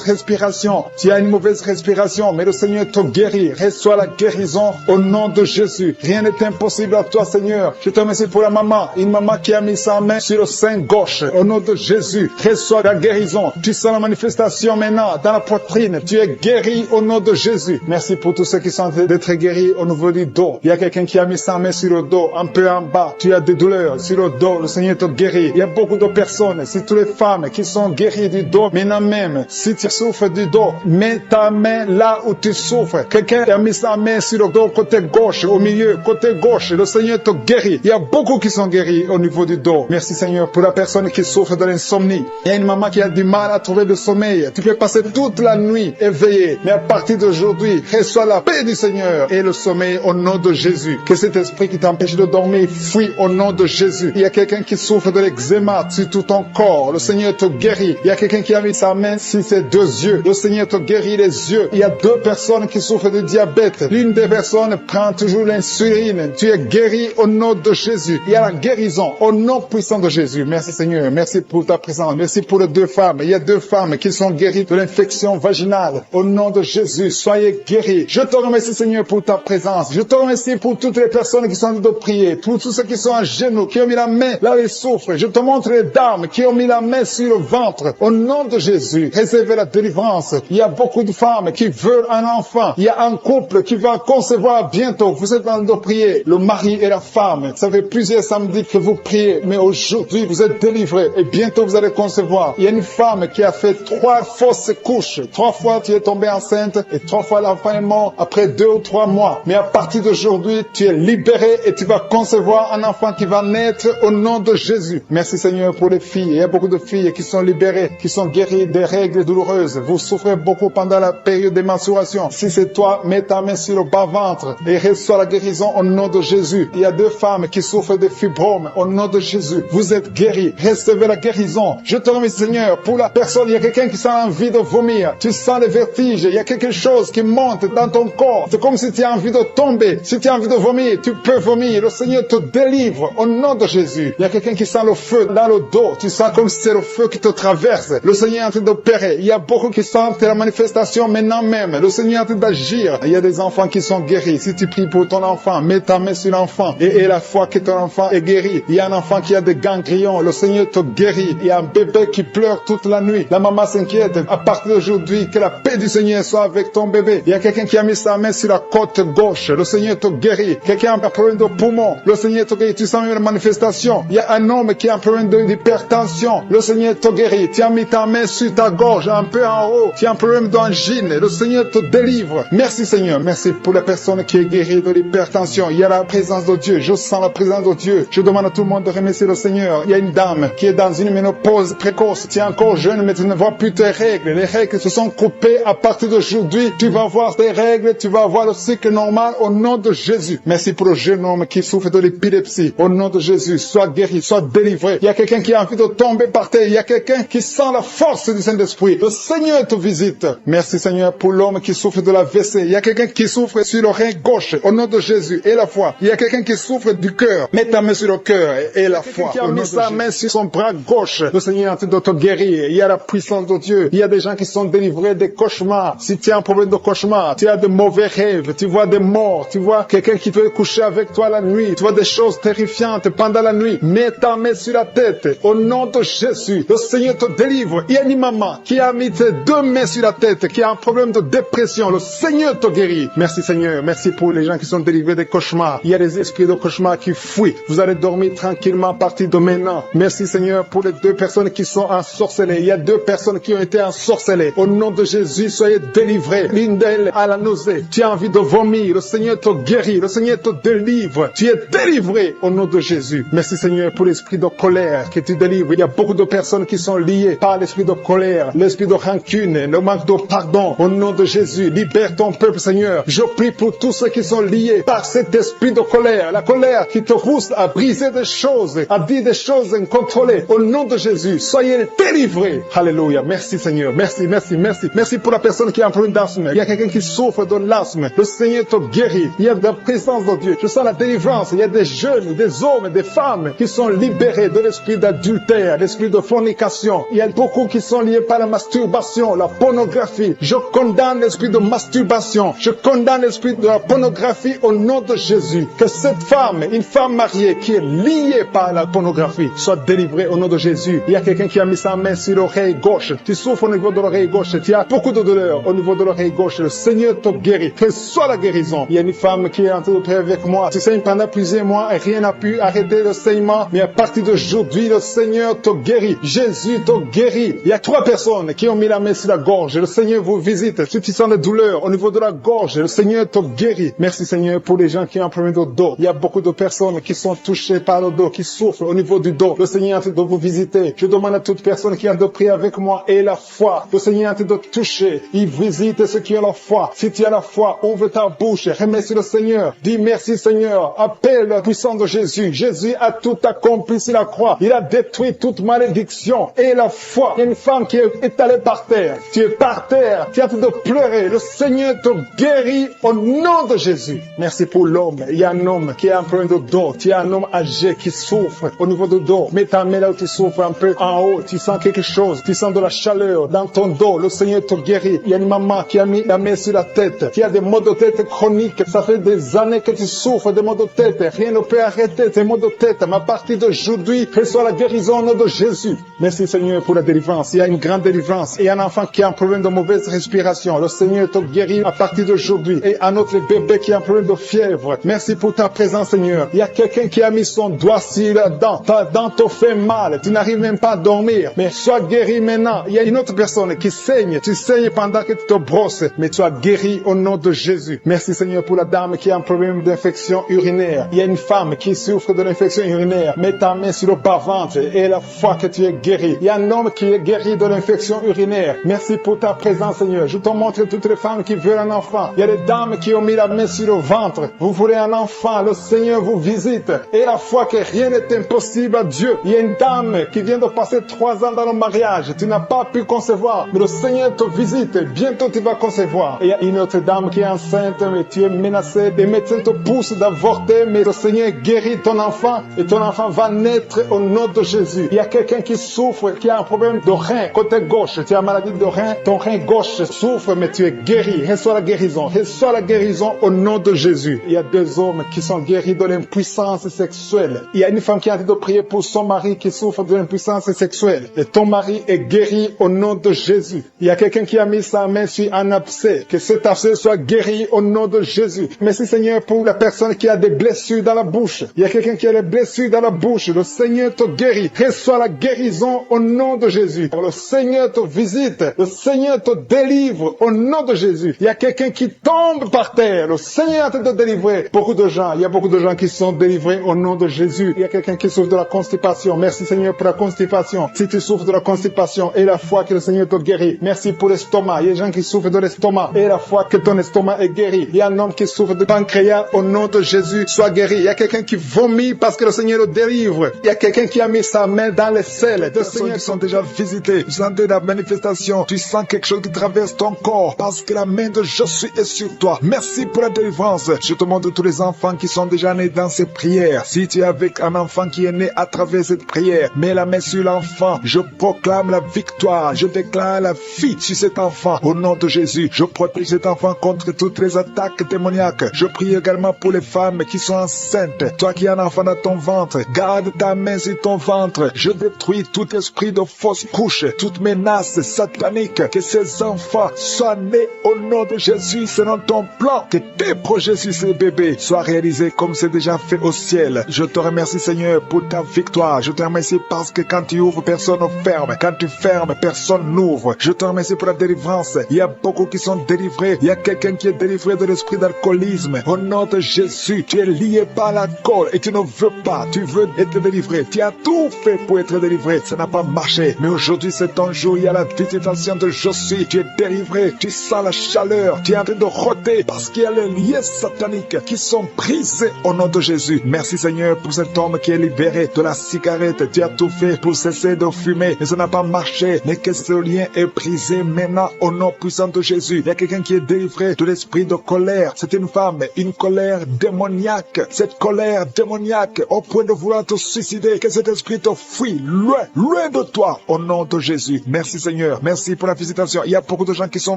respiration. Tu as une mauvaise respiration, mais le Seigneur te guérit. Reçois la guérison au nom de Jésus. Rien n'est impossible à toi Seigneur. Je te remercie pour la maman, une maman qui a mis sa main sur le sein gauche. Au nom de Jésus, reçois la guérison. Tu sens la manifestation maintenant dans la poitrine. Tu es guéri au nom de Jésus. Merci pour tous ceux qui sont en train d'être guéris au niveau du dos. Il y a quelqu'un qui a mis sa main sur le dos, un peu en bas. Tu as des douleurs sur le dos. Le Seigneur te guérit. Il y a beaucoup de personnes, c'est toutes les femmes qui sont guéries du dos. Maintenant même, si tu souffres du dos, mets ta main là où tu souffres. Quelqu'un a mis sa main sur le dos, côté gauche, au milieu, côté gauche. Le Seigneur te guérit. Il y a beaucoup qui sont guéris au niveau du dos. Merci Seigneur pour la personne qui souffre de l'insomnie. Il y a une maman qui a du mal à trouver le sommeil. Tu peux passer toute la nuit éveillé. Mais à partir d'aujourd'hui, reçois la paix du Seigneur et le sommeil au nom de Jésus. Que cet esprit qui t'empêche de dormir fuit au nom de Jésus. Il y a quelqu'un qui souffre de l'eczéma sur tout ton corps. Le Seigneur te guérit. Il y a quelqu'un qui a mis sa main sur ses 2 yeux. Le Seigneur te guérit les yeux. Il y a 2 personnes qui souffrent de diabète. L'une des personnes prend toujours l'insuline. Tu es guéri au nom de Jésus. Il y a la guérison au nom puissant de Jésus. Merci Seigneur. Merci pour ta présence. Merci pour les 2 femmes. Il y a 2 femmes qui sont guéries de l'infection vaginale. Au nom de Jésus, soyez guéris. Je te remercie Seigneur pour ta présence. Je te remercie pour toutes les personnes qui sont en train de prier. Pour tous ceux qui sont à genoux, qui ont mis la main là où ils souffrent. Je te montre les dames qui ont mis la main sur le ventre. Au nom de Jésus, réservez la délivrance. Il y a beaucoup de femmes qui veulent un enfant. Il y a un couple qui va concevoir bientôt. Vous êtes en train de prier. Le mari et la femme. Ça fait plusieurs samedis que vous priez. Mais aujourd'hui, vous êtes délivrés. Et bientôt, vous allez concevoir. Il y a une femme qui a fait 3 fausses couches. 3 fois, tu es tombée enceinte. Et 3 fois, l'enfant est mort après 2 ou 3 mois. Mais à partir d'aujourd'hui, tu es libéré et tu vas concevoir un enfant qui va naître au nom de Jésus. Merci Seigneur pour les filles. Il y a beaucoup de filles qui sont libérées, qui sont guéries des règles douloureuses. Vous souffrez beaucoup pendant la période des menstruations. Si c'est toi, mets ta main sur le bas-ventre et reçois la guérison au nom de Jésus. Il y a 2 femmes qui souffrent de fibromes au nom de Jésus. Vous êtes guéris. Recevez la guérison. Je te remercie, Seigneur, pour la personne. Il y a quelqu'un qui sent envie de vomir. Tu sens le vertige. Il y a quelque chose qui monte dans ton corps. C'est comme si tu as envie de tomber. Si tu as envie de vomir, tu peux vomir. Le Seigneur te délivre au nom de Jésus. Il y a quelqu'un qui sent le feu dans le dos. Tu sens comme si c'est le feu qui te traverse. Le Seigneur est en train d'opérer. Il y a beaucoup qui sentent la manifestation maintenant même. Le Seigneur est en train d'agir. Il y a des enfants qui sont guéris. Si tu pries pour ton enfant, mets ta main sur l'enfant et la foi que ton enfant est guéri. Il y a un enfant qui a des ganglions. Le Seigneur te guérit. Il y a un bébé qui pleure toute la nuit. La maman s'inquiète. À partir d'aujourd'hui, que la paix du Seigneur soit avec ton bébé. Il y a quelqu'un qui a mis sa main sur la côte gauche. Le Seigneur te guérit. Quelqu'un a un problème de poumon. Le Seigneur te guérit. Tu sens une manifestation. Il y a un homme qui a un problème d'hypertension. Le Seigneur te guérit. Tu as mis ta main sur ta gorge, un peu en haut. Tu as un problème d'angine. Le Seigneur te délivre. Merci Seigneur. Merci pour la personne qui est guérie de l'hypertension. Il y a la présence de Dieu. Je sens la présence de Dieu. Je demande à tout le monde de remercier le Seigneur. Il y a une dame qui est dans une ménopause précoce. Tu es encore jeune, mais tu ne vois plus tes règles. Les règles se sont coupées à partir d'aujourd'hui. Tu vas voir tes règles. Tu vas voir le cycle normal au nom de Jésus. Merci pour le jeune homme qui souffre de l'épilepsie. Au nom de Jésus, sois guéri, sois délivré. Il y a quelqu'un qui a envie de tomber par terre. Il y a quelqu'un qui sent la force du Saint-Esprit. Le Seigneur te visite. Merci Seigneur pour l'homme qui souffre de la WC. Il y a quelqu'un qui souffre sur l'oreille gauche. Au nom de Jésus et la foi. Il y a quelqu'un qui souffre du cœur. Mets ta main sur le cœur et la foi. Qui a mis sa main sur son bras gauche. Le Seigneur est en train de te guérir. Il y a la puissance de Dieu. Il y a des gens qui sont délivrés des cauchemars. Si tu as un problème de cauchemar, tu as de mauvais rêves, tu vois des morts, tu vois quelqu'un qui veut coucher avec toi la nuit, tu vois des choses terrifiantes pendant la nuit. Mets ta main sur la tête. Au nom de Jésus, le Seigneur te délivre. Il y a une maman qui a mis ses 2 mains sur la tête, qui a un problème de dépression. Le Seigneur te guérit. Merci Seigneur. Merci pour les gens qui sont délivrés des cauchemars. Il y a des esprits de cauchemars qui fuient. Vous allez dormir tranquillement à partir de maintenant. Merci Seigneur pour les 2 personnes qui sont ensorcelées. Il y a 2 personnes qui ont été ensorcelées. Au nom de Jésus, soyez délivrés. L'une d'elles a la nausée. Tu as envie de vomir. Le Seigneur te guérit. Le Seigneur te délivre. Tu es délivré au nom de Jésus. Merci Seigneur pour l'esprit de colère que tu délivres. Il y a beaucoup de personnes qui sont liées par l'esprit de colère, l'esprit de rancune, le manque de pardon. Au nom de Jésus, libère ton peuple Seigneur. Je prie pour tous ceux qui sont liés par cet esprit de colère. La colère qui te pousse à briser des choses, à dire des choses incontrôlées. Au nom de Jésus, soyez délivrés. Alléluia. Merci Seigneur. Merci, merci, merci. Merci pour la personne qui a un problème d'asthme. Il y a quelqu'un qui souffre de l'asthme. Le Seigneur te guérit. Il y a de la présence de Dieu. Je sens la délivrance. Il y a des jeunes, des hommes, des femmes qui sont libérés de l'esprit d'adultère, l'esprit de fornication. Il y a beaucoup qui sont liés par la masturbation, la pornographie. Je condamne l'esprit de masturbation. Je condamne l'esprit de la pornographie au nom de Jésus. Que cette femme, une femme mariée qui est liée par la pornographie, soit délivrée au nom de Jésus. Il y a quelqu'un qui a mis sa main sur l'oreille gauche. Tu souffres au niveau de l'oreille gauche. Tu as beaucoup de douleur au niveau de l'oreille gauche. Le Seigneur te guérit. Que soit la guérison. Il y a une femme qui est en train de prier avec moi. Tu saignes pendant plusieurs mois et rien n'a pu arrêter le saignement. Mais à partir d'aujourd'hui, le Seigneur te guérit. Jésus te guérit. Il y a 3 personnes qui ont mis la main sur la gorge. Le Seigneur vous visite. Si tu sens des douleurs au niveau de la gorge, le Seigneur te guérit. Merci Seigneur pour les gens qui ont un problème de dos. Il y a beaucoup de personnes qui sont touchées par le dos, qui souffrent au niveau du dos. Le Seigneur est en train de vous visiter. Je demande à toute personne qui a de prier avec moi et la foi. Le Seigneur est en train de toucher. Il visite ceux qui ont la foi. Si tu as la foi, ouvre ta bouche. Remercie le Seigneur. Dis merci Seigneur. Appelle la puissance de Jésus. Jésus a tout accompli sur la croix. Il a détruit toute malédiction. Et la foi. Il y a une femme qui est étalée par terre. Tu es par terre. Tu es en train de pleurer. Le Seigneur te guérit au nom de Jésus. Merci pour l'homme. Il y a un homme qui a un problème de dos. Tu as un homme âgé qui souffre au niveau du dos. Mets ta main là où tu souffres un peu en haut. Tu sens quelque chose. Tu sens de la chaleur dans ton dos. Le Seigneur te guérit. Il y a une maman qui a mis la main sur la tête. Tu as des maux de tête chroniques. Ça fait des années que tu souffres des maux de tête. Rien ne peut arrêter tes maux de tête. Mais à partir d'aujourd'hui, reçois la guérison au nom de Jésus. Merci Seigneur pour la délivrance. Il y a une grande délivrance. Il y a un enfant qui a un problème de mauvaise respiration. Le Seigneur te guérit à partir d'aujourd'hui. Et un autre bébé qui a un problème de fièvre. Merci pour ta présence Seigneur. Il y a quelqu'un qui a mis son doigt sur la dent. Ta dent te fait mal. Tu n'arrives même pas à dormir. Mais sois guéri maintenant. Il y a une autre personne qui saigne. Tu saignes pendant que tu te brosses. Mais tu as guéri au nom de Jésus. Merci Seigneur pour la dame qui a un problème d'infection urinaire. Il y a une femme qui souffre de l'infection urinaire. Mets ta main sur le bas-ventre. ventre et la foi que tu es guéri. Il y a un homme qui est guéri de l'infection urinaire. Merci pour ta présence, Seigneur. Je te montre toutes les femmes qui veulent un enfant. Il y a des dames qui ont mis la main sur le ventre. Vous voulez un enfant, le Seigneur vous visite. Et la foi que rien n'est impossible à Dieu. Il y a une dame qui vient de passer 3 ans dans le mariage. Tu n'as pas pu concevoir, mais le Seigneur te visite. Bientôt tu vas concevoir. Et il y a une autre dame qui est enceinte, mais tu es menacée. Les médecins te poussent d'avorter, mais le Seigneur guérit ton enfant et ton enfant va naître au nom de Jésus. Il y a quelqu'un qui souffre, qui a un problème de rein, côté gauche. Tu as une maladie de rein, ton rein gauche souffre, mais tu es guéri. Reçois la guérison. Reçois la guérison au nom de Jésus. Il y a 2 hommes qui sont guéris de l'impuissance sexuelle. Il y a une femme qui a dit de prier pour son mari qui souffre de l'impuissance sexuelle. Et ton mari est guéri au nom de Jésus. Il y a quelqu'un qui a mis sa main sur un abcès. Que cet abcès soit guéri au nom de Jésus. Merci Seigneur pour la personne qui a des blessures dans la bouche. Il y a quelqu'un qui a des blessures dans la bouche. Le Seigneur te guérit. Reçois la guérison au nom de Jésus. Le Seigneur te visite. Le Seigneur te délivre au nom de Jésus. Il y a quelqu'un qui tombe par terre. Le Seigneur est en train de délivrer beaucoup de gens. Il y a beaucoup de gens qui sont délivrés au nom de Jésus. Il y a quelqu'un qui souffre de la constipation. Merci Seigneur pour la constipation. Si tu souffres de la constipation et la foi que le Seigneur te guérit. Merci pour l'estomac. Il y a des gens qui souffrent de l'estomac et la foi que ton estomac est guéri. Il y a un homme qui souffre de pancréas au nom de Jésus. Sois guéri. Il y a quelqu'un qui vomit parce que le Seigneur le délivre. Il y a quelqu'un qui a mis sa main dans les selles. Des personnes qui sont déjà visitées. Tu sens la manifestation. Tu sens quelque chose qui traverse ton corps parce que la main de Jésus est sur toi. Merci pour la délivrance. Je te montre tous les enfants qui sont déjà nés dans ces prières. Si tu es avec un enfant qui est né à travers cette prière, mets la main sur l'enfant. Je proclame la victoire. Je déclare la vie sur cet enfant. Au nom de Jésus, je protège cet enfant contre toutes les attaques démoniaques. Je prie également pour les femmes qui sont enceintes. Toi qui as un enfant dans ton ventre, garde ta main sur ton ventre. Je détruis tout esprit de fausse couche, toute menace satanique. Que ces enfants soient nés au nom de Jésus selon ton plan. Que tes projets sur ces bébés soient réalisés comme c'est déjà fait au ciel. Je te remercie Seigneur pour ta victoire. Je te remercie parce que quand tu ouvres, personne ne ferme. Quand tu fermes, personne n'ouvre. Je te remercie pour la délivrance. Il y a beaucoup qui sont délivrés. Il y a quelqu'un qui est délivré de l'esprit d'alcoolisme. Au nom de Jésus, tu es lié par l'alcool et tu ne veux pas. Tu veux être délivré. Tu as tout fait pour être délivré. Ça n'a pas marché. Mais aujourd'hui, c'est ton jour. Il y a la visitation de Jésus. Tu es délivré. Tu sens la chaleur. Tu es en train de rôter parce qu'il y a les liens sataniques qui sont brisés au nom de Jésus. Merci Seigneur pour cet homme qui est libéré de la cigarette. Tu as tout fait pour cesser de fumer. Mais ça n'a pas marché. Mais que ce lien est brisé maintenant au nom puissant de Jésus. Il y a quelqu'un qui est délivré de l'esprit de colère. C'est une femme, une colère démoniaque. Cette colère démoniaque au point de vouloir te suicider. Que cet esprit te fuit loin, loin de toi au nom de Jésus. Merci Seigneur. Merci pour la visitation. Il y a beaucoup de gens qui sont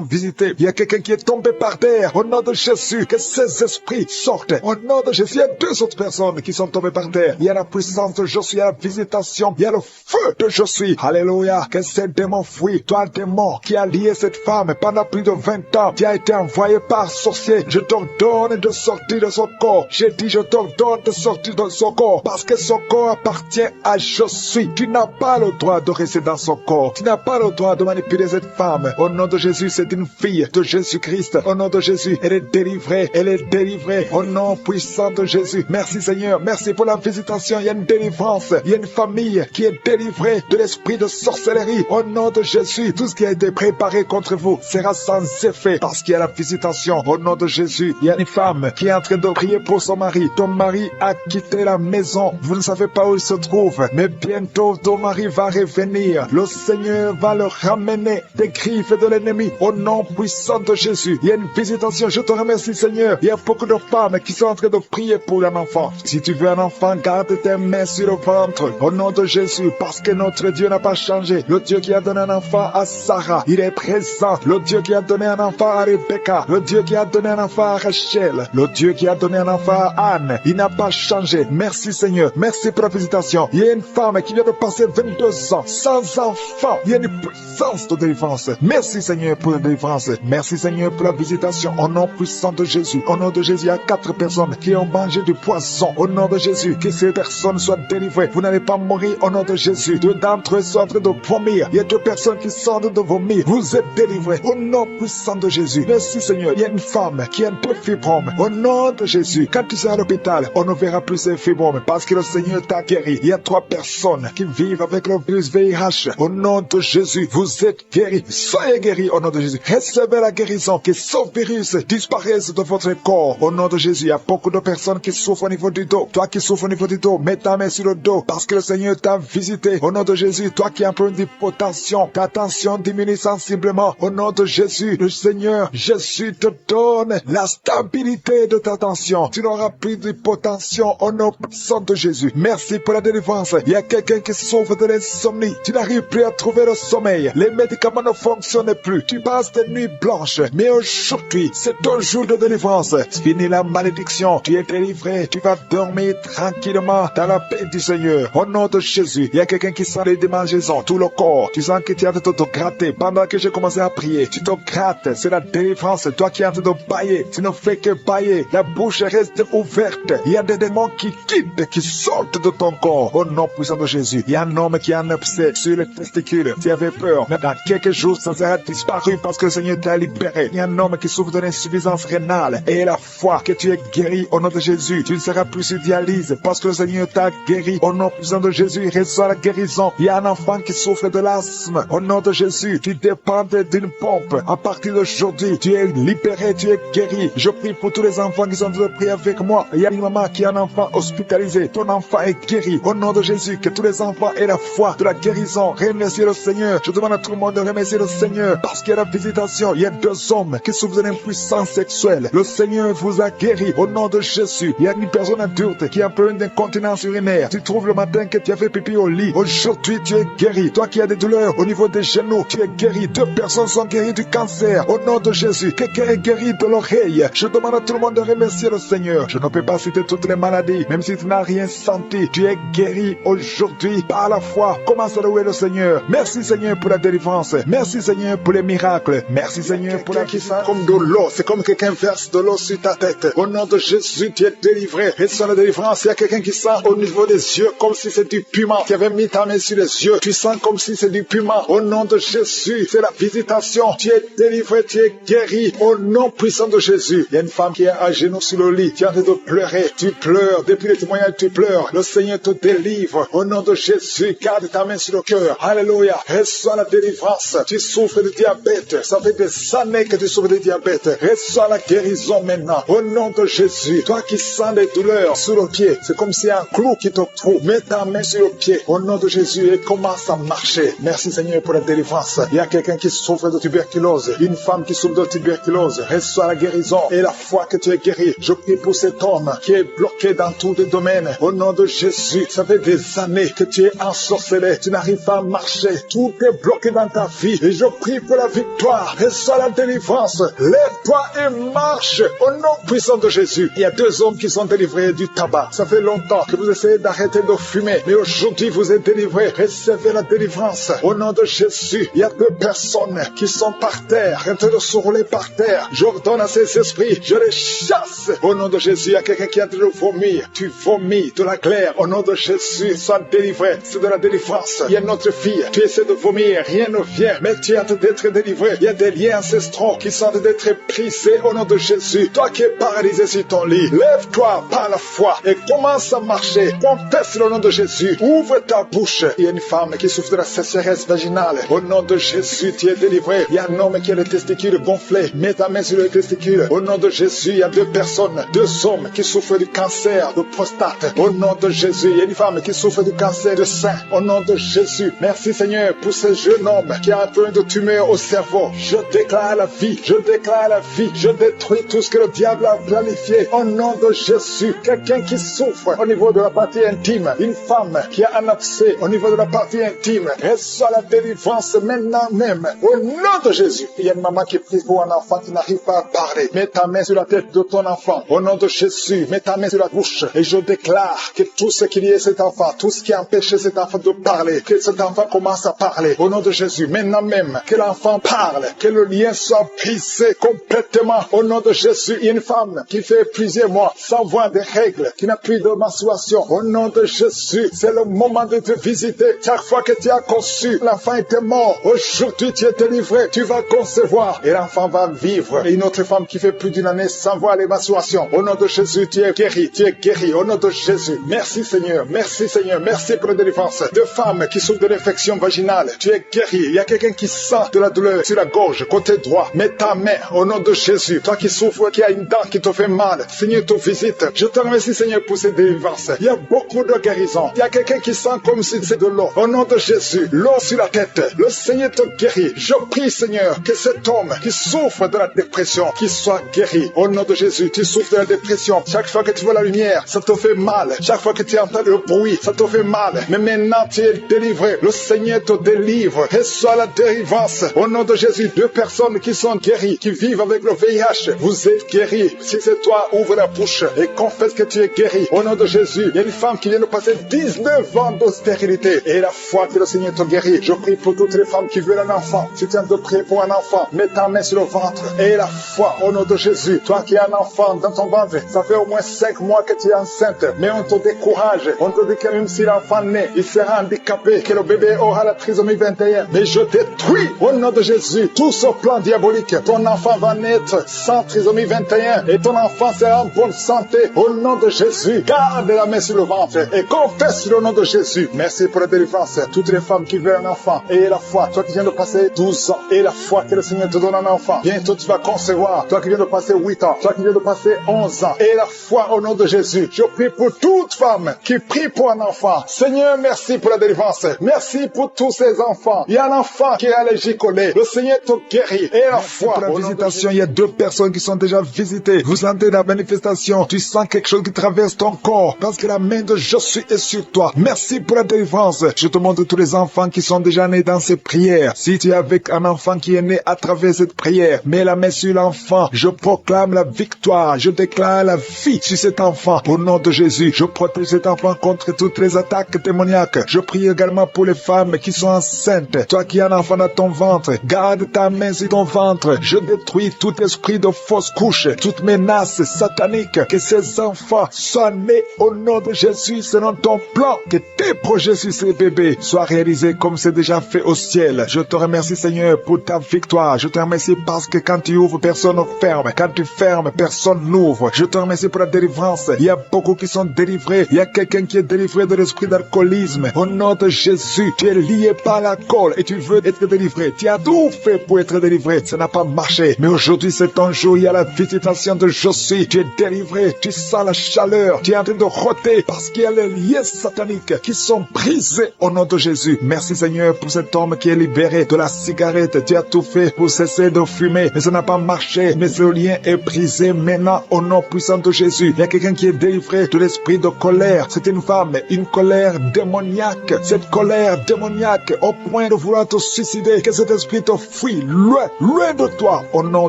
visités. Il y a quelqu'un qui est tombé par terre au nom de Jésus. Que ces esprits sortent au nom de Jésus. Il y a 2 autres personnes qui sont tombées par terre. Il y a la puissance de Jésus. Il y a la visitation. Il y a le feu de Jésus. Alléluia. Que ces démons fuient. Toi démon qui a lié cette femme pendant plus de 20 ans. Tu as été envoyé par sorcier. Je t'ordonne de sortir de son corps. J'ai dit je t'ordonne de sortir de son corps. Parce que son corps appartient à Jésus. Tu n'as pas le droit de rester dans son corps. Tu n'as pas le droit de manipuler cette femme. Au nom de Jésus, c'est une fille de Jésus-Christ. Au nom de Jésus, elle est délivrée. Elle est délivrée. Au nom puissant de Jésus. Merci Seigneur. Merci pour la visitation. Il y a une délivrance. Il y a une famille qui est délivrée de l'esprit de sorcellerie. Au nom de Jésus, tout ce qui a été préparé contre vous sera sans effet parce qu'il y a la visitation. Au nom de Jésus, il y a une femme qui est en train de prier pour son mari. Ton mari a quitté la maison. Vous ne savez pas où il se trouve, mais bientôt ton mari va revenir. Le Seigneur va le ramener des griffes de l'ennemi. Au nom puissant de Jésus, il y a une visitation. Je te remercie Seigneur. Il y a beaucoup de femmes qui sont en train de prier pour un enfant. Si tu veux un enfant, garde tes mains sur le ventre. Au nom de Jésus, parce que notre Dieu n'a pas changé. Le Dieu qui a donné un enfant à Sarah, il est présent. Le Dieu qui a donné un enfant à Rebecca, le Dieu qui a donné un enfant à Rachel, le Dieu qui a donné un enfant à Anne, il n'a pas changé. Merci Seigneur, merci pour la visitation. Il y a une femme qui vient de passer 22 ans sans enfant. Il y a une puissance de délivrance. Merci Seigneur pour la délivrance. Merci Seigneur pour la visitation. Au nom puissant de Jésus, au nom de Jésus, il y a 4 personnes qui ont mangé du poison. Au nom de Jésus, que ces personnes soient délivrées. Vous n'allez pas mourir au nom de Jésus. 2 d'entre eux sont en train de vomir. Il y a 2 personnes qui sont en train de vomir. Vous êtes délivrés au nom puissant de Jésus. Merci Seigneur. Il y a une femme qui a un peu de fibrome. Au nom de Jésus, quand tu seras à l'hôpital, on ne verra plus ces fibromes parce que le Seigneur t'a guéri. Il y a 3 23 personnes qui vivent avec le virus VIH. Au nom de Jésus, vous êtes guéris. Soyez guéris au nom de Jésus. Recevez la guérison, que ce virus disparaisse de votre corps. Au nom de Jésus, il y a beaucoup de personnes qui souffrent au niveau du dos. Toi qui souffres au niveau du dos, mets ta main sur le dos parce que le Seigneur t'a visité. Au nom de Jésus, toi qui as un problème d'hypotension, ta tension diminue sensiblement. Au nom de Jésus, le Seigneur Jésus te donne la stabilité de ta tension. Tu n'auras plus d'hypotension au nom puissant de Jésus. Merci pour la délivrance. Il y a quelqu'un qui souffre de l'insomnie. Tu n'arrives plus à trouver le sommeil. Les médicaments ne fonctionnent plus. Tu passes des nuits blanches. Mais aujourd'hui, c'est ton jour de délivrance. Fini la malédiction. Tu es délivré. Tu vas dormir tranquillement dans la paix du Seigneur. Au nom de Jésus, il y a quelqu'un qui sent les démangeaisons, tout le corps. Tu sens que tu es en train de te gratter. Pendant que j'ai commencé à prier, tu te grattes. C'est la délivrance. Toi qui es en train de bailler, tu ne fais que bailler. La bouche reste ouverte. Il y a des démons qui quittent, qui sortent de ton corps. Au nom puissant de Jésus, il y a un homme qui a un abcès sur les testicules. Tu avais peur. Mais dans quelques jours, ça sera disparu parce que le Seigneur t'a libéré. Il y a un homme qui souffre de l'insuffisance rénale. Et la foi que tu es guéri au nom de Jésus. Tu ne seras plus sur dialyse parce que le Seigneur t'a guéri. Au nom puissant de Jésus, reçois la guérison. Il y a un enfant qui souffre de l'asthme. Au nom de Jésus, tu dépends d'une pompe. À partir d'aujourd'hui, tu es libéré, tu es guéri. Je prie pour tous les enfants qui sont en train de prier avec moi. Il y a une maman qui a un enfant hospitalisé. Ton enfant est guéri. Au nom de Jésus, que tous les enfants aient la foi de la guérison. Remerciez le Seigneur. Je demande à tout le monde de remercier le Seigneur parce qu'il y a la visitation. Il y a 2 hommes qui souffrent de l'impuissance sexuelle. Le Seigneur vous a guéri. Au nom de Jésus, il y a une personne adulte qui a un problème d'incontinence urinaire. Tu trouves le matin que tu as fait pipi au lit. Aujourd'hui, tu es guéri. Toi qui as des douleurs au niveau des genoux, tu es guéri. 2 personnes sont guéries du cancer. Au nom de Jésus, quelqu'un est guéri de l'oreille. Je demande à tout le monde de remercier le Seigneur. Je ne peux pas citer toutes les maladies, même si tu n'as rien senti. Tu es guéri aujourd'hui par la foi. Commence à louer le Seigneur. Merci Seigneur pour la délivrance. Merci Seigneur pour les miracles. Merci Seigneur pour la puissance. Comme de l'eau, c'est comme quelqu'un verse de l'eau sur ta tête. Au nom de Jésus, tu es délivré. Et sur la délivrance, il y a quelqu'un qui sent au niveau des yeux comme si c'est du piment. Tu avais mis ta main sur les yeux. Tu sens comme si c'est du piment. Au nom de Jésus, c'est la visitation. Tu es délivré, tu es guéri. Au nom puissant de Jésus. Il y a une femme qui est à genoux sur le lit. Tu es en train de pleurer. Tu pleures. Depuis les témoignages, tu pleures. Le Seigneur te délivre. Au nom de Jésus, garde ta main sur le cœur. Alléluia. Reçois la délivrance. Tu souffres de diabète. Ça fait des années que tu souffres de diabète. Reçois la guérison maintenant. Au nom de Jésus. Toi qui sens des douleurs sur le pied, c'est comme si un clou qui te trouve. Mets ta main sur le pied. Au nom de Jésus et commence à marcher. Merci Seigneur pour la délivrance. Il y a quelqu'un qui souffre de tuberculose. Une femme qui souffre de tuberculose. Reçois la guérison et la foi que tu es guéri. Je prie pour cet homme qui est bloqué dans tous les domaines. Au nom de Jésus, ça fait des années que tu es ensorcelé. Tu n'arrives pas à marcher. Tout est bloqué dans ta vie. Et je prie pour la victoire. Reçois la délivrance. Lève-toi et marche. Au nom puissant de Jésus. Il y a 2 hommes qui sont délivrés du tabac. Ça fait longtemps que vous essayez d'arrêter de fumer. Mais aujourd'hui, vous êtes délivrés. Recevez la délivrance. Au nom de Jésus, il y a 2 personnes qui sont par terre, en train de se rouler par terre. J'ordonne à ces esprits, je les chasse. Au nom de Jésus, il y a quelqu'un qui est en train de vomir. Tu vomis de la glaire. Au nom de Jésus, sois délivré. C'est de la délivrance. Il y a une autre fille. Tu essaies de vomir, rien ne vient. Mais tu es en train d'être délivré. Il y a des liens ancestraux qui sont en train d'être brisés au nom de Jésus. Toi qui es paralysé sur ton lit, lève-toi par la foi et commence à marcher. Confesse le nom de Jésus. Ouvre ta bouche. Il y a une femme qui souffre de la sécheresse vaginale. Au nom de Jésus, tu es délivré. Il y a un homme qui a les testicules gonflés. Mets ta main sur les testicules. Au nom de Jésus, il y a 2 personnes, 2 hommes qui souffrent du cancer de prostate. Au nom de Jésus, il y a une femme qui souffre du cancer de sein. Au nom de Jésus, merci Seigneur pour ce jeune homme qui a un peu de tumeur au cerveau. Je déclare la vie. Je déclare la vie. Je détruis tout ce que le diable a planifié. Au nom de Jésus, quelqu'un qui souffre au niveau de la partie intime. Une femme qui a un abcès au niveau de la partie intime. Reçois la délivrance maintenant même. Au nom de Jésus. Il y a une maman qui prie pour un enfant qui n'arrive pas à parler. Mets ta main sur la tête de ton enfant. Au nom de Jésus, mets ta main sur la bouche. Et je déclare que tout ce qu'il y a cet enfant, tout ce qui a empêché cet enfant de parler, que cet enfant commence à parler. Au nom de Jésus, maintenant même, que l'enfant parle. Que le lien soit brisé complètement. Au nom de Jésus, il y a une femme qui fait plusieurs mois sans voir des règles, qui n'a plus de menstruation. Au nom de Jésus, c'est le moment de te visiter. Chaque fois que tu as conçu, l'enfant était mort. Aujourd'hui, tu es délivré. Tu vas concevoir et l'enfant va vivre. Et une autre femme qui fait plus d'une année sans voir les menstruations. Au nom de Jésus, tu es guéri. Tu es guéri. Au nom de Jésus. Merci Seigneur. Merci Seigneur. Merci pour la délivrance. Deux femmes qui souffrent de l'infection vaginale. Tu es guéri. Il y a quelqu'un qui sent de la douleur sur la gorge, côté droit. Mets ta main au nom de Jésus. Toi qui souffres, qui a une dent qui te fait mal. Seigneur te visite. Je te remercie, Seigneur, pour cette délivrance. Il y a beaucoup de guérison. Il y a quelqu'un qui sent comme si c'est de l'eau. Au nom de Jésus, l'eau sur la tête. Le Seigneur te guérit. Je prie, Seigneur, que cet homme qui souffre de la dépression, qu'il soit guéri. Au nom de Jésus, tu souffres de la dépression. Chaque fois que tu vois la lumière, ça te fait mal. Chaque fois que tu entends le bruit, ça te fait mal. Mais maintenant, tu es délivré. Le Seigneur te délivre. Reçois la délivrance. Au nom de Jésus, deux personnes qui sont guéries, qui vivent avec le VIH, vous êtes guéris. Si c'est toi, ouvre la bouche et confesse que tu es guéri. Au nom de Jésus, il y a une femme qui vient de passer 19 ans de stérilité. Et la foi que le Seigneur te guérit. Je prie pour toutes les femmes qui veulent un enfant. Si tu viens de prier pour un enfant, mets ta main sur le ventre. Et la foi au nom de Jésus. Toi qui as un enfant dans ton ventre, ça fait au moins 5 mois que tu es enceinte. Mais on te décourage. On te dit que même si l'enfant naît, il sera handicapé, que le bébé aura la trisomie 21. Mais je détruis au nom de Jésus tout ce plan diabolique. Ton enfant va naître sans trisomie 21 et ton enfant sera en bonne santé. Au nom de Jésus, garde la main sur le ventre et confesse le nom de Jésus. Merci pour la délivrance. Toutes les femmes qui veulent un enfant, et la foi. Toi qui viens de passer 12 ans, et la foi que le Seigneur te donne un enfant. Bientôt tu vas concevoir. Toi qui viens de passer 8 ans, toi qui viens de passer 11 ans, et la foi au nom de Jésus. Je prie pour toute femme qui prie pour un enfant. Seigneur, merci pour la délivrance. Merci pour tous ces enfants. Il y a un enfant qui est allergique au lait. Le Seigneur te guérit. Et la foi. Pour la visitation, il y a deux personnes qui sont déjà visitées. Vous sentez la manifestation. Tu sens quelque chose qui traverse ton corps. Parce que la main de Jésus est sur toi. Merci pour la délivrance. Je te montre tous les enfants qui sont déjà nés dans ces prières. Si tu es avec un enfant qui est né à travers cette prière, mets la main sur l'enfant. Je proclame la victoire. Je déclare la vie sur cet enfant. Au nom de Jésus, je protège cet enfant contre toutes les attaques démoniaques. Je prie également pour les femmes qui sont enceintes. Toi qui as un enfant dans ton ventre, garde ta main sur ton ventre. Je détruis tout esprit de fausse couche, toute menace satanique. Que ces enfants soient nés au nom de Jésus selon ton plan. Que tes projets sur ces bébés soient réalisés comme c'est déjà fait au ciel. Je te remercie, Seigneur, pour ta victoire. Je te remercie parce que quand tu ouvres, personne ne ferme. Quand tu fermes, personne n'ouvre. Je te remercie pour la délivrance. Il y a beaucoup qui sont délivrés. Il y a quelqu'un qui est délivré de l'esprit d'alcoolisme. Au nom de Jésus, tu es lié par l'alcool et tu veux être délivré. Tu as tout fait pour être délivré. Ça n'a pas marché. Mais aujourd'hui, c'est ton jour. Il y a la visitation de Jésus. Tu es délivré. Tu sens la chaleur. Tu es en train de roter parce qu'il y a les liens sataniques qui sont brisés au nom de Jésus. Merci, Seigneur, pour cet homme qui est libéré de la cigarette. Tu as tout fait pour cesser de fumer. Mais ça n'a pas marché. Mais ce lien est brisé maintenant au nom puissant de Jésus. Il y a quelqu'un qui est délivré de l'esprit de colère. C'est une femme, une colère démoniaque. Cette colère démoniaque au point de vouloir te suicider. Que cet esprit te fuit loin, loin de toi au nom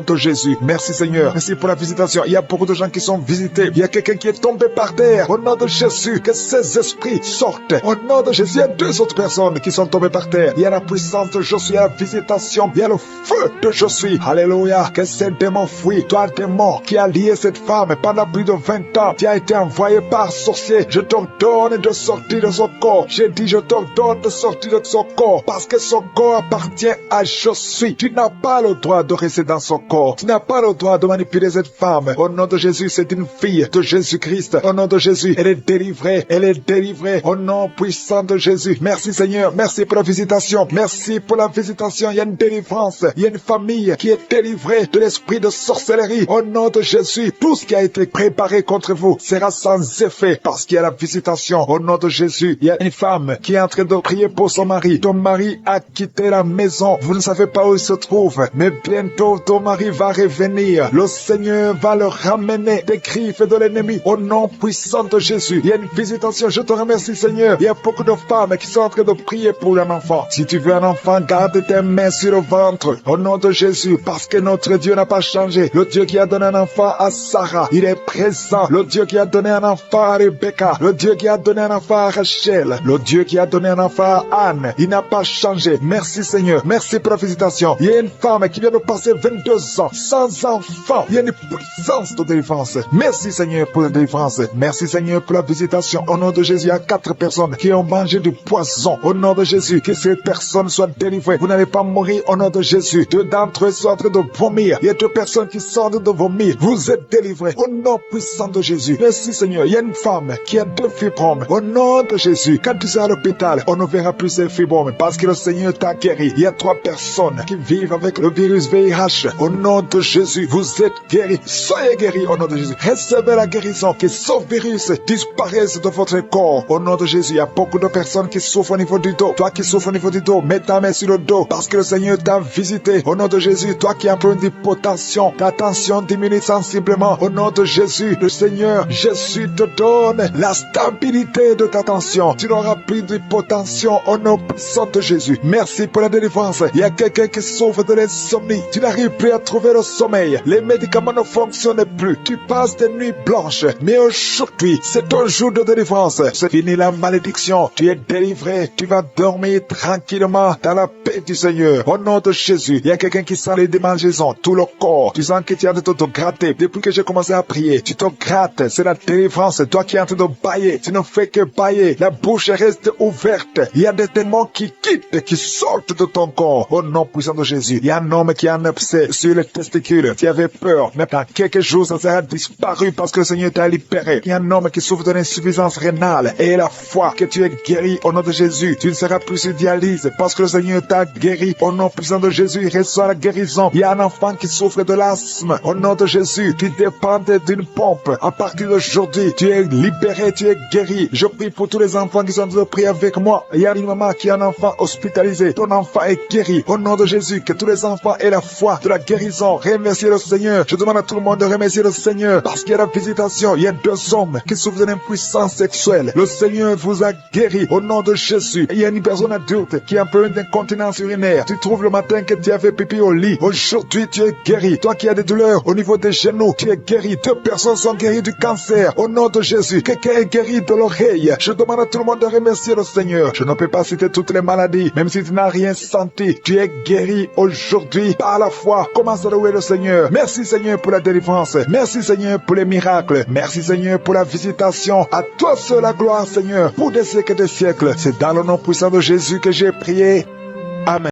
de Jésus. Merci, Seigneur. Merci pour la visitation. Il y a beaucoup de gens qui sont visités. Il y a quelqu'un qui est tombé par terre au nom de Jésus. Que ces esprits sortent au nom de Jésus. Il y a deux autres personnes qui sont tombées par terre. Il y a la puissance de Jésus, il y a la visitation, il y a le feu de Jésus. Alléluia. Que ces démons fuient. Toi, démon qui a lié cette femme pendant plus de 20 ans, tu as été envoyé par sorcier. Je t'ordonne de sortir de son corps. J'ai dit, je t'ordonne de sortir de son corps parce que son corps appartient à Jésus. Tu n'as pas le droit de rester dans son corps. Tu n'as pas le droit de manipuler cette femme. Au nom de Jésus, c'est une fille de Jésus-Christ. Au nom de Jésus, elle est délivrée. Elle est délivrée. Au nom puissant de Jésus. Merci, Seigneur. Merci pour la visitation. Merci pour la visitation. Il y a une délivrance. Il y a une famille qui est délivrée de l'esprit de sorcellerie. Au nom de Jésus, tout ce qui a été préparé contre vous sera sans effet parce qu'il y a la visitation. Au nom de Jésus, il y a une femme qui est en train de prier pour son mari. Ton mari a quitté la maison. Vous ne savez pas où il se trouve, mais bientôt ton mari va revenir. Le Seigneur va le ramener des griffes de l'ennemi. Au nom puissant de Jésus, il y a une visitation. Je te remercie, Seigneur. Il y a beaucoup de femmes qui sont en train de prier pour un enfant. Si tu veux un enfant, garde tes mains sur le ventre. Au nom de Jésus, parce que notre Dieu n'a pas changé. Le Dieu qui a donné un enfant à Sarah, il est présent. Le Dieu qui a donné un enfant à Rebecca, le Dieu qui a donné un enfant à Rachel, le Dieu qui a donné un enfant à Anne, il n'a pas changé. Merci, Seigneur. Merci pour la visitation. Il y a une femme qui vient de passer 22 ans sans enfant. Il y a une puissance de délivrance. Merci, Seigneur, pour la délivrance. Merci, Seigneur, pour la visitation. Au nom de Jésus, il y a 4 personnes qui ont mangé du poison. Au nom de Jésus, que ces personnes soient délivrées. Vous n'allez pas mourir au nom de Jésus. 2 d'entre eux sont en train de vomir. Il y a 2 personnes qui sont en train de vomir. Vous êtes délivrés au nom puissant de Jésus. Merci, Seigneur. Il y a une femme qui a 2 fibromes. fibromes. Au nom de Jésus, quand tu seras à l'hôpital, on ne verra plus ces fibromes parce que le Seigneur t'a guéri. Il y a 3 personnes qui vivent avec le virus VIH. Au nom de Jésus, vous êtes guéris. Soyez guéris au nom de Jésus. Recevez la guérison, que ce virus disparaisse de votre corps. Au nom de Jésus, il y a beaucoup de personnes qui souffrent au niveau du dos. Toi qui souffres au niveau du dos, mets ta main sur le dos parce que le Seigneur t'a visité. Au nom de Jésus, toi qui as un problème d'hypotension, ta tension diminue sensiblement. Au nom de Jésus, le Seigneur, Jésus te donne la stabilité de ta tension. Tu n'auras plus d'hypotension au nom puissant de Jésus. Merci pour la délivrance. Il y a quelqu'un qui souffre de l'insomnie. Tu n'arrives plus à trouver le sommeil. Les médicaments ne fonctionnent plus. Tu passes des nuits blanches. Mais aujourd'hui, c'est ton jour de délivrance. C'est fini la malédiction. Tu es délivré. Tu vas dormir tranquillement dans la paix du Seigneur. Au nom de Jésus, il y a quelqu'un qui sent les démangeaisons, tout le corps. Tu sens que tu es en train de te gratter. Depuis que j'ai commencé à prier, tu te grattes. C'est la délivrance. Toi qui es en train de bailler, tu ne fais que bailler. La bouche reste ouverte. Il y a des démons qui quittent, qui sortent de ton corps. Au nom puissant de Jésus, il y a un homme qui a un abcès sur les testicules. Tu avais peur. Mais dans quelques jours, ça sera disparu parce que le Seigneur t'a libéré. Il y a un homme qui souffre de l'insuffisance rénale. Et la foi que tu es guéri au nom de Jésus. Tu ne seras plus sur dialyse parce que le Seigneur t'a guéri. Au nom puissant de Jésus, il reçoit la guérison. Il y a un enfant qui souffre de l'asthme. Au nom de Jésus, qui dépendait d'une pompe. À partir d'aujourd'hui, tu es libéré, tu es guéri. Je prie pour tous les enfants qui sont en train de prier avec moi. Il y a une maman qui a un enfant hospitalisé. Ton enfant est guéri. Au nom de Jésus, que tous les enfants aient la foi de la guérison. Remerciez le Seigneur. Je demande à tout le monde de remercier le Seigneur parce qu'il y a la visitation. Il y a 2 hommes qui souffrent d'une impuissance sexuelle. Le Seigneur vous a guéri au nom de Jésus. Il y a une personne adulte qui a un problème d'incontinence urinaire. Tu trouves le matin que tu avais pipi au lit. Aujourd'hui, tu es guéri. Toi qui as des douleurs au niveau des genoux, tu es guéri. 2 personnes sont guéries du cancer. Au nom de Jésus, quelqu'un est guéri de l'oreille. Je demande à tout le monde de remercier le Seigneur. Je ne peux pas citer toutes les maladies, même si tu n'as rien senti. Tu es guéri aujourd'hui par la foi. Commence à louer le Seigneur. Merci Seigneur pour la délivrance. Merci Seigneur pour les miracles. Merci Seigneur pour la visitation. À toi seul la gloire Seigneur pour des siècles et des siècles. C'est dans le nom puissant de Jésus que j'ai prié. Amen.